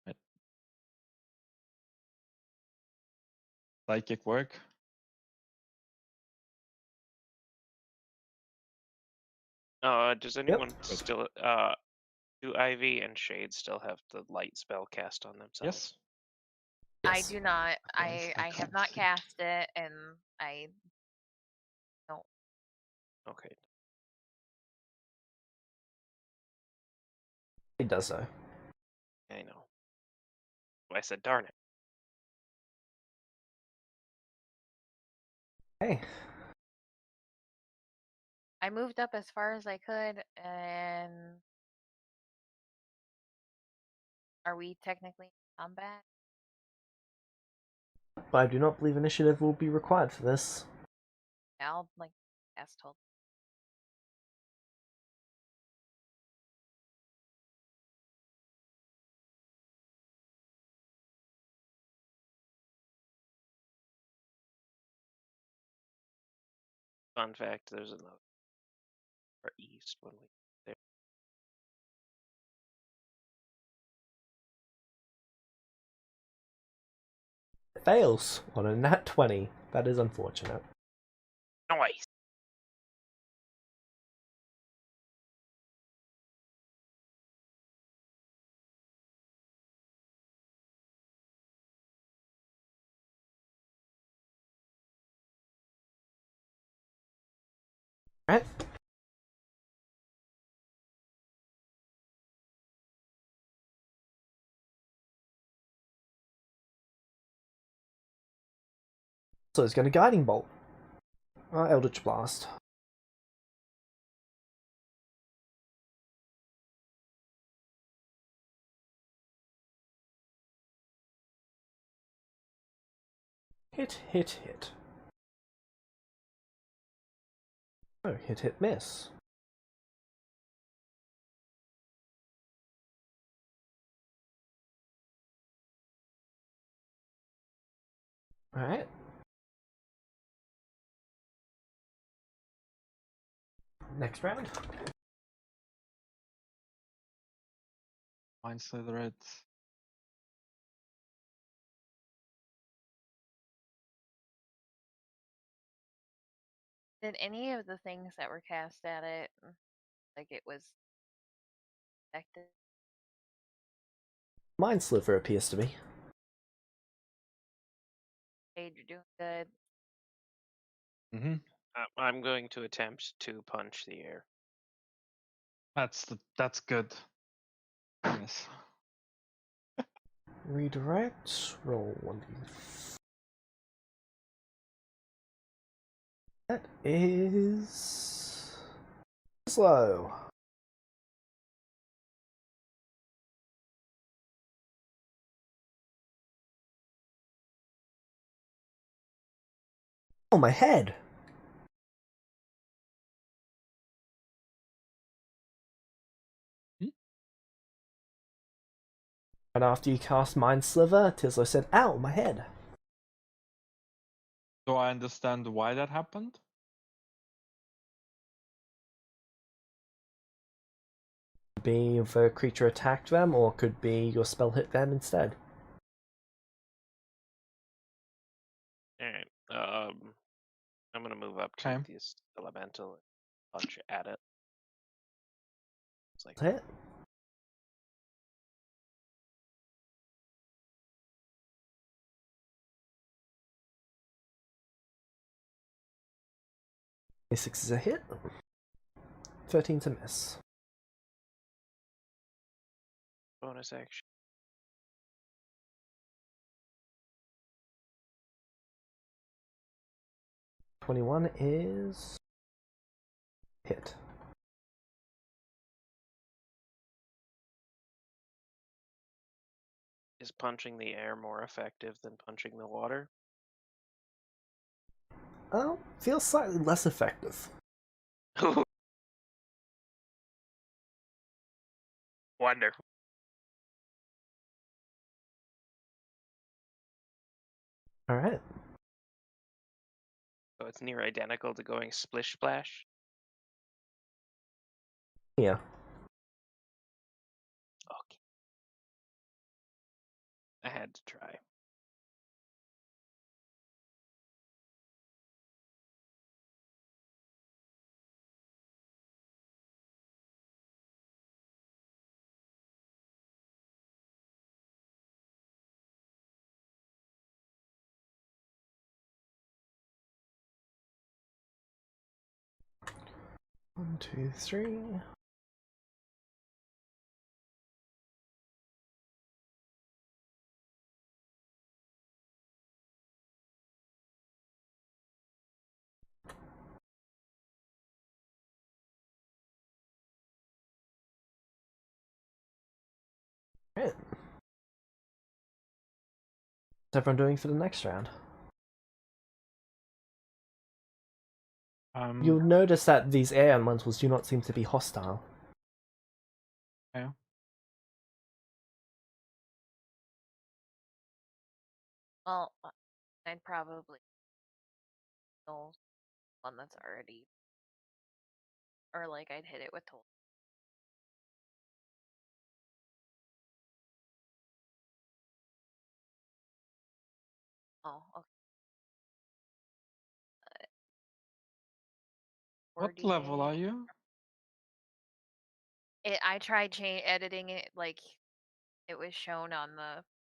Right. Psychic work. Does anyone Yep. still do Ivy and Shade still have the light spell cast on themselves? Yes. I Yes. do not. Otherwise, I have can't not see. cast it, and I don't. Okay. It does so. I know. I said, darn it. Hey, I moved up as far as I could, and are we technically in combat? but I do not believe initiative will be required for this. I'll like ask told. Fun fact, there's another for east when we there. Fails on a nat 20. That is unfortunate. Nice. Right? So it's going to Guiding Bolt. Eldritch Blast. Hit, hit, hit. Oh, hit, hit, miss. Alright. Next round. Mind Slither it. Did any of the things that were cast at it, like it was affected? Mind Sliver appears to be. Hey, you're doing good. Mm-hmm. I'm going to attempt to punch the air. That's good. Yes. Redirect. Roll 1d. That is slow. Oh, my head. Hmm? And after you cast Mind Sliver, Tislo said, "Ow, my head." Do I understand why that happened? Could be if a creature attacked them, or could be your spell hit them instead. Alright. I'm gonna move up to Okay. this elemental and punch at it. It's like Hit. A6 is a hit. 13 to miss. bonus action. 21 is hit. Is punching the air more effective than punching the water? Oh, feels slightly less effective. Wonderful. Alright. So it's near identical to going splish splash. Yeah. Okay. I had to try. One, two, three. Right. What's everyone doing for the next round? You'll notice that these air elementals do not seem to be hostile. Yeah. Well, I'd probably kill one that's already, or like I'd hit it with toll. Oh, okay. What level are you? I tried editing it like it was shown on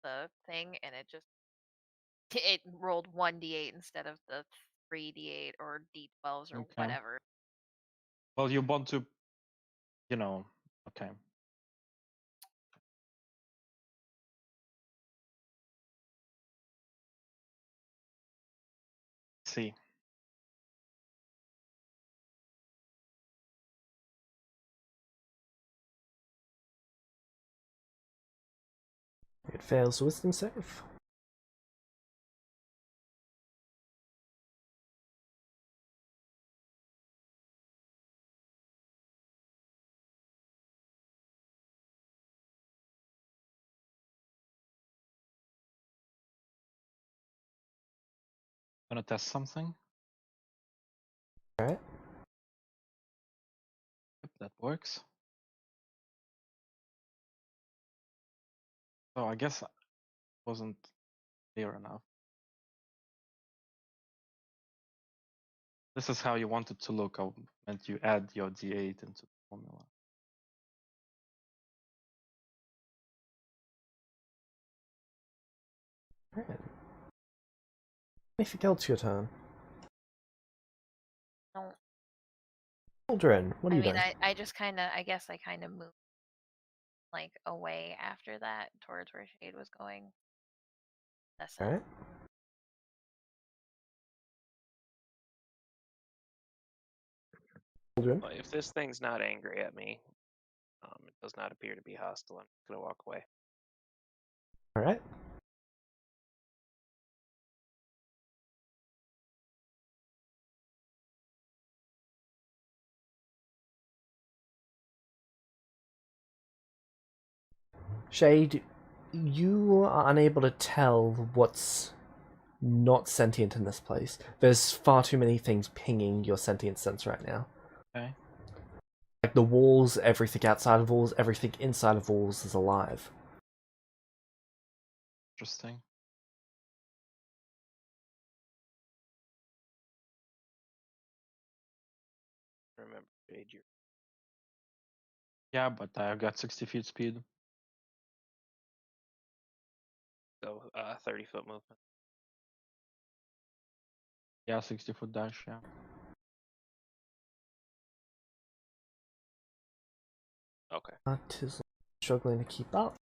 the thing, and it just it rolled 1d8 instead of the 3d8 or d12s or Okay. whatever. Well, you want to, okay. See. It fails the wisdom save. Gonna test something. Alright. Yep, that works. So I guess I wasn't clear enough. This is how you want it to look, and you add your d8 into the formula. Alright. Anything else your turn? No, Children, what are I you mean, doing? I just kind of, I guess I kind of moved like away after that towards where Shade was going. That's it. Alright. Children. Well, if this thing's not angry at me, it does not appear to be hostile. I'm just gonna walk away. Alright. Shade, you are unable to tell what's not sentient in this place. There's far too many things pinging your sentient sense right now. Okay. Like the walls, everything outside of walls, everything inside of walls is alive. Interesting. Remember, Jade, you're Yeah, but I've got 60 feet speed. so 30-foot movement. Yeah, 60-foot dash, yeah. Okay. That is struggling to keep up.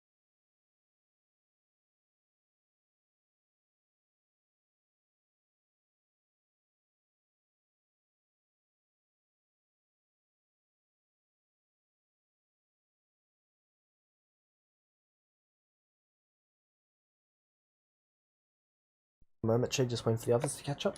A moment, Shade just waiting for the others to catch up.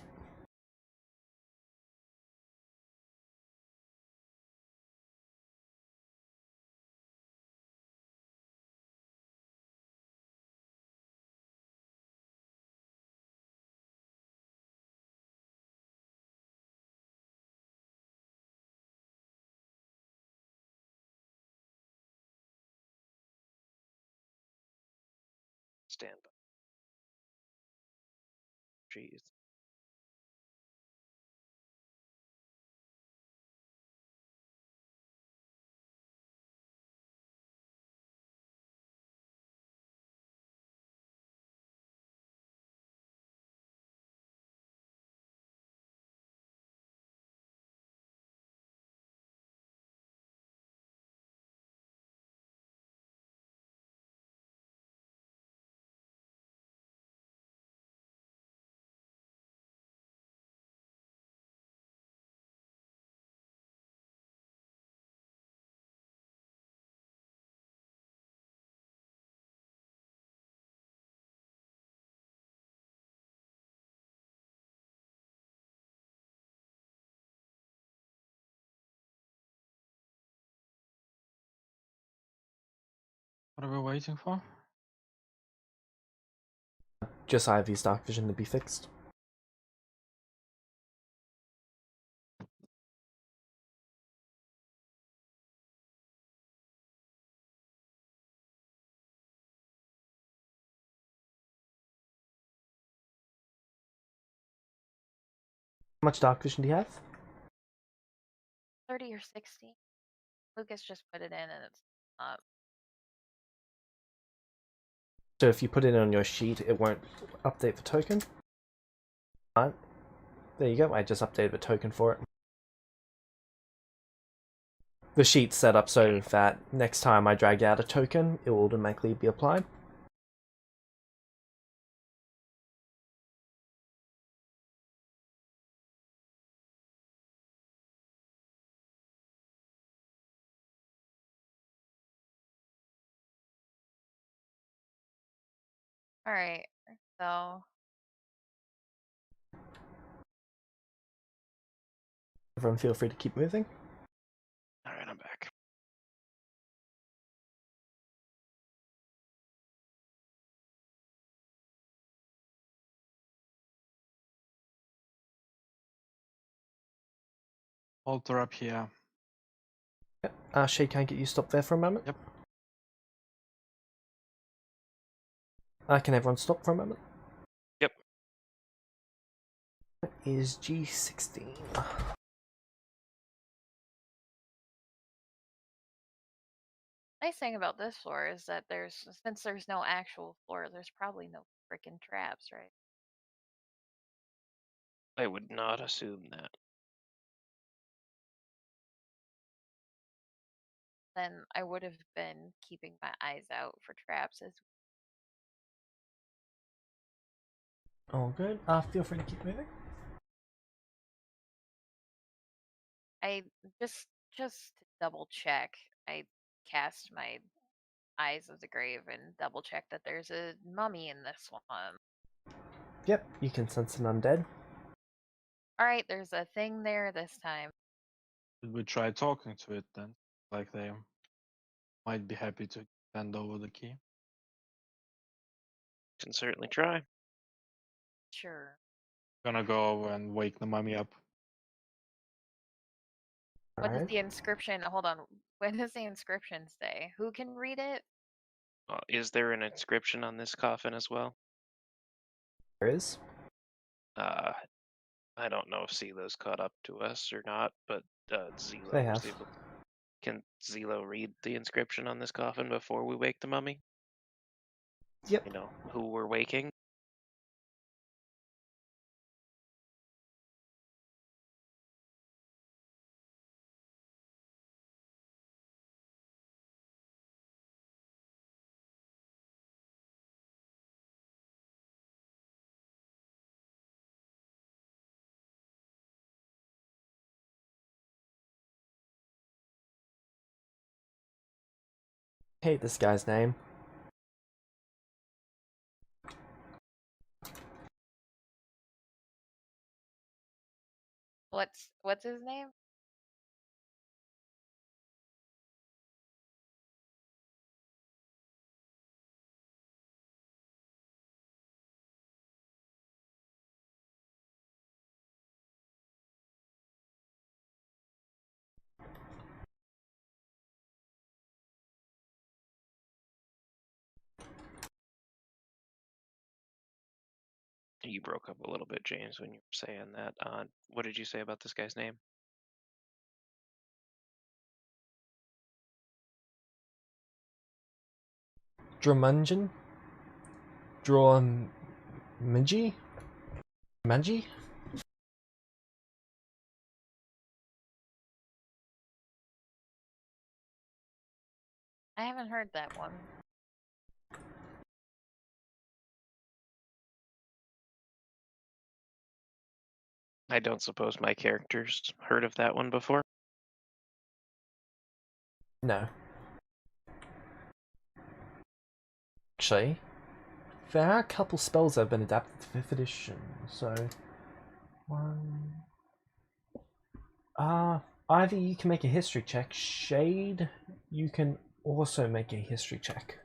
Stand by. Jeez. What are we waiting for? Just Ivy's dark vision to be fixed. How much dark vision do you have? 30 or 60. Lucas just put it in and it's up. So if you put it on your sheet, it won't update the token. Right. There you go, I just updated the token for it. The sheet's set up so that next time I drag out a token, it will automatically be applied. Alright, so Everyone feel free to keep moving. Alright, I'm back. Altar up here. Shay, can I get you stopped there for a moment? Yep. Can everyone stop for a moment? Yep. That is G16. nice thing about this floor is that since there's no actual floor, there's probably no freaking traps, right? I would not assume that. Then I would have been keeping my eyes out for traps as All good. Feel free to keep moving. I just to double check, I cast my Eyes of the Grave and double check that there's a mummy in this one. Yep, you can sense an undead. Alright, there's a thing there this time. Did we try talking to it then? Like they might be happy to hand over the key. Can certainly try. Sure. Gonna go and wake the mummy up. What does Alright. the inscription hold on? What does the inscription say? Who can read it? Is there an inscription on this coffin as well? There is. I don't know if Zilo's caught up to us or not, but Zilo They was have. able. Can Zilo read the inscription on this coffin before we wake the mummy? Yep. You know who we're waking. Hate this guy's name. What's his name? You broke up a little bit, James, when you were saying that. What did you say about this guy's name? Drumunjan? Drawmagi? Magi? I haven't heard that one. I don't suppose my character's heard of that one before. No. Actually, there are a couple spells that have been adapted to 5th edition, so... Ivy, you can make a history check. Shade, you can also make a history check.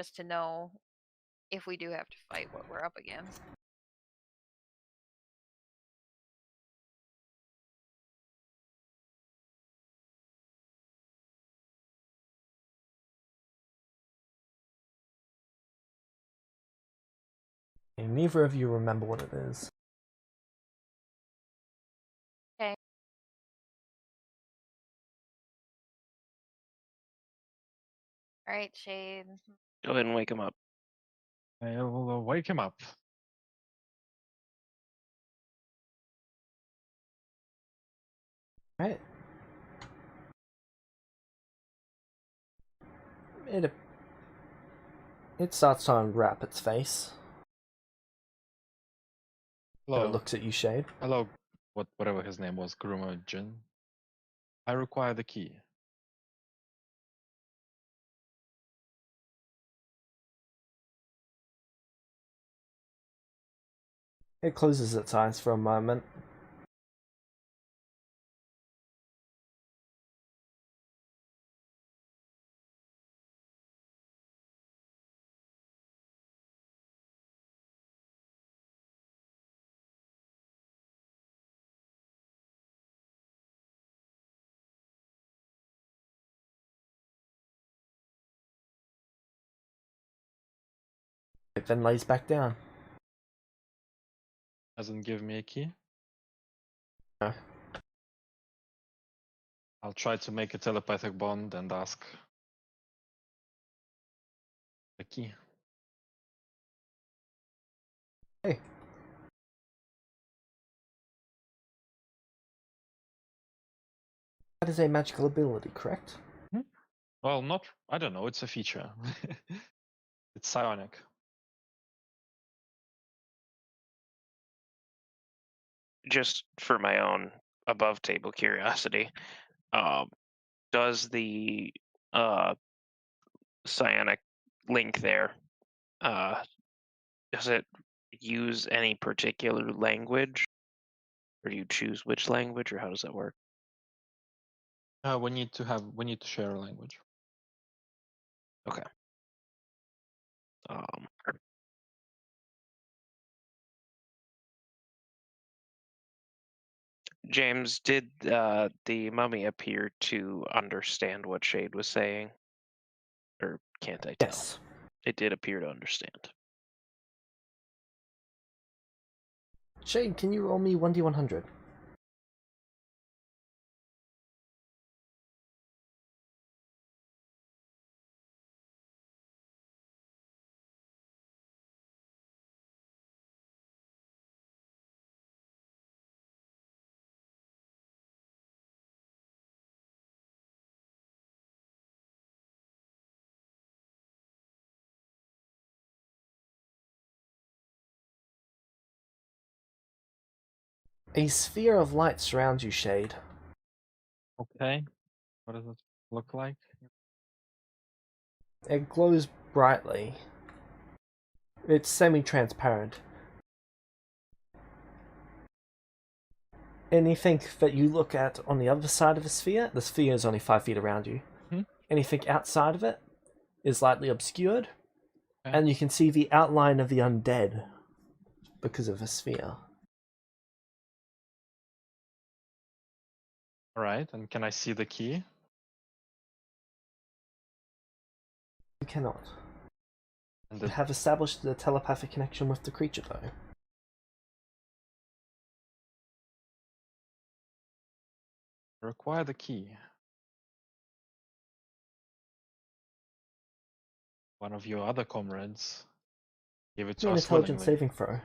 just to know if we do have to fight what we're up against. And neither of you remember what it is. Okay. All right, Shade. Go ahead and wake him up. I'll wake him up. Right. It starts to unwrap its face. Hello. It looks at you, Shade. Hello, whatever his name was, Grumajin. I require the key. It closes its eyes for a moment. It then lays back down. Doesn't give me a key. No. I'll try to make a telepathic bond and ask the key. Hey. That is a magical ability, correct? Well, not. I don't know. It's a feature. It's psionic. Just for my own above table curiosity, does the psionic link there, does it use any particular language, or do you choose which language, or how does that work? We need to share a language. Okay. James, did the mummy appear to understand what Shade was saying? Or can't I tell? Yes. It did appear to understand. Shade, can you roll me 1d100? A sphere of light surrounds you, Shade. Okay. What does it look like? It glows brightly. It's semi-transparent. Anything that you look at on the other side of the sphere is only 5 feet around you. Anything outside of it is lightly obscured, Okay. and you can see the outline of the undead because of the sphere. Alright, and can I see the key? You cannot. And You have established the telepathic connection with the creature, though. require the key. One of your other comrades gave it to Make an us intelligence willingly. saving throw.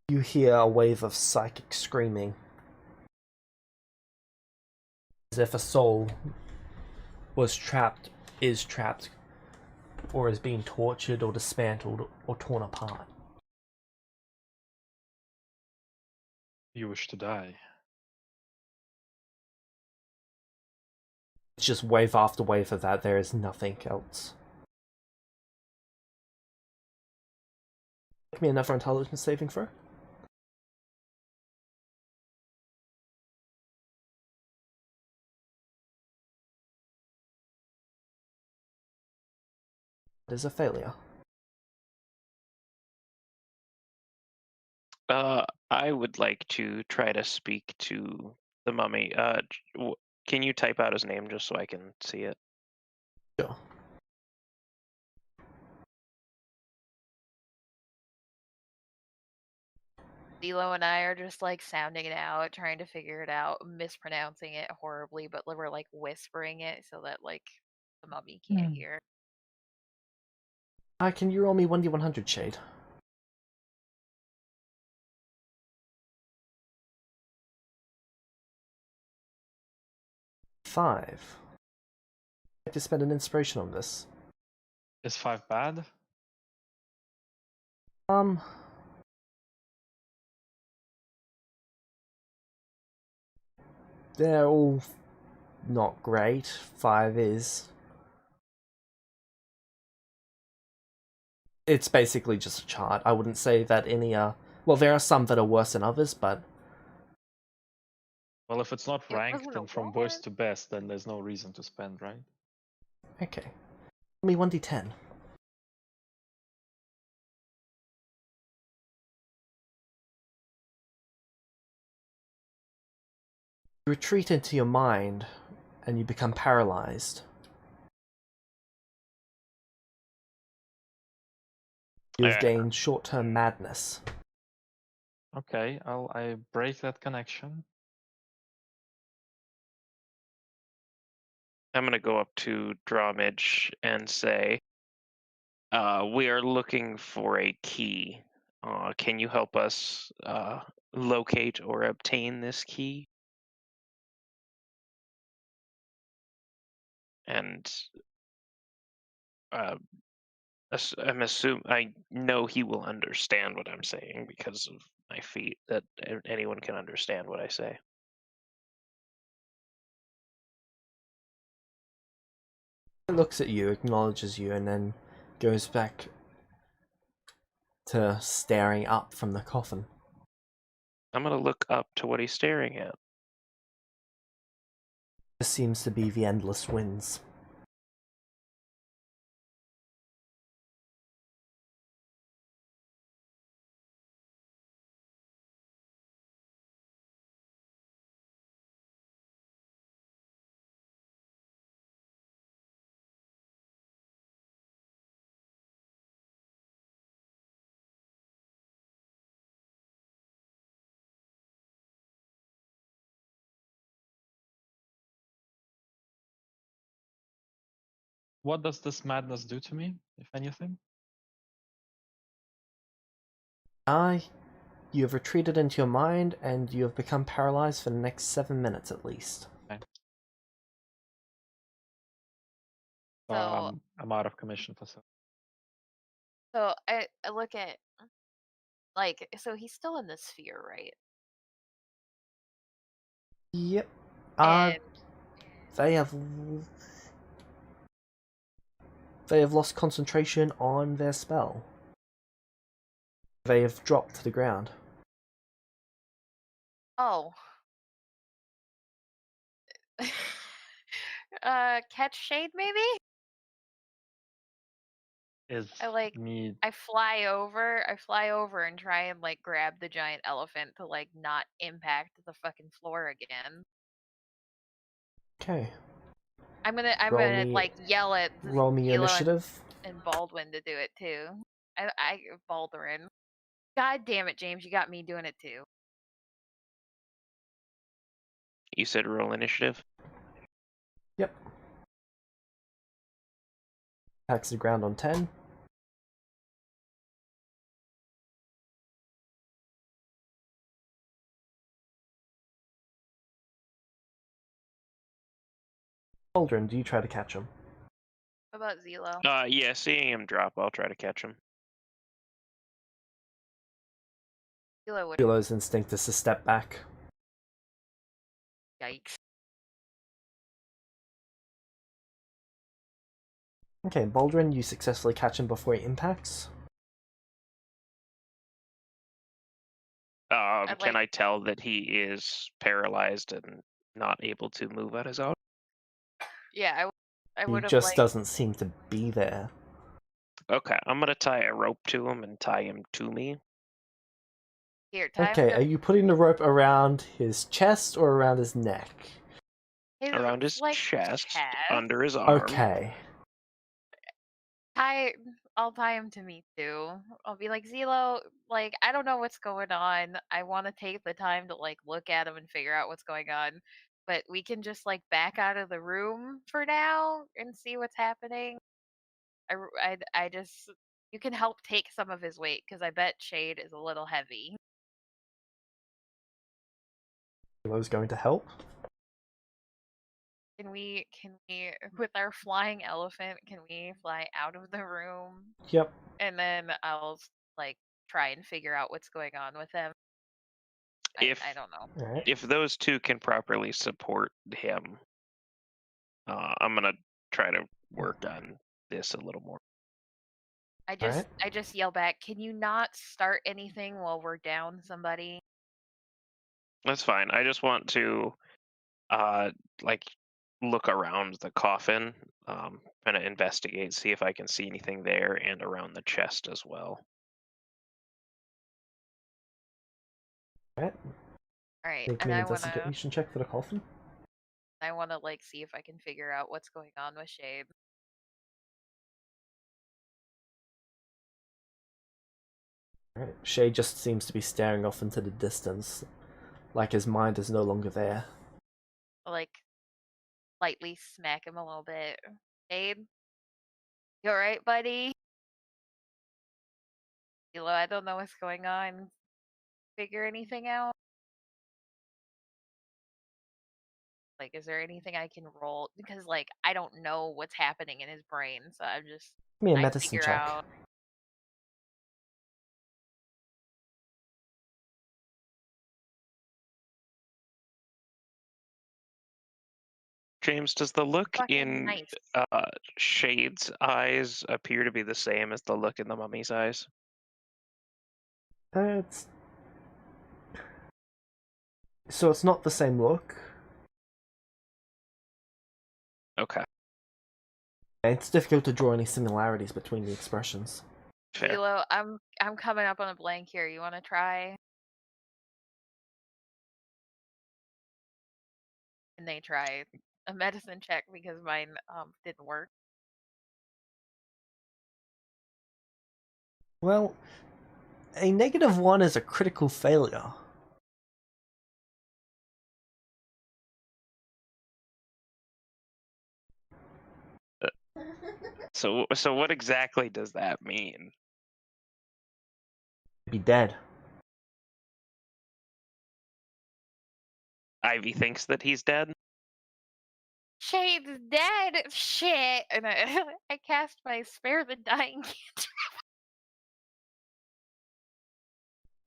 You hear a wave of psychic screaming, as if a soul was trapped, is trapped, or is being tortured or dismantled or torn apart. You wish to die. It's just wave after wave of that. There is nothing else. Give me another intelligence saving throw. It is a failure. I would like to try to speak to the mummy. Can you type out his name just so I can see it? Sure. Zelo and I are just like sounding it out, trying to figure it out, mispronouncing it horribly, but we're like whispering it so that like the mummy can't hear. Can you roll me 1d100 shade? 5. I'd like to spend an inspiration on this. Is 5 bad? They're all not great. 5 is. It's basically just a chart. I wouldn't say that any are. Well, there are some that are worse than others, but. Well, if it's not It ranked wasn't a and from one. worst to best, then there's no reason to spend, right? Okay. Roll me 1d10. You retreat into your mind, and you become paralyzed. You have gained short-term madness. Okay, I break that connection. I'm gonna go up to Drawmidge and say, we are looking for a key. Can you help us locate or obtain this key? And I'm assuming I know he will understand what I'm saying because of my feet. That anyone can understand what I say. He looks at you, acknowledges you, and then goes back to staring up from the coffin. I'm gonna look up to what he's staring at. This seems to be the endless winds. What does this madness do to me, if anything? You have retreated into your mind, and you have become paralyzed for the next 7 minutes at least. Okay. So I'm out of commission for so. So I look at like so he's still in the sphere, right? Yep. And They have lost concentration on their spell. They have dropped to the ground. oh. Catch shade maybe? Is I me fly over and try and like grab the giant elephant to like not impact the fucking floor again. Okay. I'm gonna like yell at roll me your Zelo initiative. and Baldwin to do it too. I Baldwin. God damn it, James, you got me doing it too. You said roll initiative. Yep. Attacks the ground on 10. Aldrin, do you try to catch him? What about Zelo? Yeah, seeing him drop, I'll try to catch him. Zelo would. Zelo's instinct is to step back. Yikes. Okay, Baldwin, you successfully catch him before he impacts. Can I tell that he is paralyzed and not able to move on his own? Yeah, I would He have just like doesn't seem to be there. Okay, I'm gonna tie a rope to him and tie him to me. Here, tie him Okay, to are you putting the rope around his chest or around his neck? Around his like, chest, under his arm. Okay. I'll tie him to me too. I'll be like, Zelo, like, I don't know what's going on. I want to take the time to like look at him and figure out what's going on, but we can just like back out of the room for now and see what's happening. I just, you can help take some of his weight because I bet Shade is a little heavy. Zelo's going to help. Can we, with our flying elephant, can we fly out of the room? Yep. And then I'll like try and figure out what's going on with him. If I don't know. Alright. if those two can properly support him, I'm gonna try to work on this a little more. I Alright. just yell back, can you not start anything while we're down somebody? That's fine. I just want to, like, look around the coffin, kind of investigate, see if I can see anything there and around the chest as well. Alright. Alright, Make and me an I investigation check for the coffin. wanna like see if I can figure out what's going on with Shade. Alright. Shay just seems to be staring off into the distance, like his mind is no longer there. Like lightly smack him a little bit. Shade? You alright, buddy? Zelo, I don't know what's going on. Figure anything out? Like, is there anything I can roll? Because, like, I don't know what's happening in his brain, so I'm just Give me a I medicine figure check. out. James, does the look Fucking in nice. Shade's eyes appear to be the same as the look in the mummy's eyes? It's... So it's not the same look. Okay, It's difficult to draw any similarities between the expressions. fair. Zelo, I'm coming up on a blank here. You want to try? And they try a medicine check because mine didn't work. Well, a -1 is a critical failure. So what exactly does that mean? Be dead. Ivy thinks that he's dead? Shade's dead. Shit. And I cast my spare the dying cantrip.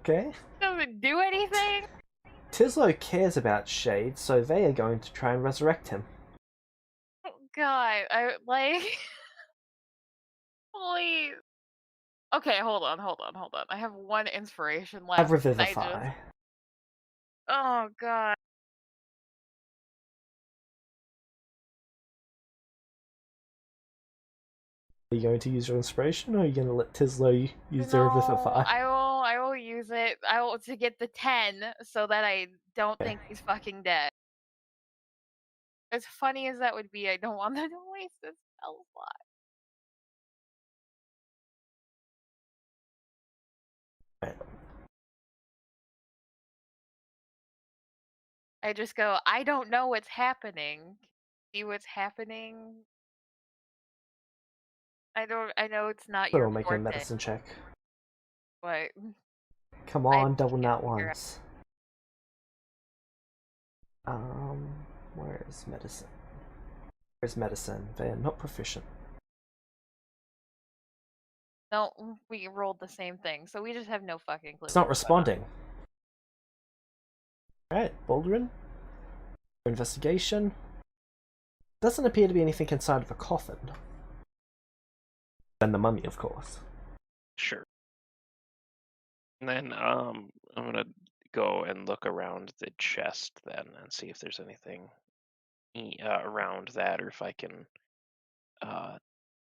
Okay. Doesn't do anything. Tislo cares about Shade, so they are going to try and resurrect him. Oh God, I like. Please. Okay, hold on. I have one inspiration left. Have Revivify. Oh God. Are you going to use your inspiration, or are you going to let Tislo use the Revivify? I will use it. I will to get the 10 so that I don't think he's fucking dead. As funny as that would be, I don't want them to waste this spell slot. Right. I just go, I don't know what's happening. See what's happening? I know it's not So your we'll make a forte, medicine check. but Come I on, double can't nat figure out- ones. Where is medicine? Where's medicine? They're not proficient. No, we rolled the same thing, so we just have no fucking clue. It's not what's going on. responding. Alright, Baldwin. Investigation. Doesn't appear to be anything inside of a coffin. Than the mummy, of course. Sure. And then I'm gonna go and look around the chest then and see if there's anything around that, or if I can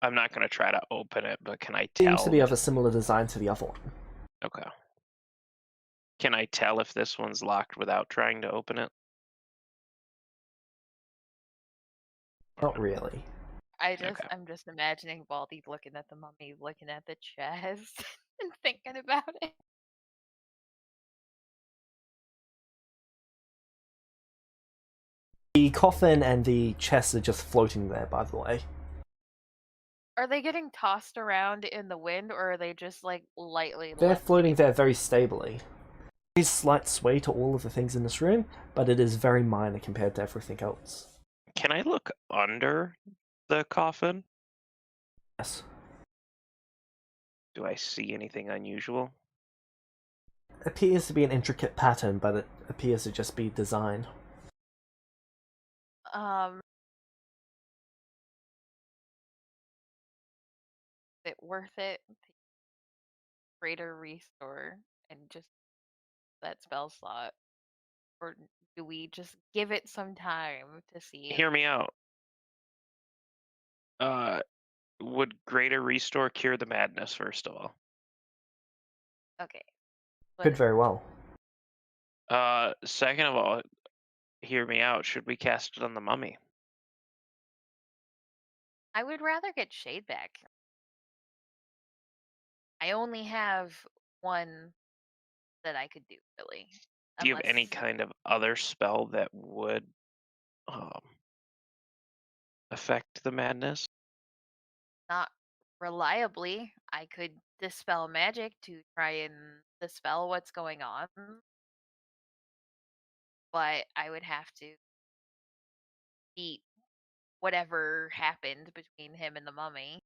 I'm not gonna try to open it, but can I Seems to tell? be of a similar design to the other one. Okay. Can I tell if this one's locked without trying to open it? Not really. Okay. I'm just imagining Baldy looking at the mummy, looking at the chest, and thinking about it. The coffin and the chest are just floating there, by the way. Are they getting tossed around in the wind, or are they just like lightly They're floating levitating? there very stably. There is slight sway to all of the things in this room, but it is very minor compared to everything else. Can I look under the coffin? Yes. Do I see anything unusual? Appears to be an intricate pattern, but it appears to just be design. Is it worth it to greater restore and just that spell slot, or do we just give it some time to see? Hear me out. Would greater restore cure the madness, first of all? Okay. Could very well. Second of all, hear me out. Should we cast it on the mummy? I would rather get Shade back. I only have one that I could do, really. Do you have any kind of other spell that would affect the madness? Not reliably. I could dispel magic to try and dispel what's going on, but I would have to beat whatever happened between him and the mummy.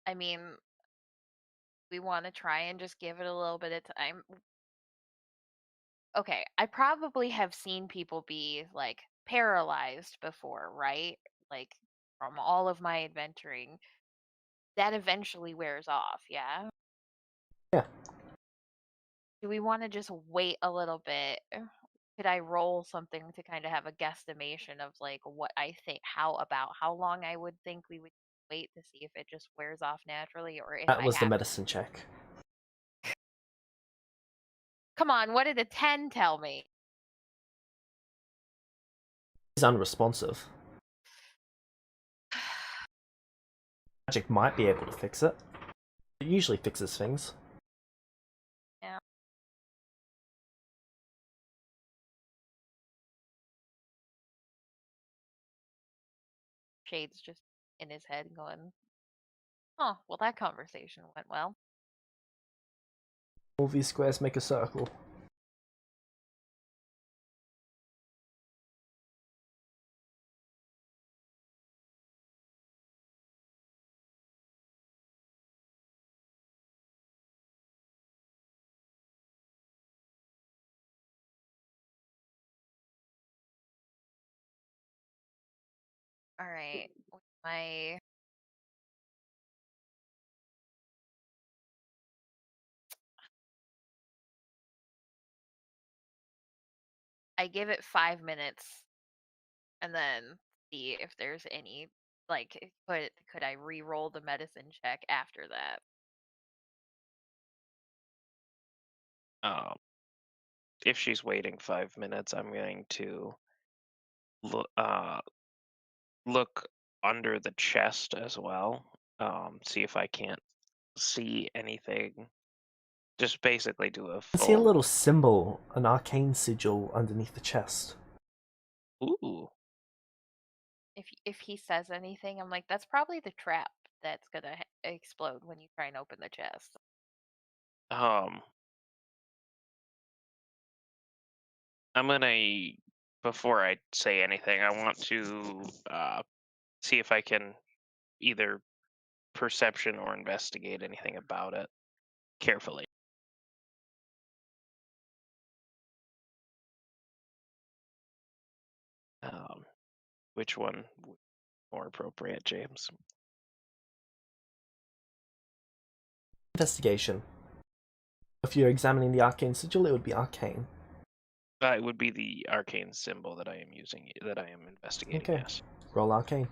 I mean, we want to try and just give it a little bit of time. Okay, I probably have seen people be like paralyzed before, right? Like from all of my adventuring. That eventually wears off, yeah? Yeah. Do we want to just wait a little bit? Could I roll something to kind of have a guesstimation of like what I think, how long I would think we would wait to see if it just wears off naturally, or if That I was the have. medicine check. Come on, what did a 10 tell me? He's unresponsive. Magic might be able to fix it. It usually fixes things. Yeah. Shade's just in his head going, oh, well, that conversation went well. All these squares make a circle. All right. My I give it 5 minutes and then see if there's any like could I re-roll the medicine check after that? If she's waiting 5 minutes, I'm going to look under the chest as well. See if I can't see anything. Just basically do a I see a full. little symbol, an arcane sigil underneath the chest. Ooh. If he says anything, I'm like, that's probably the trap that's gonna explode when you try and open the chest. I'm gonna, before I say anything, I want to see if I can either perception or investigate anything about it carefully. Which one would be more appropriate, James? Investigation. If you're examining the arcane sigil, it would be arcane. It would be the arcane symbol that I am using, that I am investigating. Okay. Yes. Roll arcane.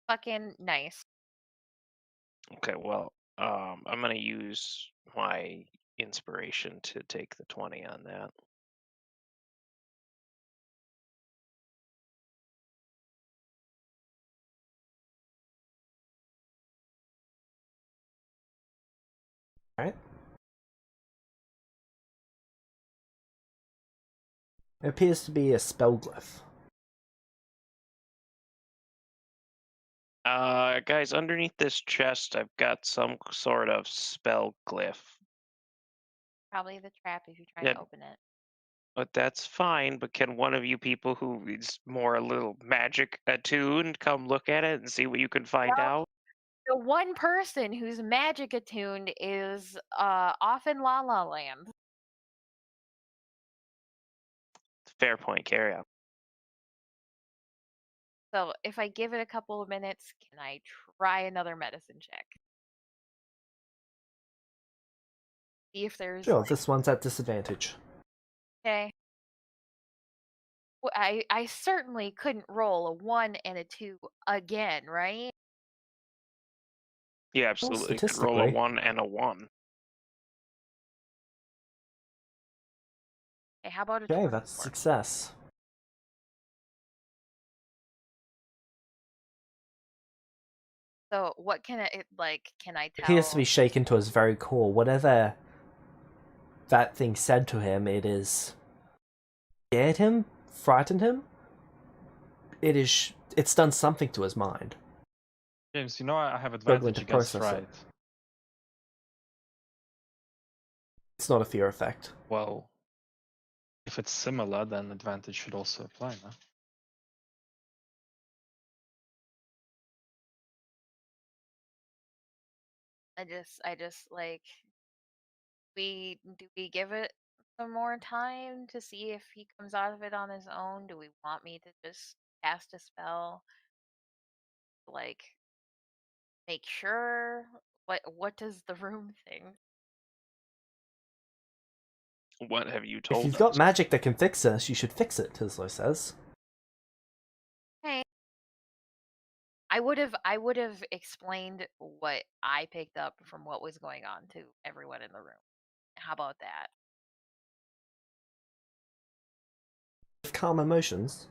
Fucking nice. Okay. Well, I'm gonna use my inspiration to take the 20 on that. Alright. It appears to be a spell glyph. Guys, underneath this chest, I've got some sort of spell glyph. Probably the trap if you try Yeah. to open it. But that's fine. But can one of you people who is more a little magic attuned come look at it and see what you can find Well, out? the one person who's magic attuned is off in La La Land. Fair point. Carry on. So if I give it a couple of minutes, can I try another medicine check? See if there's Sure, like, this one's at disadvantage. okay. Well, I certainly couldn't roll a 1 and a 2 again, right? Yeah, absolutely. You could roll a statistically. 1 and a 1. Okay, how about a Okay, 24? that's a success. So what can can I It appears tell? to be shaken to his very core. Whatever that thing said to him, it is scared him, frightened him. It's done something to his mind. James, you know I have Struggling advantage to against process it. right. It's not a fear effect. Well, if it's similar, then advantage should also apply, no? I just like do we give it some more time to see if he comes out of it on his own? Do we want me to just cast a spell? Like make sure? What does the room think? What have you If told you've us? got magic that can fix this, you should fix it, Tislo says. Hey. I would have explained what I picked up from what was going on to everyone in the room. How about that? With calm emotions.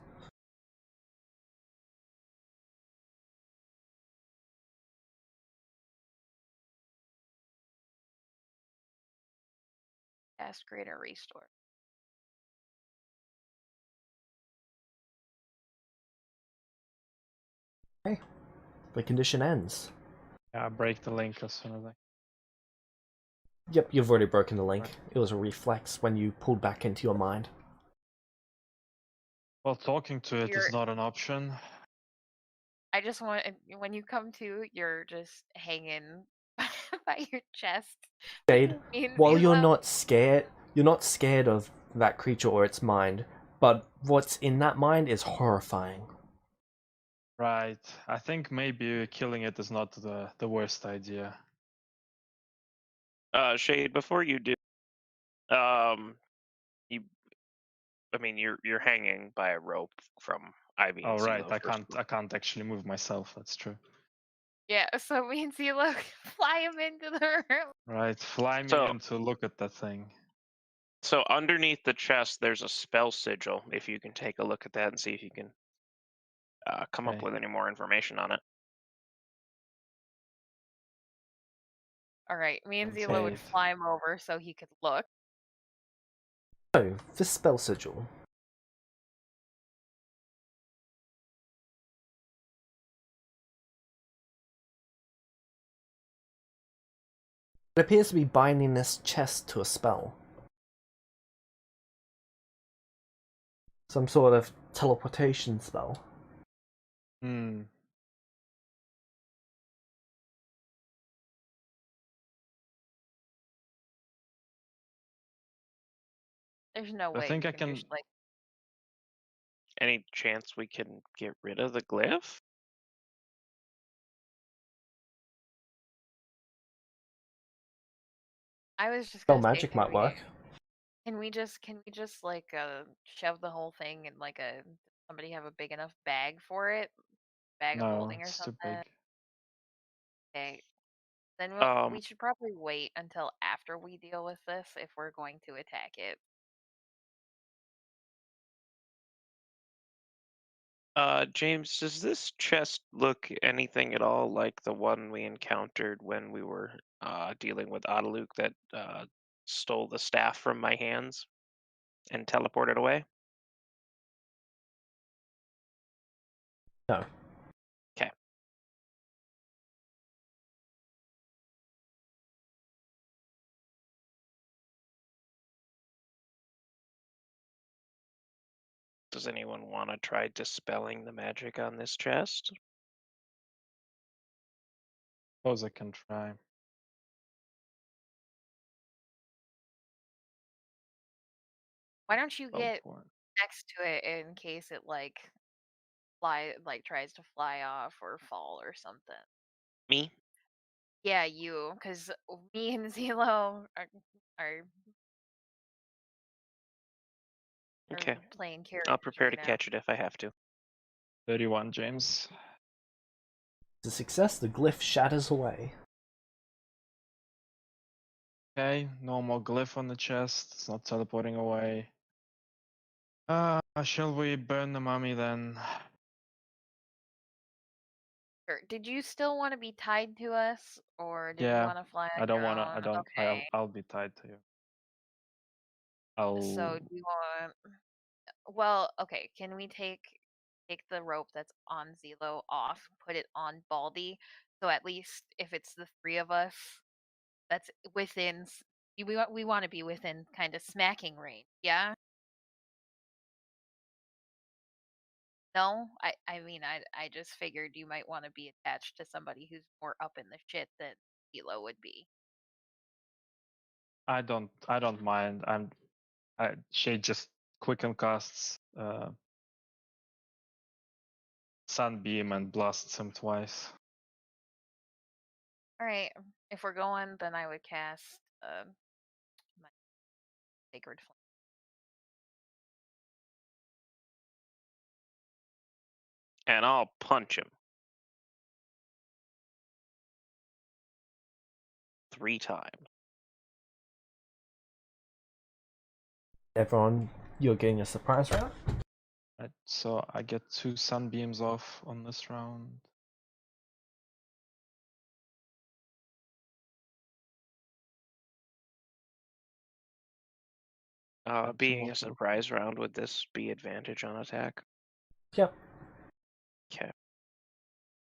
Cast greater restore. Okay. The condition ends. Yeah, break the link as soon as I... Yep, you've already broken the link. It was a reflex when you pulled back into your mind. Well, talking to it You're- is not an option. I just want when you come to, you're just hanging by your chest. Jade, Means while you you're love- not scared of that creature or its mind, but what's in that mind is horrifying. Right. I think maybe killing it is not the worst idea. Shade, before you do, you, I mean, you're hanging by a rope from Ivy and Oh, right. Zelo. I can't actually move myself. That's true. Yeah, so me and Zelo fly him into the room. Right. Fly me So- in to look at that thing. So underneath the chest, there's a spell sigil. If you can take a look at that and see if you can come up Okay. with any more information on it. All right, me and Zelo would Okay. fly him over so he could look. So, this spell sigil. It appears to be binding this chest to a spell. Some sort of teleportation spell. Hmm. There's no I way think we I can... just like Any chance we can get rid of the glyph? I was just Oh, gonna say, magic might work. Can we just like shove the whole thing in like a somebody have a big enough bag for it? Bag of No, holding or it's too something? big. Okay. Then Um, we should probably wait until after we deal with this if we're going to attack it. James, does this chest look anything at all like the one we encountered when we were dealing with Adaluk that stole the staff from my hands and teleported away? No. Okay. Does anyone want to try dispelling the magic on this chest? Suppose I can try. Why don't you Well, get next to it in case it like tries to fly off or fall or something? Me? Yeah, you, because me and Zelo are Okay. playing I'll characters prepare right to now. catch it if I have to. 31, James. As a success, the glyph shatters away. Okay, no more glyph on the chest. It's not teleporting away. Shall we burn the mummy then? Sure. Did you still want to be tied to us, or did you Yeah, want to fly I on don't your wanna. I own? don't. Okay. I'll be tied to you. So I'll. do you want? Well, okay. Can we take the rope that's on Zelo off, put it on Baldy, so at least if it's the three of us, that's within. We want to be within kind of smacking range. Yeah. No, I mean I just figured you might want to be attached to somebody who's more up in the shit than Zelo would be. I don't. I don't mind. Shade just quicken casts sunbeam and blasts him twice. All right. If we're going, then I would cast my sacred flame. And I'll punch him 3 times. Everyone, you're getting a surprise round. Right, so I get 2 sunbeams off on this round. Two Being a of them. surprise round, would this be advantage on attack? Yep. Okay.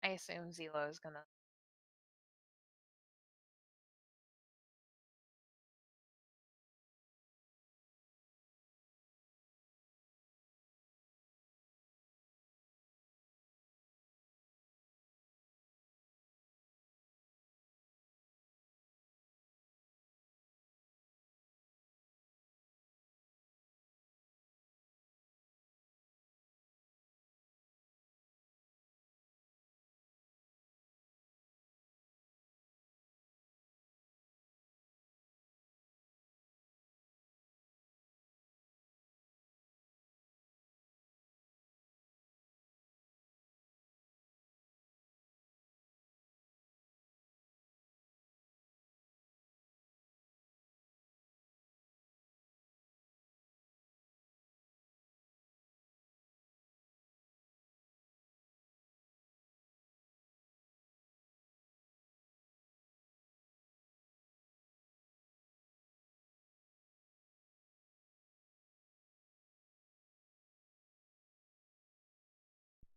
I assume Zelo is gonna.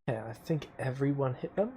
Yeah, I think everyone hit them.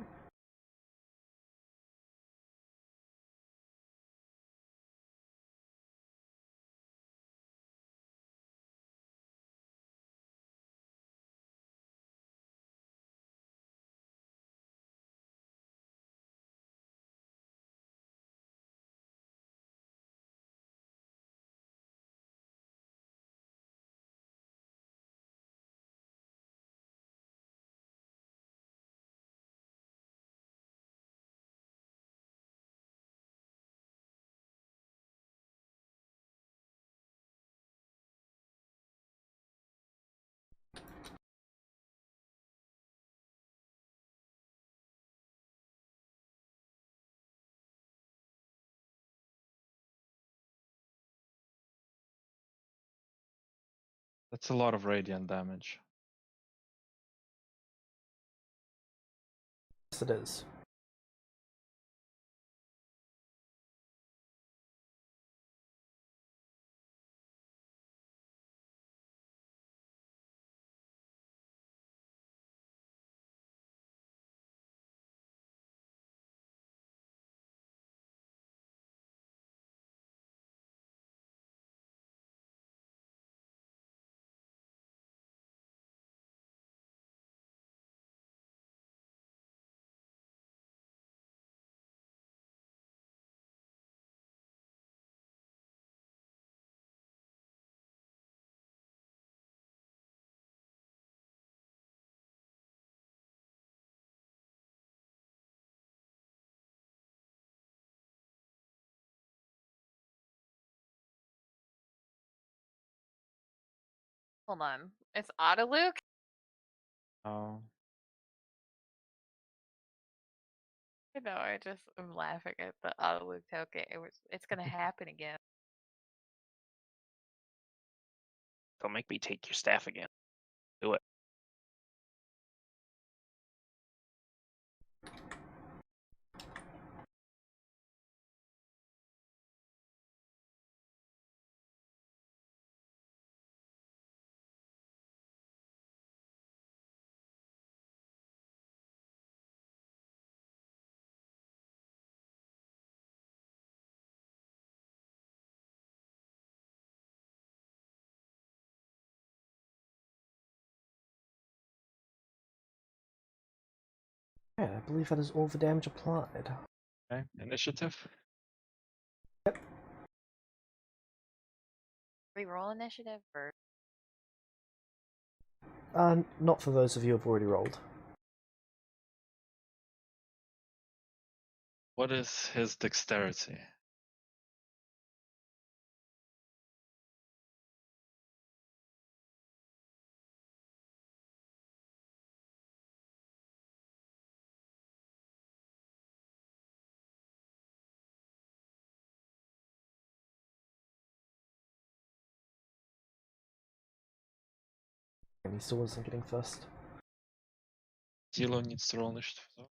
That's a lot of radiant damage. Yes, it is. Hold on. It's auto Luke? Oh, I know, I'm laughing at the auto Luke token. It's gonna happen again. Don't make me take your staff again. Do it. Yeah, I believe that is all the damage applied. okay. Initiative. Reroll initiative or Not for those of you who've already rolled. What is his dexterity? And he still wasn't getting first. Zilo needs to roll initiative. So.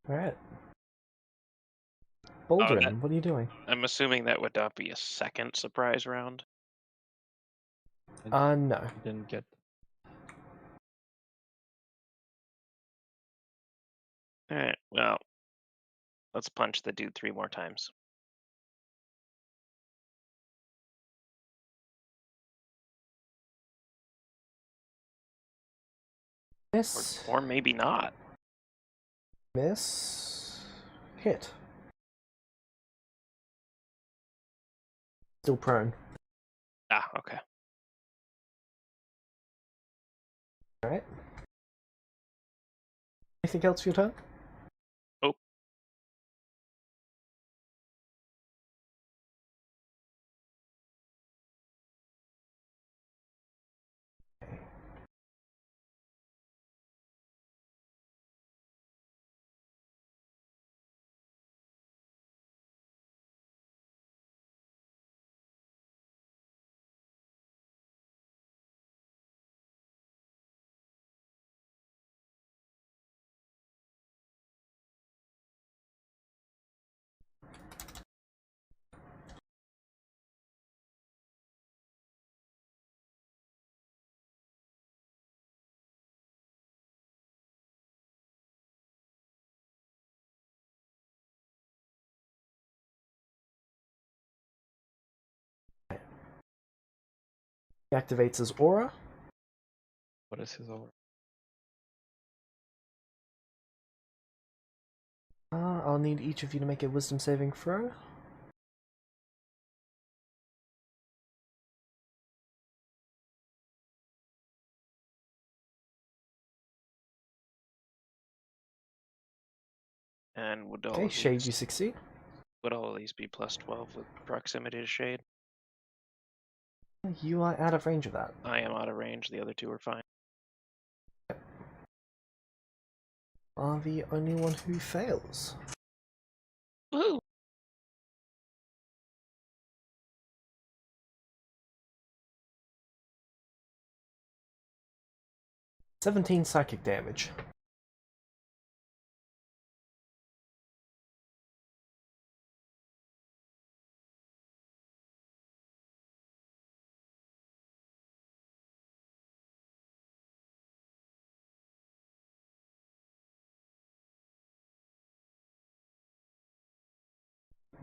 Alright. Oh, Baldrin, what are you doing? I'm assuming that would not be a second surprise round. No. I didn't get. Alright, well, let's punch the dude 3 more times. Miss. Or maybe not. Miss. Hit. Still prone. Ah, okay. Alright. Anything else for your turn? Oh. He activates his aura. What is his aura? I'll need each of you to make a wisdom saving throw. And would all Okay, of Shade, these you succeed. would all of these be plus 12 with proximity to shade? You are out of range of that. I am out of range, the other two are fine. are the only one who fails. Woohoo! 17 psychic damage.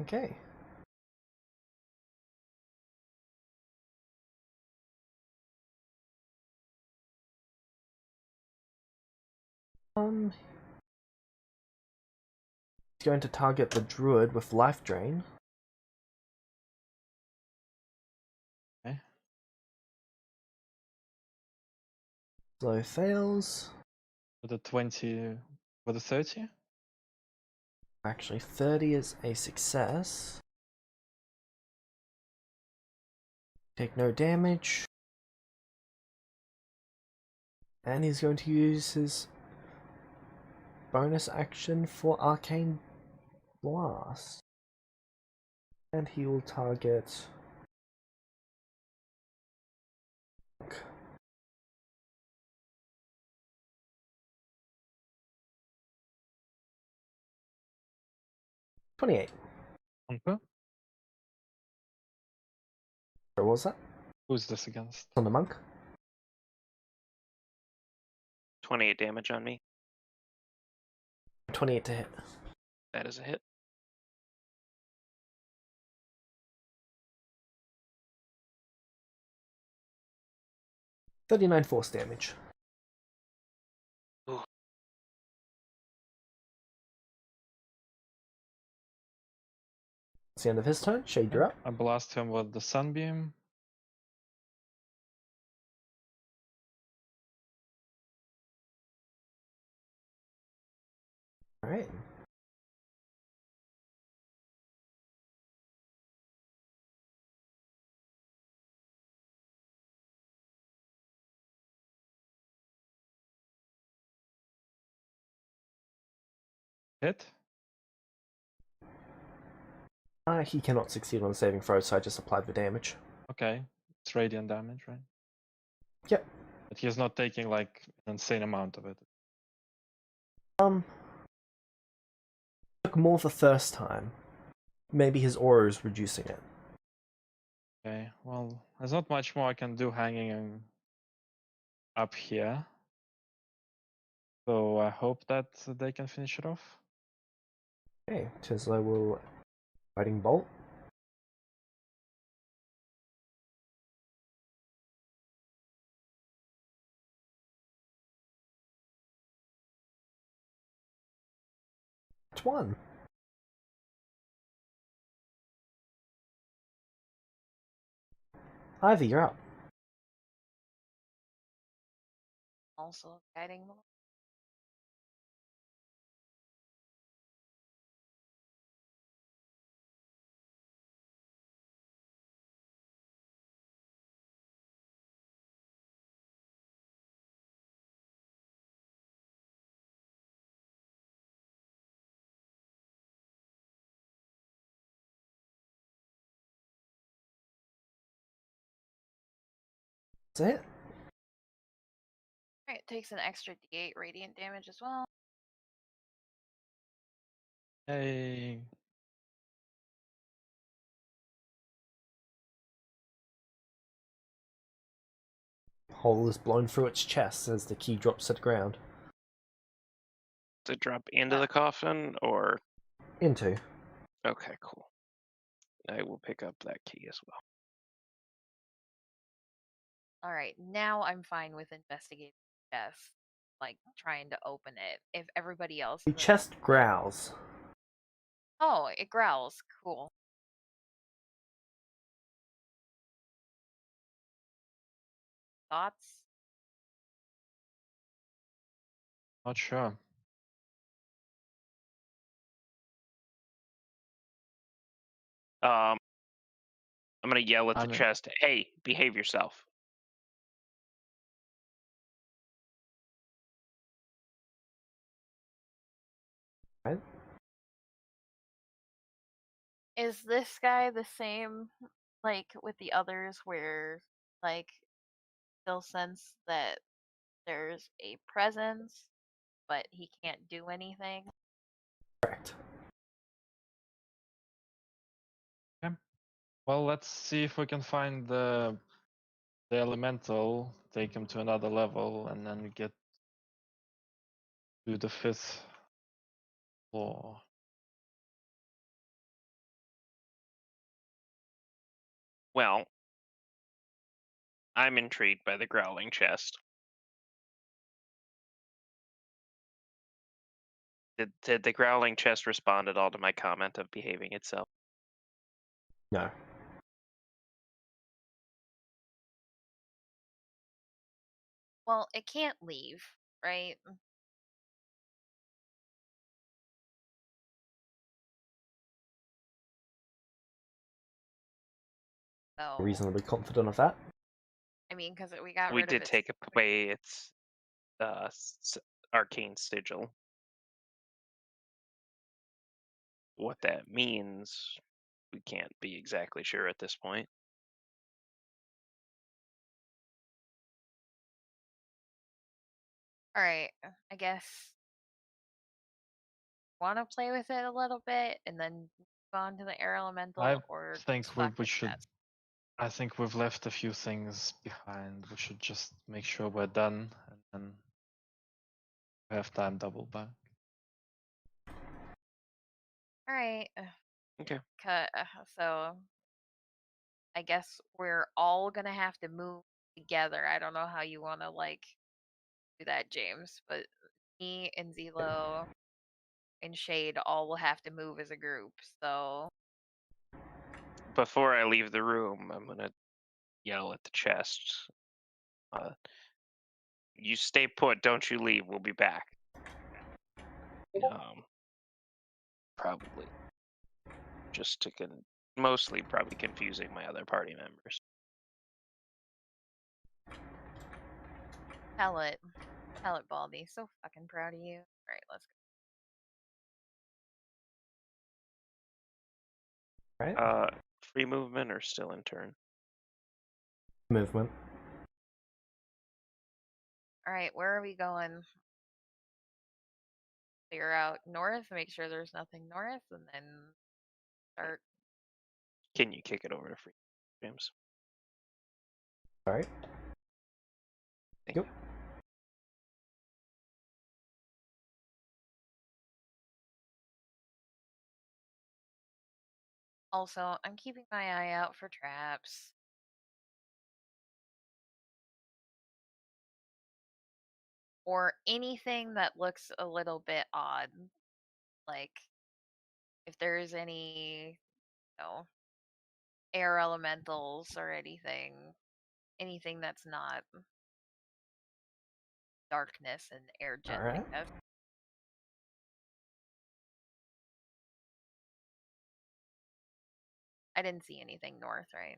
Okay. He's going to target the druid with life drain. Okay. So fails. With a 20, with a 30? Actually, 30 is a success. Take no damage. And he's going to use his bonus action for Arcane Blast. And he will target... 28. Okay. What was that? Who's this against? On the monk? 28 damage on me. 28 to hit. That is a hit. .39 force damage. Ooh. It's the end of his turn. Shade, you're up. I blast him with the sunbeam. Alright. Hit. He cannot succeed on the saving throw, so I just applied the damage. Okay. It's radiant damage, right? Yep. But he's not taking like an insane amount of it. Took more the first time. Maybe his aura is reducing it. Okay, well, there's not much more I can do hanging up here. So I hope that they can finish it off. Okay, Tesla will fighting bolt. It's one. Ivy, you're up. Also guiding bolt. That's it. Alright, it takes an extra d8 radiant damage as well. Hey, Hole is blown through its chest as the key drops to the ground. Does it drop into the coffin or? Into. Okay, cool. I will pick up that key as well. Alright, now I'm fine with investigating the chest. Like, trying to open it. If everybody else The is chest growls. Oh, it growls. Cool. Thoughts? not sure. I'm gonna yell at the I'm- chest, "Hey, behave yourself." Is this guy the same, like, with the others where, like, they'll sense that there's a presence, but he can't do anything? Correct. Well, let's see if we can find the elemental, take him to another level, and then get to the 5th floor. Well, I'm intrigued by the growling chest. Did the growling chest respond at all to my comment of behaving itself? No. Well, it can't leave, right? So, Reasonably confident of that. I mean, because we got We rid of did its take away its arcane sigil. What that means, we can't be exactly sure at this point. Alright, I guess want to play with it a little bit and then move on to the air elemental, I or think stuck we with should. that? I think we've left a few things behind. We should just make sure we're done, and then we have time double back. Alright. Okay. So I guess we're all gonna have to move together. I don't know how you want to, like, do that, James, but me and Zelo and Shade all will have to move as a group. So Before I leave the room, I'm gonna yell at the chest. You stay put, don't you leave. We'll be back. Probably just to mostly probably confusing my other party members. tell it, Baldy. So fucking proud of you. All right, let's go. Right? Free movement or still in turn? Movement. All right, where are we going? Figure out north, make sure there's nothing north, and then start. Can you kick it over to free, James? Alright. Thank Yep. you. Also, I'm keeping my eye out for traps. Or anything that looks a little bit odd. Like, if there's any, air elementals or anything that's not darkness and air generating. Alright. I didn't see anything north, right?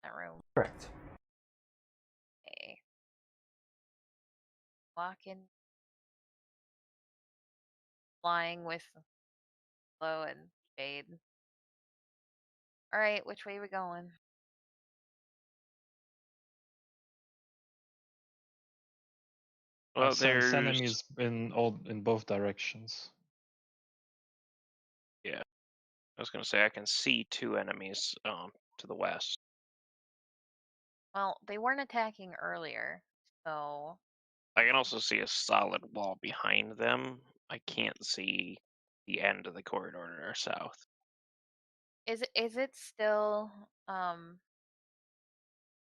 That room. Correct. Okay. Walking. Flying with Flo and Jade. Alright, which way are we going? Well, Sense there's enemies in both directions. Yeah, I was gonna say I can see 2 enemies to the west. Well, they weren't attacking earlier, so I can also see a solid wall behind them. I can't see the end of the corridor to our south. is it still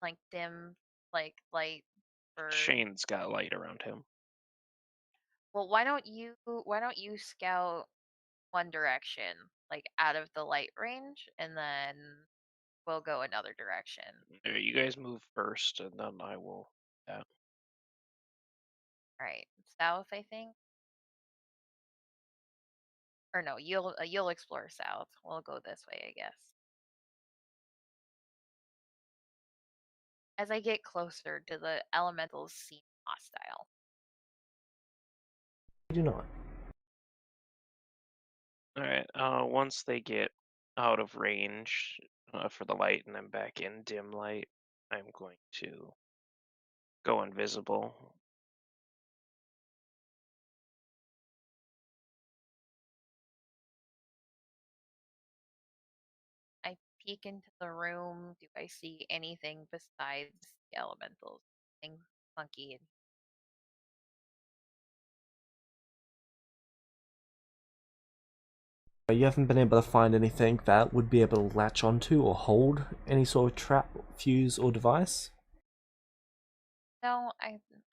like dim, like light for? Shane's got light around him. Well, why don't you scout one direction, like out of the light range, and then we'll go another direction. There, you guys move first, and then I will. Yeah. All right, south, I think. Or no, you'll explore south. We'll go this way, I guess. As I get closer, do the elementals seem hostile? I do not. All right. Once they get out of range for the light and I'm back in dim light, I'm going to go invisible. I peek into the room. Do I see anything besides the elementals? Anything funky? You haven't been able to find anything that would be able to latch onto or hold any sort of trap, fuse, or device? No,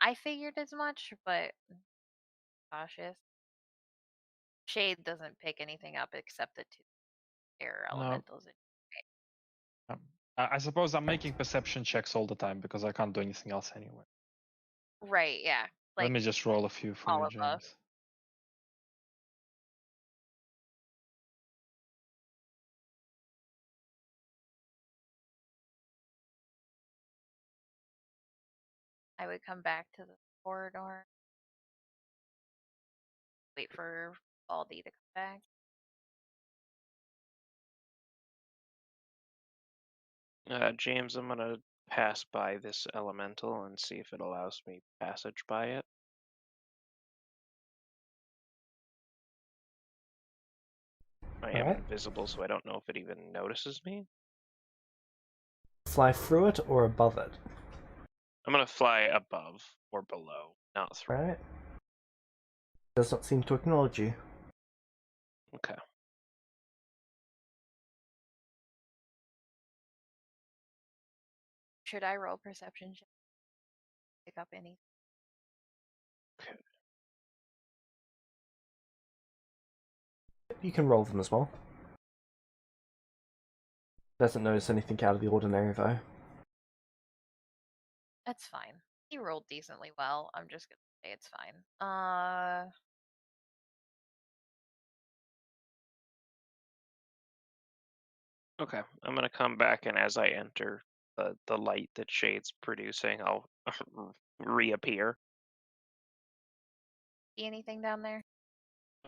I figured as much, but cautious. Shade doesn't pick anything up except the two air No. elementals. I suppose I'm making perception checks all the time because I can't do anything else anyway. Right, yeah. Let Like me just roll a few for all you, of us. James. I would come back to the corridor. Wait for Baldy to come back. James, I'm gonna pass by this elemental and see if it allows me passage by it. I am Alright. invisible, so I don't know if it even notices me. Fly through it or above it? I'm gonna fly above or below, not through. Alright. Does not seem to acknowledge you. Okay. Should I roll perception check? Pick up any? You can roll them as well. Doesn't notice anything out of the ordinary though. That's fine. He rolled decently well. I'm just gonna say it's fine. Okay. I'm gonna come back, and as I enter the light that Shade's producing, I'll reappear. See anything down there?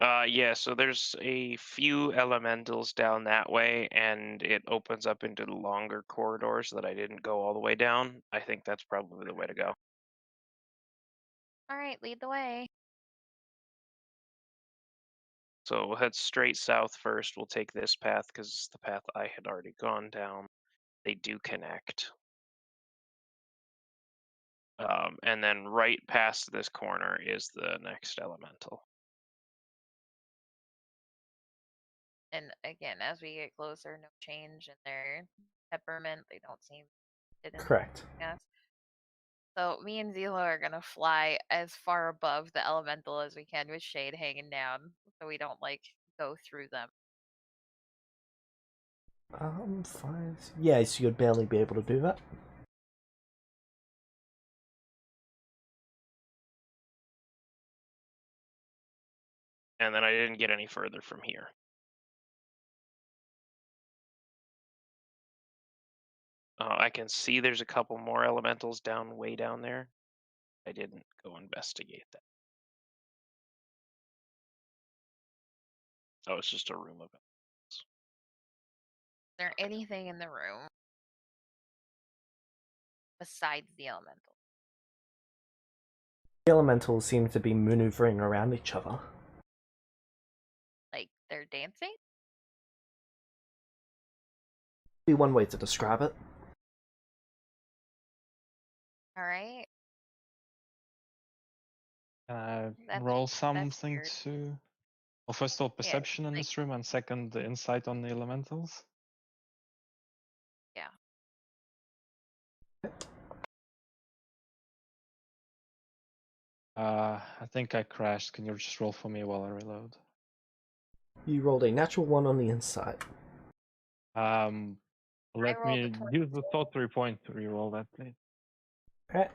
Yeah, so there's a few elementals down that way, and it opens up into longer corridors that I didn't go all the way down. I think that's probably the way to go. All right, lead the way. So we'll head straight south first. We'll take this path because it's the path I had already gone down. They do connect. And then right past this corner is the next elemental. And again, as we get closer, no change in their temperament. They don't seem interested in Correct. us. So me and Zila are gonna fly as far above the elemental as we can with Shade hanging down, so we don't like go through them. 5. Yeah, so you'd barely be able to do that. And then I didn't get any further from here. I can see there's a couple more elementals way down there. I didn't go investigate that. Oh, it's just a room of elementals. Is there anything in the room besides the elemental? The elementals seem to be maneuvering around each other. Like they're dancing? Be one way to describe it. All right. Roll That's something weird. to. Well, first of all, Yeah, perception in like, this room, and second, the insight on the elementals. yeah. I think I crashed. Can you just roll for me while I reload? You rolled a natural 1 on the inside. Let rolled a me use the sorcery point to reroll that, please. Alright.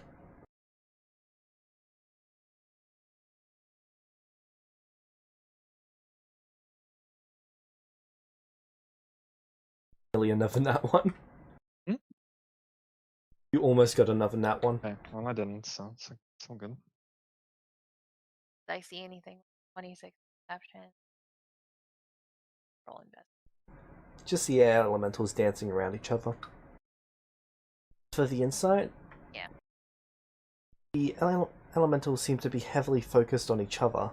Nearly another nat 1. Hmm? You almost got another nat 1. Okay, well I didn't, so it's all good. Did I see anything? 26 perception. Roll invest. just the air elementals dancing around each other. For the insight, Yeah. the elementals seem to be heavily focused on each other.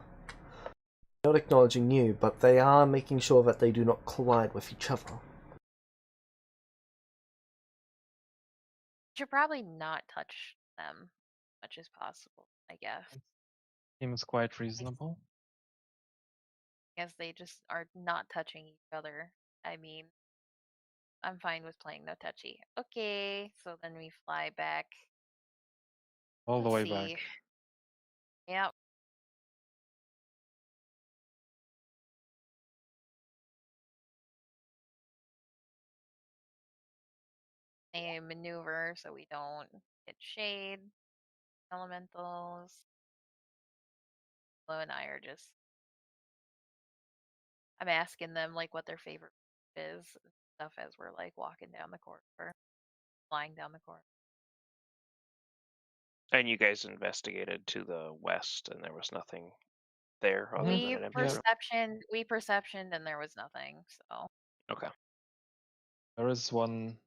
Not acknowledging you, but they are making sure that they do not collide with each other. Should probably not touch them as much as possible, I guess. Seems quite reasonable. I guess they just are not touching each other. I mean, I'm fine with playing no touchy. Okay, so then we fly back. All the Let's way see. back. Yep. A maneuver so we don't get shade. Elementals. Flo and I are just. I'm asking them like what their favorite is and stuff as we're like walking down the corridor, flying down the corridor. And you guys investigated to the west, and there was nothing there other Mhm. than We an empty room. perceptioned and there was nothing. So Okay. There is one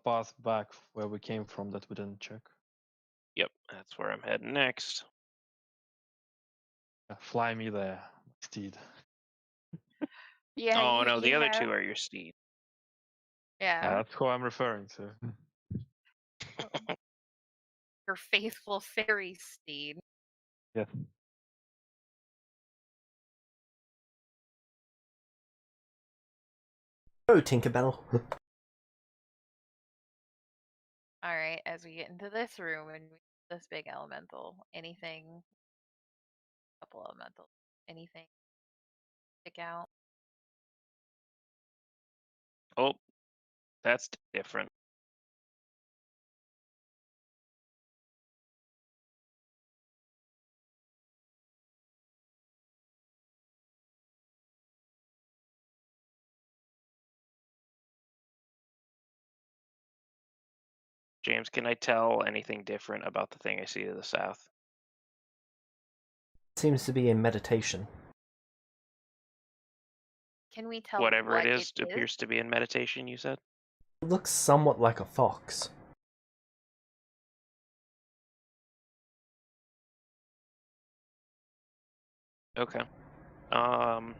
path back where we came from that we didn't check. Yep, that's where I'm heading next. Fly me there, steed. yeah, Oh you no, the other have two are your steed. yeah That's who I'm referring to. your faithful fairy steed. Yes. Oh, Tinkerbell. All right, as we get into this room and this big elemental, anything, couple elemental, anything stick out? Oh, that's different. James, can I tell anything different about the thing I see to the south? Seems to be in meditation. Can we tell Whatever it what is it is? appears to be in meditation, you said? It looks somewhat like a fox. Okay. I'm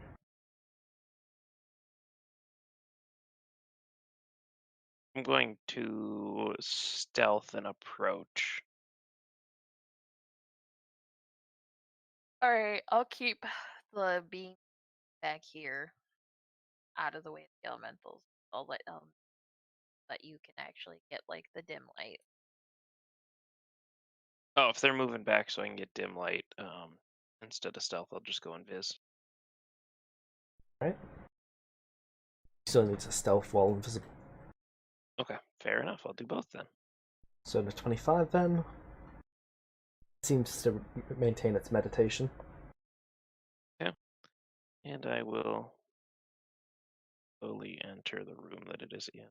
going to stealth an approach. All right, I'll keep the being back here out of the way of the elementals. I'll let you can actually get like the dim light. Oh, if they're moving back so I can get dim light, instead of stealth, I'll just go invis. Right? Still needs a stealth while invisible. Okay, fair enough. I'll do both then. So the 25 then seems to maintain its meditation. Yeah. And I will slowly enter the room that it is in.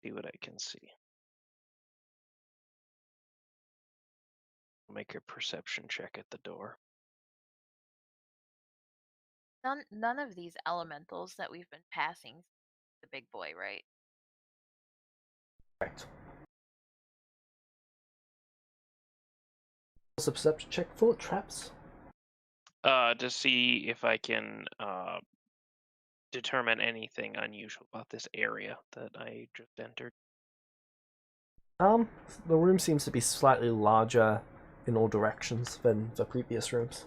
See what I can see. Make a perception check at the door. None of these elementals that we've been passing the big boy, right? Correct. What's a perception check for? Traps? To see if I can determine anything unusual about this area that I just entered. The room seems to be slightly larger in all directions than the previous rooms.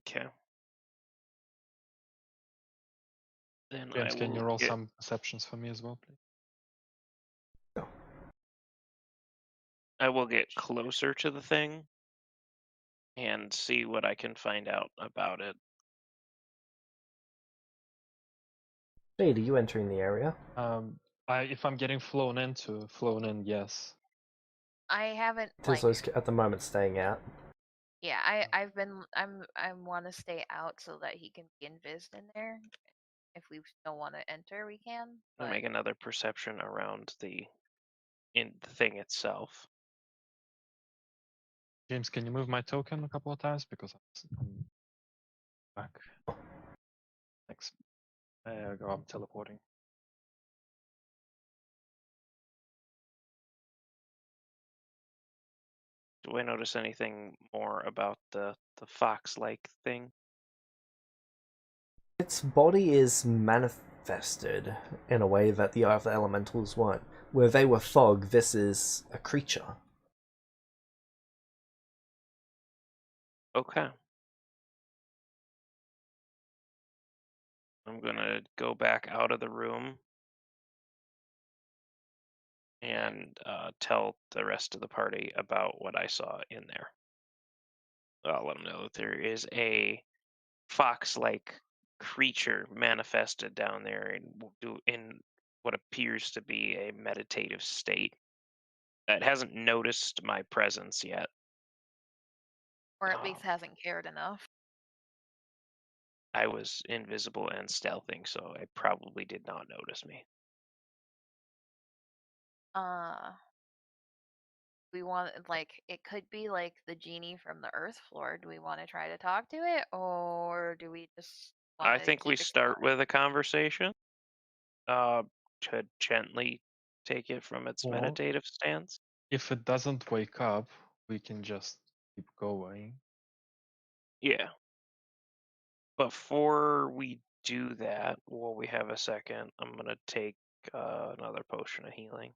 Okay. Then James, I can you will roll get. some perceptions for me as well, please? I will get closer to the thing and see what I can find out about it. Jade, are you entering the area? If I'm getting flown in, yes. I haven't like Tizlo's at the moment staying out. yeah, I've been I want to stay out so that he can be invised in there. If we still want to enter, we can. I'll But make another perception around the thing itself. James, can you move my token a couple of times because I'm back? Thanks. There you go, I'm teleporting. Do I notice anything more about the fox-like thing? Its body is manifested in a way that the other elementals weren't. Where they were fog, this is a creature. Okay. I'm gonna go back out of the room and tell the rest of the party about what I saw in there. I'll let them know that there is a fox-like creature manifested down there in what appears to be a meditative state that hasn't noticed my presence yet. Or at least hasn't cared enough. I was invisible and stealthing, so it probably did not notice me. We want, like, it could be like the genie from the Earth floor. Do we want to try to talk to it, or do we just want I to think we keep start exploring? with a conversation uh, to gently take it from its Or meditative stance. if it doesn't wake up, we can just keep going. Yeah. Before we do that, while we have a second, I'm going to take another potion of healing.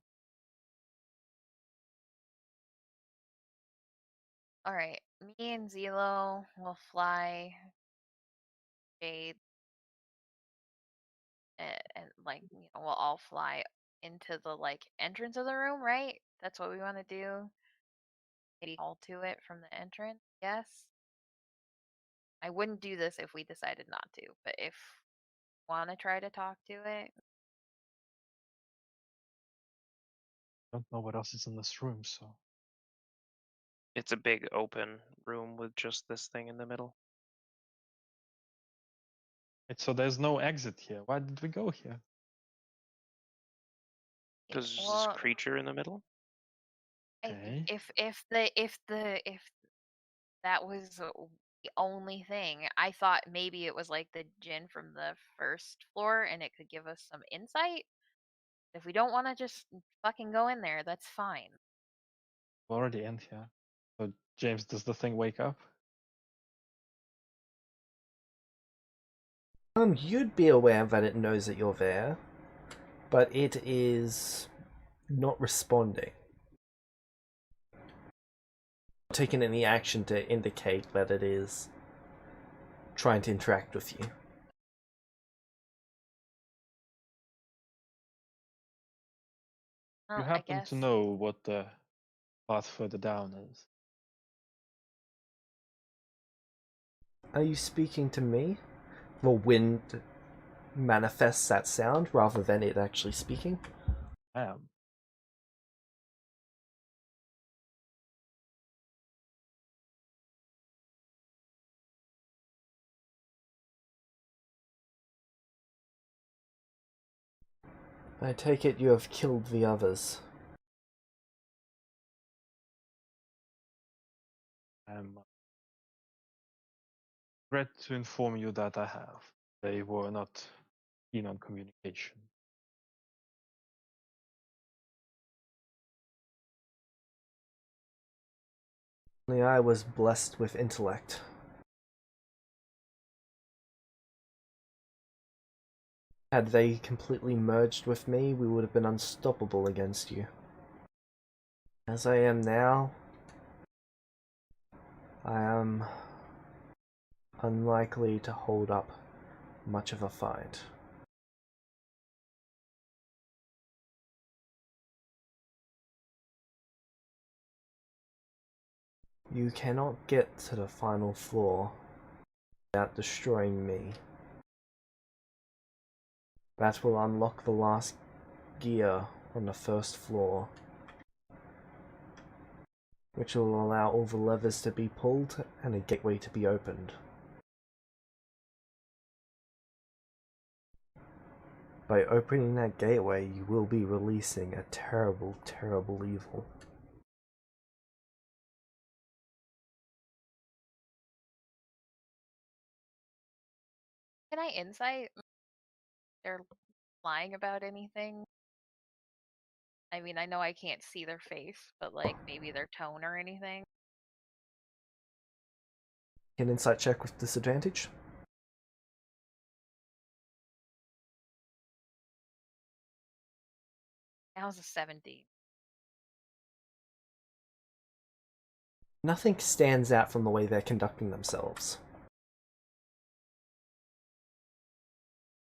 All right, me and Zelo will fly Jade, and like, we'll all fly into the like entrance of the room, right? That's what we want to do. Maybe call to it from the entrance. Yes. I wouldn't do this if we decided not to, but if you want to try to talk to it, Don't know what else is in this room, so It's a big open room with just this thing in the middle. so there's no exit here. Why did we go here? Because there's this well, creature in the middle. Okay. if that was the only thing, I thought maybe it was like the djinn from the first floor, and it could give us some insight. If we don't want to just fucking go in there, that's fine. We're already in here. So James, does the thing wake up? You'd be aware that it knows that you're there, but it is not responding. Taking any action to indicate that it is trying to interact with you. You Well, I happen guess to know what the path further down is? Are you speaking to me? Well, wind manifests that sound rather than it actually speaking. I am. I take it you have killed the others. I'm regret to inform you that I have. They were not keen on communication. Only I was blessed with intellect. Had they completely merged with me, we would have been unstoppable against you. As I am now, I am unlikely to hold up much of a fight. You cannot get to the final floor without destroying me. That will unlock the last gear on the first floor, which will allow all the levers to be pulled and a gateway to be opened. By opening that gateway, you will be releasing a terrible, terrible evil. can I insight? they're lying about anything? I mean, I know I can't see their face, but like maybe their tone or anything. An insight check with disadvantage. That was a 17. Nothing stands out from the way they're conducting themselves.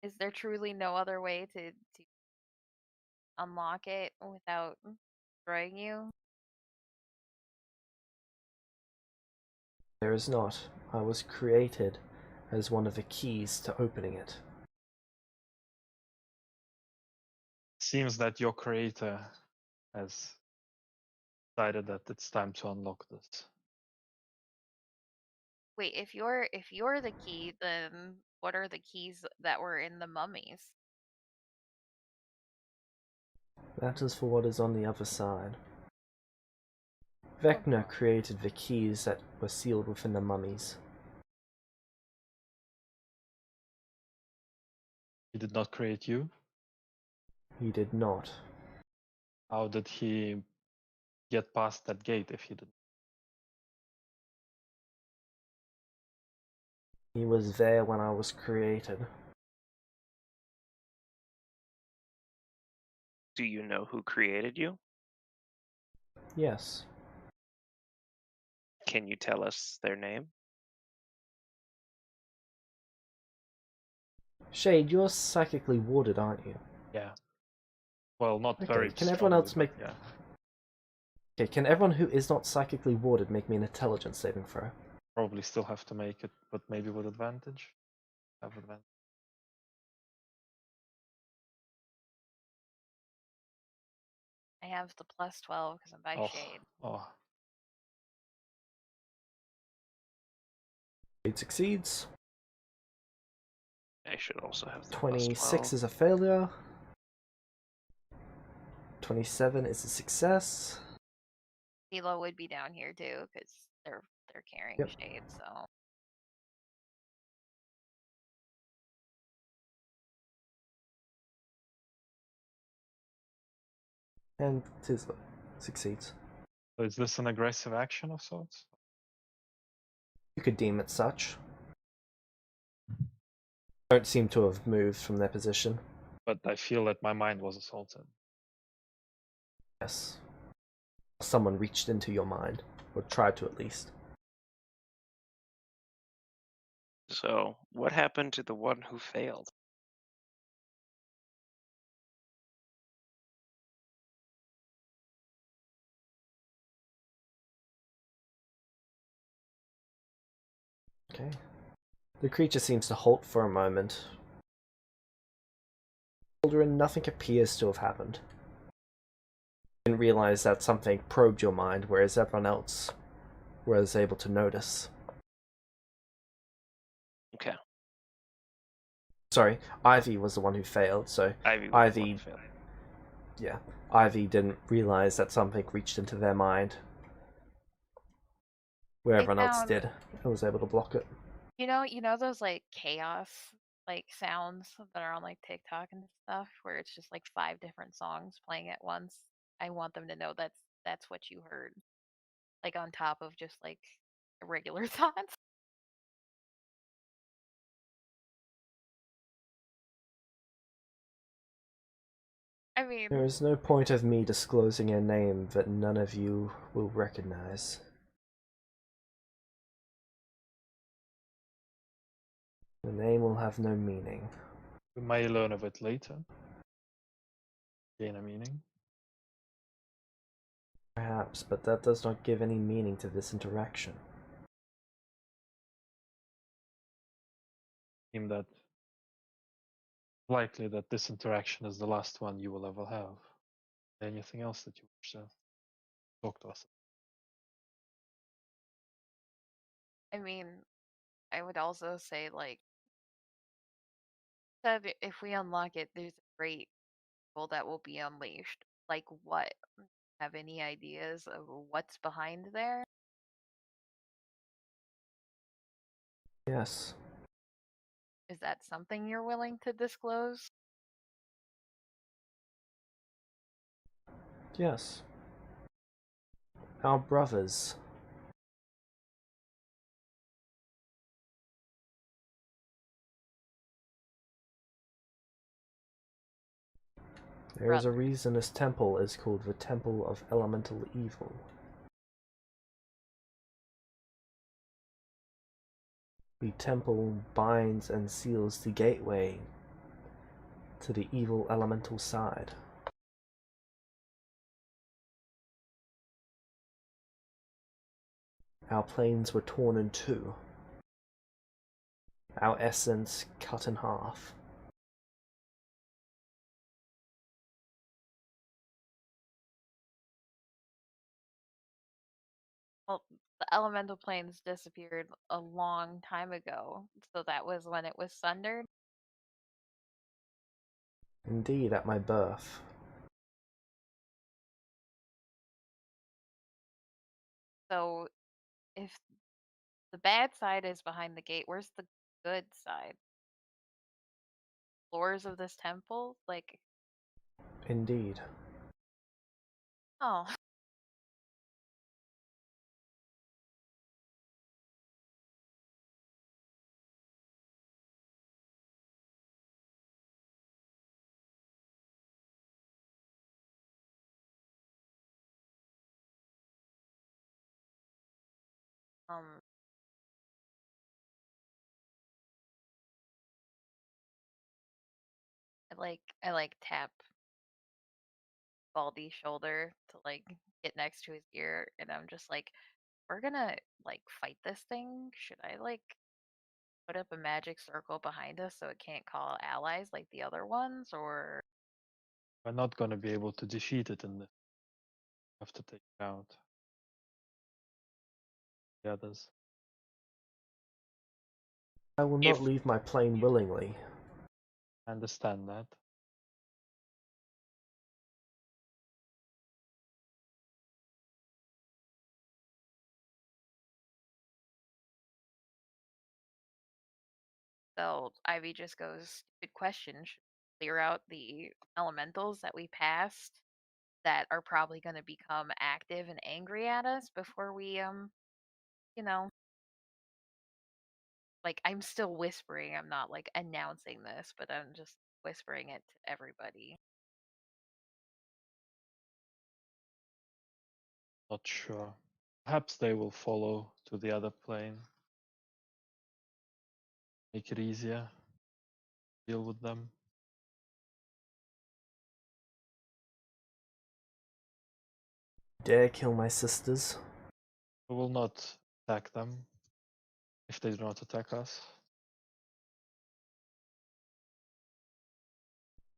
Is there truly no other way to unlock it without destroying you? There is not. I was created as one of the keys to opening it. Seems that your creator has decided that it's time to unlock this. Wait, if you're the key, then what are the keys that were in the mummies? That is for what is on the other side. Vecna created the keys that were sealed within the mummies. He did not create you. He did not. How did he get past that gate if he didn't? He was there when I was created. Do you know who created you? Yes. Can you tell us their name? Shade, you're psychically warded, aren't you? Yeah. Well, not Okay, very can everyone else strongly, make... but yeah. Okay, can everyone who is not psychically warded make me an intelligence saving throw? Probably still have to make it, but maybe with advantage. Have advantage. I have the plus 12 because I'm by shade. Oh, Shade succeeds. I should also have the plus 26 12. is a failure. 27 is a success. Silo would be down here too because they're carrying Yep. shade. So And Tisla succeeds. so is this an aggressive action of sorts? You could deem it such. Don't seem to have moved from their position. But I feel that my mind was assaulted. Yes. Someone reached into your mind, or tried to at least. So, what happened to the one who failed? Okay. The creature seems to halt for a moment. Children, nothing appears to have happened. You didn't realize that something probed your mind, whereas everyone else was able to notice. Okay. Sorry, Ivy was the one who failed, so Ivy was the one Ivy, who failed. yeah, Ivy didn't realize that something reached into their mind, where I everyone else found- did, and was able to block it. you know those like chaos like sounds that are on like TikTok and stuff where it's just like 5 different songs playing at once. I want them to know that's what you heard, like on top of just like regular thoughts. I mean, There is no point of me disclosing a name that none of you will recognize. The name will have no meaning. We may learn of it later. Gain a meaning. Perhaps, but that does not give any meaning to this interaction. Seem that likely that this interaction is the last one you will ever have. Anything else that you wish to talk to us? I mean, I would also say like that if we unlock it, there's a great evil that will be unleashed. Like what? Have any ideas of what's behind there? Yes. Is that something you're willing to disclose? Yes. Our brothers. There is a Brothers. reason this temple is called the Temple of Elemental Evil. The temple binds and seals the gateway to the evil elemental side. Our planes were torn in two. Our essence cut in half. Well, the elemental planes disappeared a long time ago, so that was when it was sundered. Indeed, at my birth. So if the bad side is behind the gate, where's the good side? Floors of this temple? Like, Indeed. oh. Um, I like tap Baldy's shoulder to like get next to his ear, and I'm just like, we're gonna like fight this thing. Should I like put up a magic circle behind us so it can't call allies like the other ones, or We're not going to be able to defeat it in this. Have to take out the others. I will not leave my plane willingly. I understand that. so Ivy just goes, "Good question. Should we clear out the elementals that we passed that are probably going to become active and angry at us before we you know, like I'm still whispering. I'm not like announcing this, but I'm just whispering it to everybody." Not sure. Perhaps they will follow to the other plane. Make it easier. Deal with them. Dare kill my sisters? We will not attack them if they do not attack us.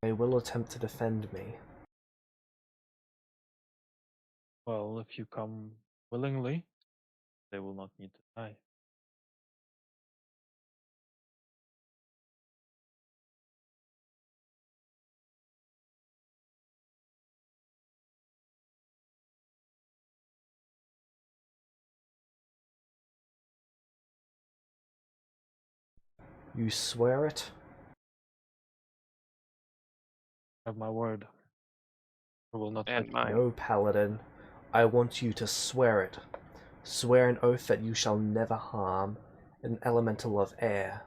They will attempt to defend me. Well, if you come willingly, they will not need to die. You swear it? Have my word. I will not And hurt mine. No, Paladin. I want you to swear it. Swear an oath that you shall never harm an elemental of air.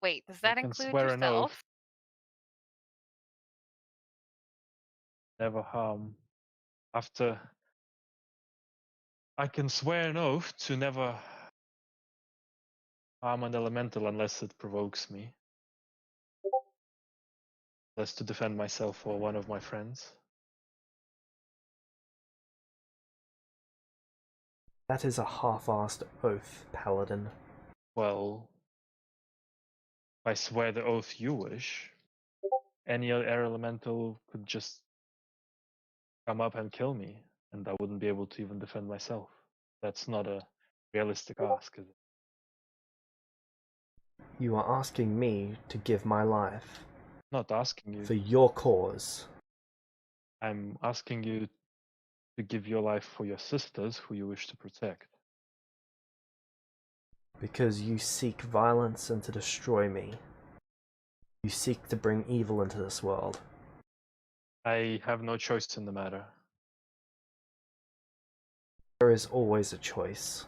Wait, does I that can include swear an oath. yourself? Never harm. After I can swear an oath to never harm an elemental unless it provokes me. Unless to defend myself or one of my friends. That is a half-assed oath, Paladin. Well, if I swear the oath you wish, any air elemental could just come up and kill me, and I wouldn't be able to even defend myself. That's not a realistic ask, is it? You are asking me to give my life Not asking you. for your cause. I'm asking you to give your life for your sisters who you wish to protect. Because you seek violence and to destroy me. You seek to bring evil into this world. I have no choice in the matter. There is always a choice.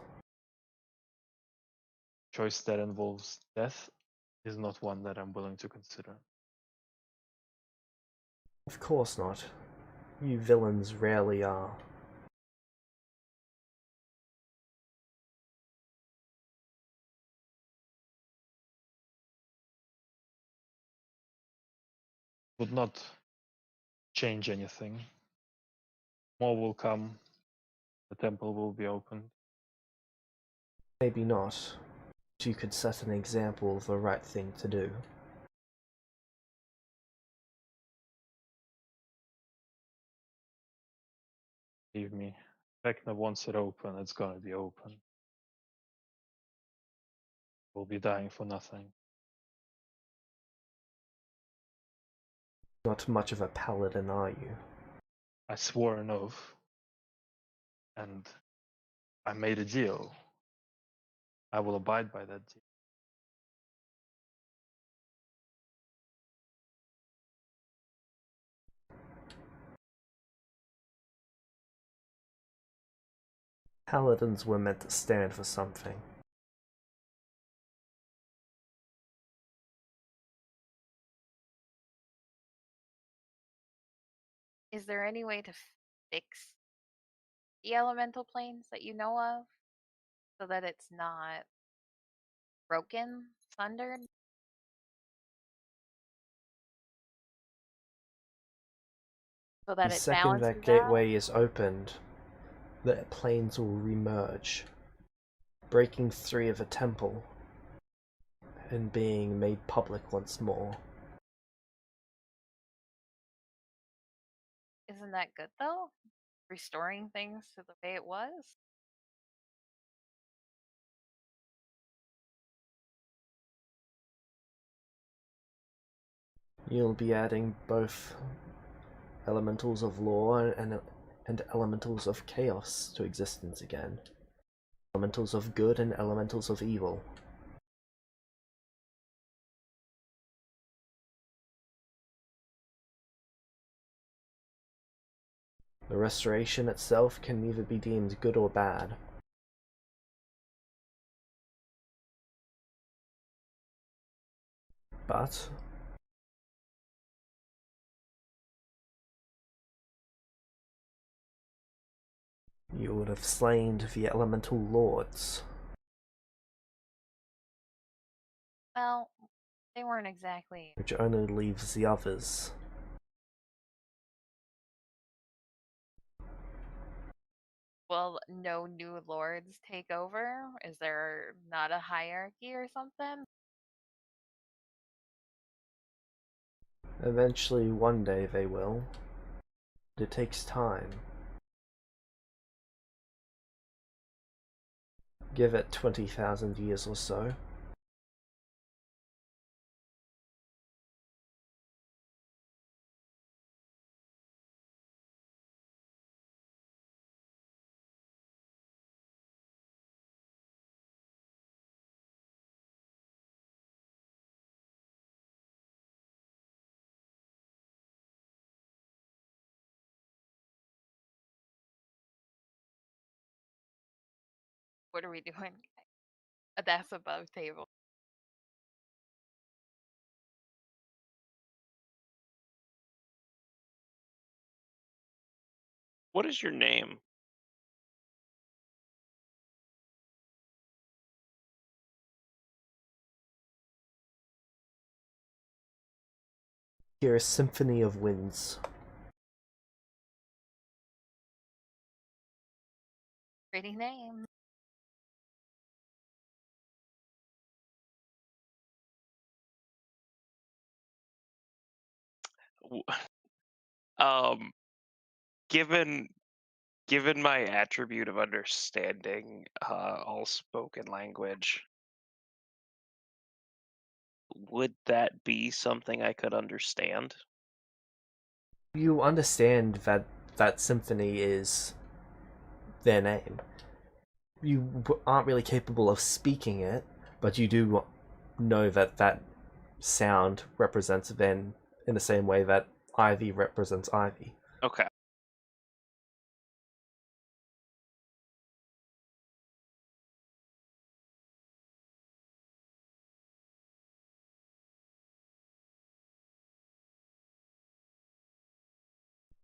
Choice that involves death is not one that I'm willing to consider. Of course not. You villains rarely are. Would not change anything. More will come. The temple will be opened. Maybe not. But you could set an example of the right thing to do. Believe me, vecna wants it open, it's gonna be open. We'll be dying for nothing. Not much of a paladin, are you? I swore an oath. And I made a deal. I will abide by that deal. Paladins were meant to stand for something. Is there any way to fix the elemental planes that you know of so that it's not broken, sundered? So that The it second that balances out? gateway is opened, the planes will remerge, breaking free of the temple and being made public once more. Isn't that good though? Restoring things to the way it was? You'll be adding both elementals of law and elementals of chaos to existence again. Elementals of good and elementals of evil. The restoration itself can neither be deemed good or bad. But you would have slain the elemental lords. Well, they weren't exactly. Which only leaves the others. Will no new lords take over? Is there not a hierarchy or something? Eventually, one day they will. But it takes time. Give it 20,000 years or so. What are we doing? That's above table. What is your name? Hear a symphony of winds. Pretty name. Um, given my attribute of understanding all spoken language, would that be something I could understand? You understand that that symphony is their name. You aren't really capable of speaking it, but you do know that that sound represents Ven in the same way that ivy represents ivy. Okay.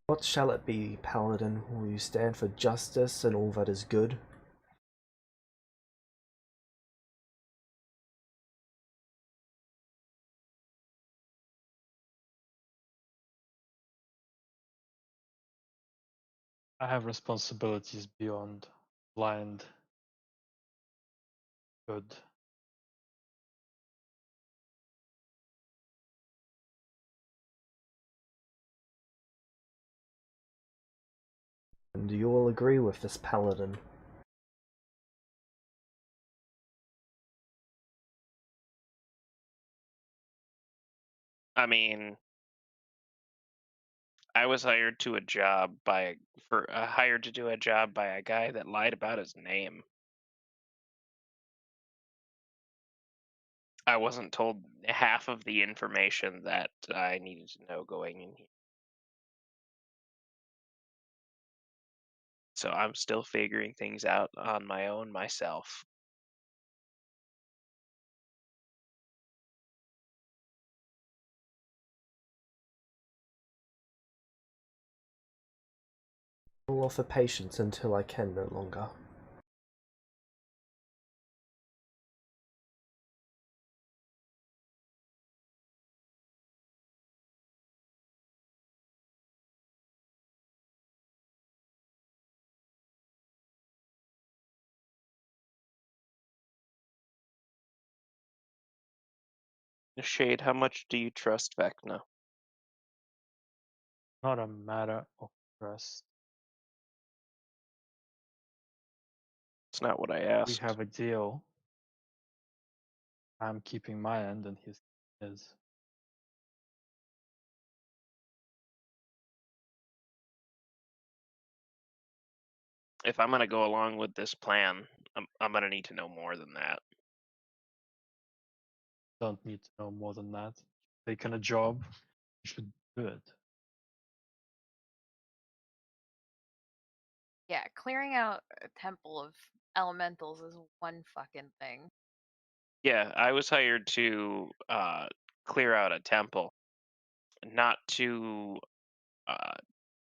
What shall it be, Paladin? Will you stand for justice and all that is good? I have responsibilities beyond blind good. And do you all agree with this, Paladin? I mean, I was hired to a job by hired to do a job by a guy that lied about his name. I wasn't told half of the information that I needed to know going in here. So I'm still figuring things out on my own myself. I will offer patience until I can no longer. Shade, how much do you trust Vecna? Not a matter of trust. It's not what I We asked. have a deal. I'm keeping my end and his is. If I'm gonna go along with this plan, I'm gonna need to know more than that. Don't need to know more than that. Taken a job, you should do it. Yeah, clearing out a temple of elementals is one fucking thing. Yeah, I was hired to clear out a temple, not to uh,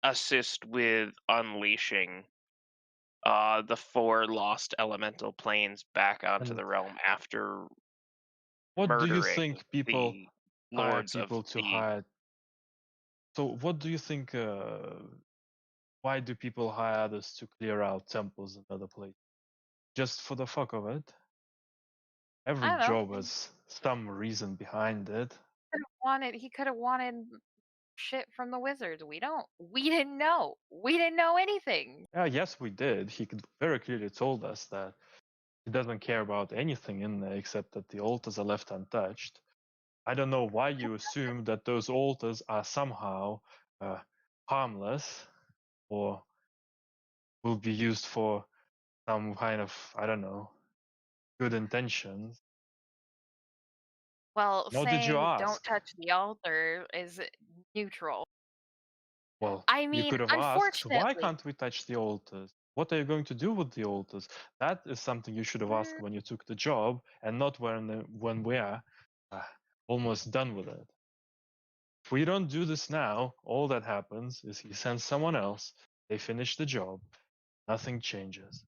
assist with unleashing the 4 lost elemental planes back onto And the realm after what do you murdering think people the hire lords of people to the. hire? So what do you think? Why do people hire others to clear out temples and other places? Just for the fuck of it? Every I don't know. job has some reason behind it. He could have wanted shit from the wizards. We didn't know. We didn't know anything. Yes, we did. He very clearly told us that he doesn't care about anything in there except that the altars are left untouched. I don't know why you assume that those altars are somehow harmless or will be used for some kind of, I don't know, good intentions. Well, Nor did you saying don't ask. touch the altar is neutral. Well, I you mean, could have asked, why unfortunately, can't we touch the altars? What are you going to do with the altars? That is something you should have asked when you took the job, and not when we are almost done with it. If we don't do this now, all that happens is he sends someone else, they finish the job, nothing changes.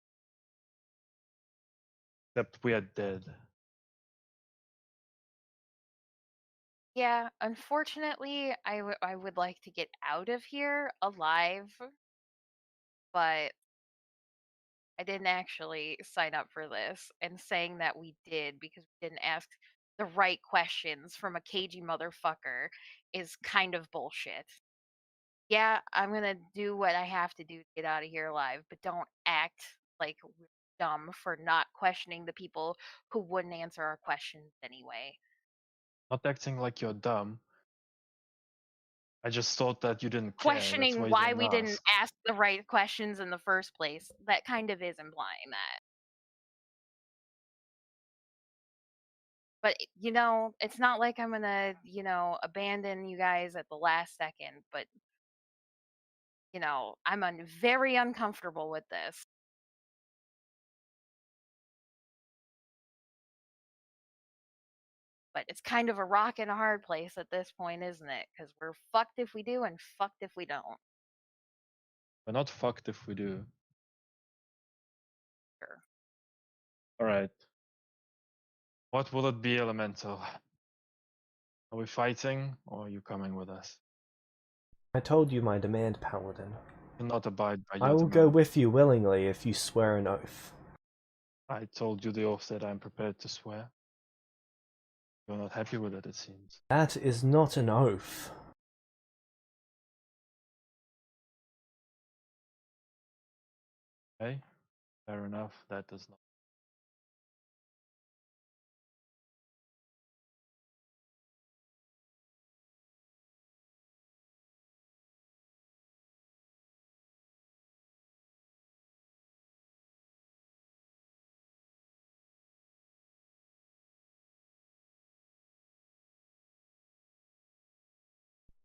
Except we are dead. yeah, unfortunately, I would like to get out of here alive, but I didn't actually sign up for this. And saying that we did because we didn't ask the right questions from a cagey motherfucker is kind of bullshit. Yeah, I'm gonna do what I have to do to get out of here alive, but don't act like we're dumb for not questioning the people who wouldn't answer our questions anyway. Not acting like you're dumb. I just thought that you didn't care. That's why Questioning you why didn't we didn't ask. ask the right questions in the first place. That kind of is implying that. But you know, it's not like I'm gonna, you know, abandon you guys at the last second. But you know, I'm very uncomfortable with this. But it's kind of a rock and a hard place at this point, isn't it? Because we're fucked if we do and fucked if we don't. We're not fucked if we do. Sure. All right. What will it be, Elemental? Are we fighting, or are you coming with us? I told you my demand, Paladin. Do not abide by I your will go demand. with you willingly if you swear an oath. I told you the oath that I'm prepared to swear. You're not happy with it, it seems. That is not an oath. Okay, fair enough. That does not.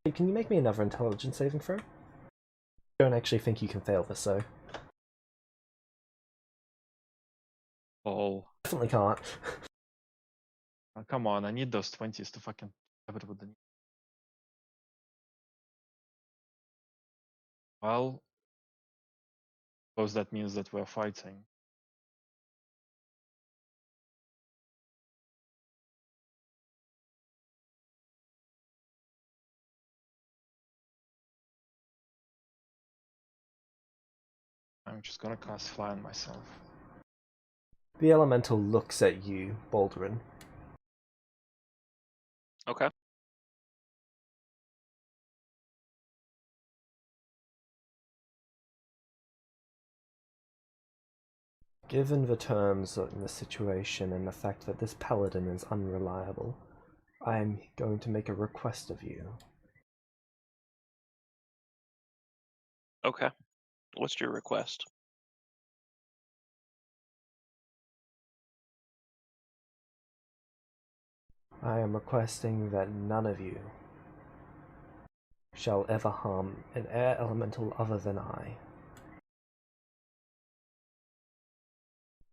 Hey, can you make me another intelligence saving throw? I don't actually think you can fail this, so Oh, definitely can't. come on! I need those 20s to fucking have it with the. Well, suppose that means that we're fighting. I'm just gonna cast Fly on myself. The elemental looks at you, Baldwin. Okay. Given the terms in the situation and the fact that this paladin is unreliable, I am going to make a request of you. Okay. What's your request? I am requesting that none of you shall ever harm an air elemental other than I.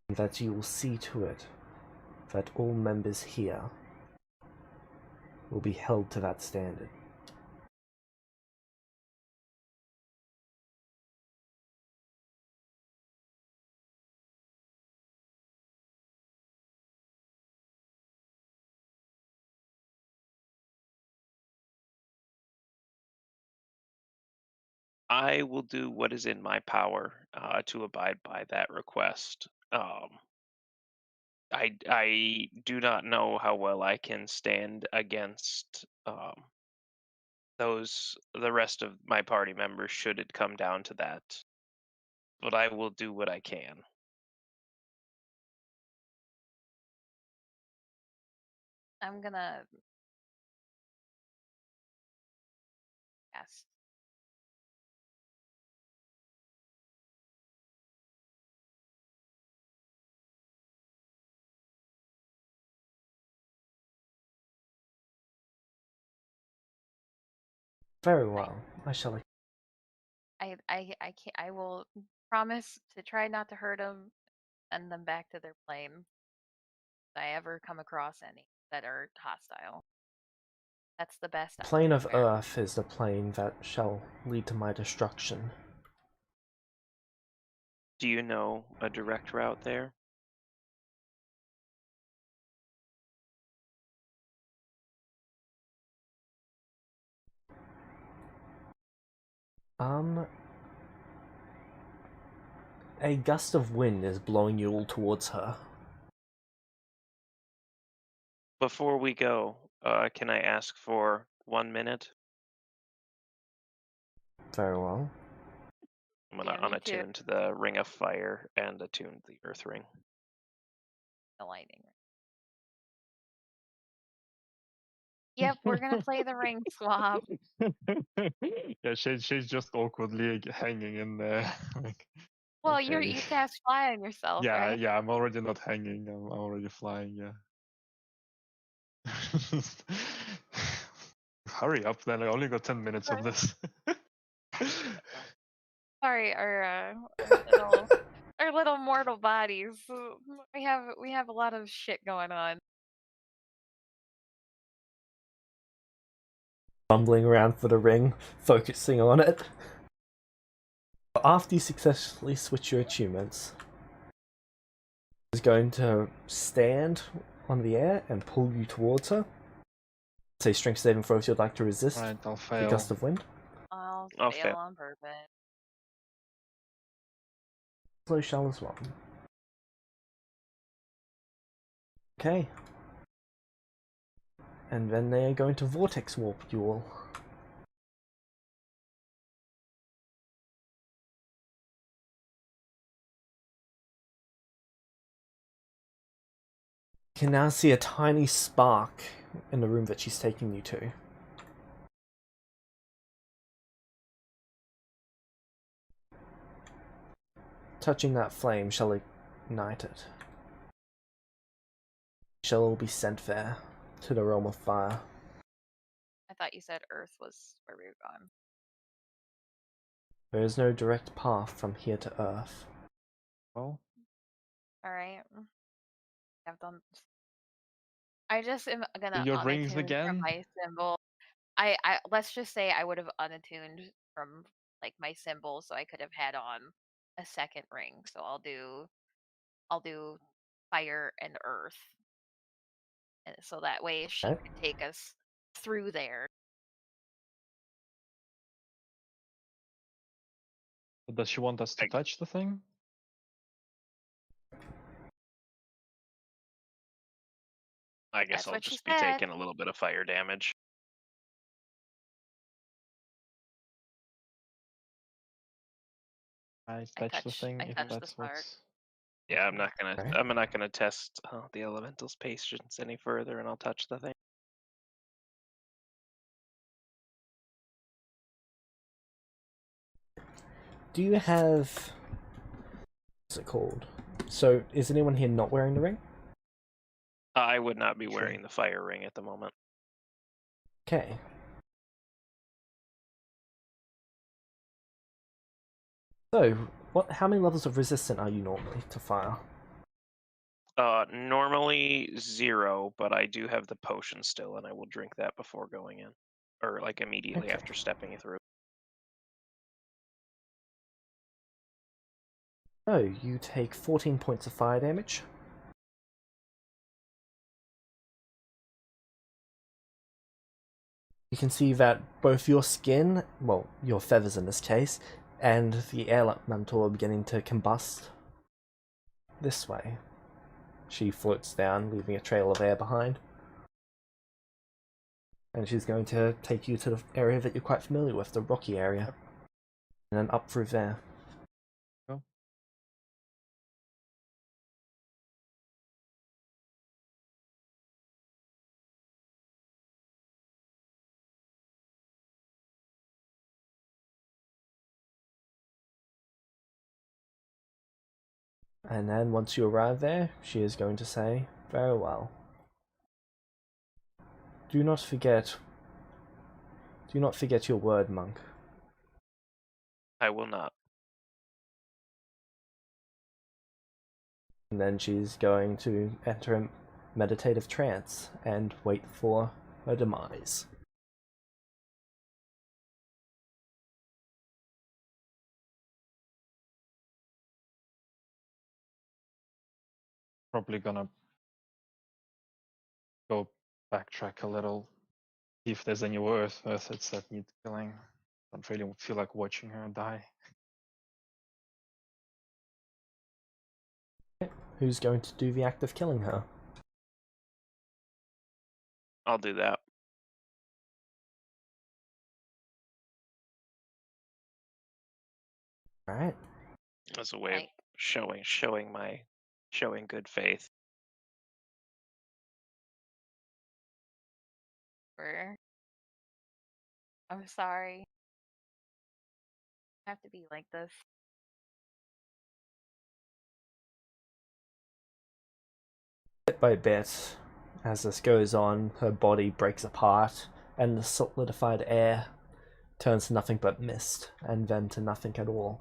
And that you will see to it that all members here will be held to that standard. I will do what is in my power to abide by that request. I do not know how well I can stand against the rest of my party members should it come down to that, but I will do what I can. I'm gonna cast. Very well. I shall. I can't. I will promise to try not to hurt them. Send them back to their plane. If I ever come across any that are hostile. That's the best. The plane of Earth is the plane that shall lead to my destruction. Do you know a direct route there? A gust of wind is blowing you all towards her. Before we go, can I ask for 1 minute? Very well. I'm gonna Yeah, me too. unattune to the Ring of Fire and attune to the Earth Ring. The lightning. Yep, we're gonna play the ring swap. Yeah, she's just awkwardly hanging in there. Like, Well, okay. you cast fly on yourself, Yeah, right? yeah, I'm already not hanging. I'm already flying. Yeah. Hurry up, then I only got 10 minutes of this. Sorry, our little mortal bodies. We have a lot of shit going on. Fumbling around for the ring, focusing on it. After you successfully switch your achievements, is going to stand on the air and pull you towards her. Say strength saving throw if you'd like to resist Right, I'll the fail. gust of wind. I'll I'll fail fail. on purpose. So shall as well. Okay. And then they're going to vortex warp you all. You can now see a tiny spark in the room that she's taking you to. Touching that flame shall ignite it. Shall all be sent there, to the realm of fire. I thought you said Earth was where we were going. There is no direct path from here to Earth. Well, All right. I've done. I just am gonna your rings unattune from again? my symbol. I let's just say I would have unattuned from like my symbol, so I could have had on a second ring. So I'll do fire and earth, and so that way she Okay. could take us through there. Does she want us to I- touch the thing? I guess That's I'll what she just be said. taking a little bit of fire damage. I I touch the thing if touch the that's spark. what's... Yeah, I'm not gonna. Right. I'm not gonna test the elemental's patience any further, and I'll touch the thing. Do you have... What's it called? So, is anyone here not wearing the ring? I would not be Sure. wearing the fire ring at the moment. Okay. So, how many levels of resistant are you normally to fire? Normally 0, but I do have the potion still, and I will drink that before going in, or like immediately Okay. after stepping through. So, you take 14 points of fire damage. You can see that both your skin, well, your feathers in this case, and the air elemental are beginning to combust this way. She floats down, leaving a trail of air behind. And she's going to take you to the area that you're quite familiar with, the rocky area. And then up through there. Go. And then once you arrive there, she is going to say, "Very well. Do not forget your word, monk." I will not. And then she's going to enter a meditative trance and wait for her demise. Probably gonna go backtrack a little, see if there's any earths that need killing. Don't really feel like watching her die. Who's going to do the act of killing her? I'll do that. Alright. As a way Right. of showing good faith. I'm sorry. I have to be like this. Bit by bit, As this goes on, her body breaks apart, and the solidified air turns to nothing but mist, and then to nothing at all.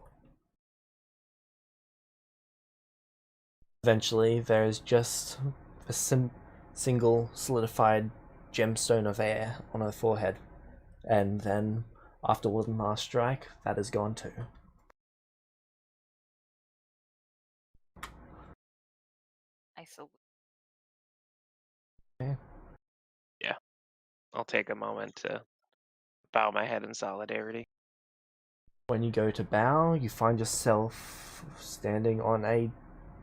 Eventually, there is just a single solidified gemstone of air on her forehead, and then, after one last strike, that is gone too. I salute. Okay. Yeah. I'll take a moment to bow my head in solidarity. When you go to bow, you find yourself standing on a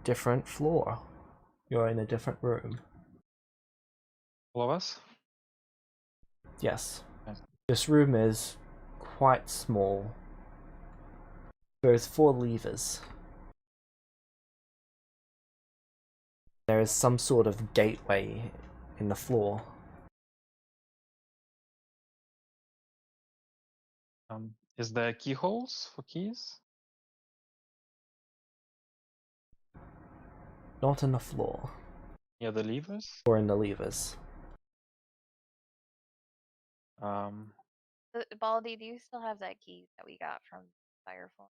different floor. You're in a different room. All of us? Yes. Yes. This room is quite small. There's 4 levers. There is some sort of gateway in the floor. Is there keyholes for keys? Not in the floor, Yeah, the levers? or in the levers. Baldy, do you still have that key that we got from Firefall?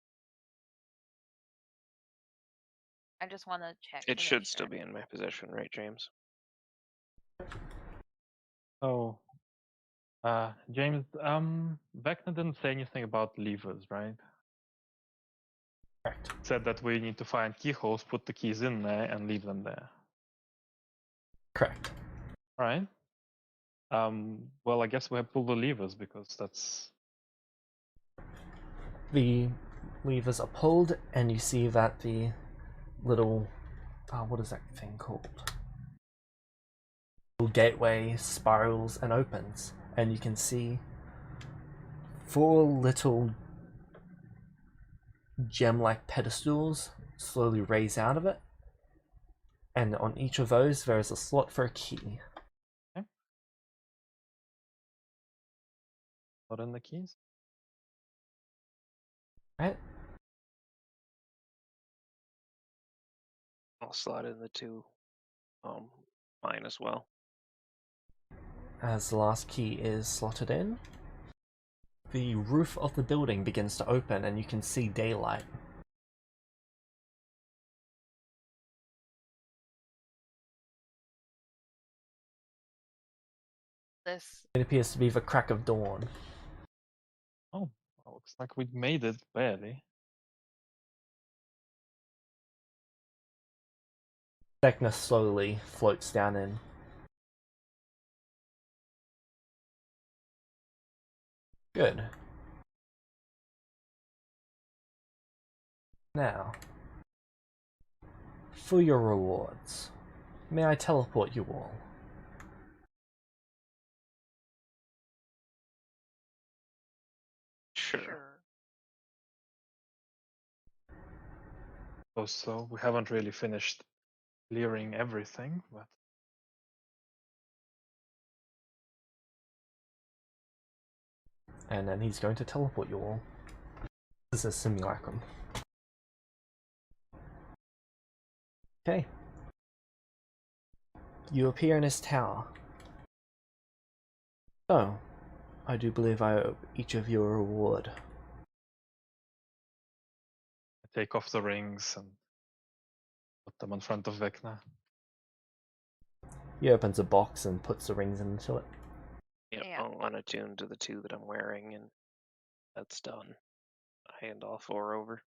I just want to check. It to make should still sure. be in my possession, right, James? Oh. James, Vecna didn't say anything about levers, right? Correct. Said that we need to find keyholes, put the keys in there, and leave them there. Correct. Right? Well, I guess we have pulled the levers because that's... The levers are pulled, and you see that the little... what is that thing called? The gateway spirals and opens, and you can see 4 little gem-like pedestals slowly raise out of it, and on each of those there is a slot for a key. Okay. Put in the keys. Right? I'll slot in the 2. Mine as well. As the last key is slotted in, the roof of the building begins to open and you can see daylight. This. It appears to be the crack of dawn. Oh, well, looks like we made it, barely. Vecna slowly floats down in. Good. Now, for your rewards, may I teleport you all? Sure. Oh, so we haven't really finished clearing everything, but... And then he's going to teleport you all. This is a simulacrum. Okay. You appear in his tower. So, I do believe I owe each of you a reward. I take off the rings and put them in front of Vecna. He opens a box and puts the rings into it. Yep, Yeah. I'll unattune to the 2 that I'm wearing, and that's done. I hand all 4 over.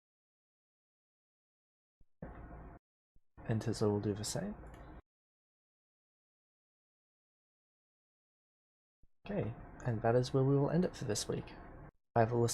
And Tizzle will do the same. Okay, and that is where we will end it for this week. I have a list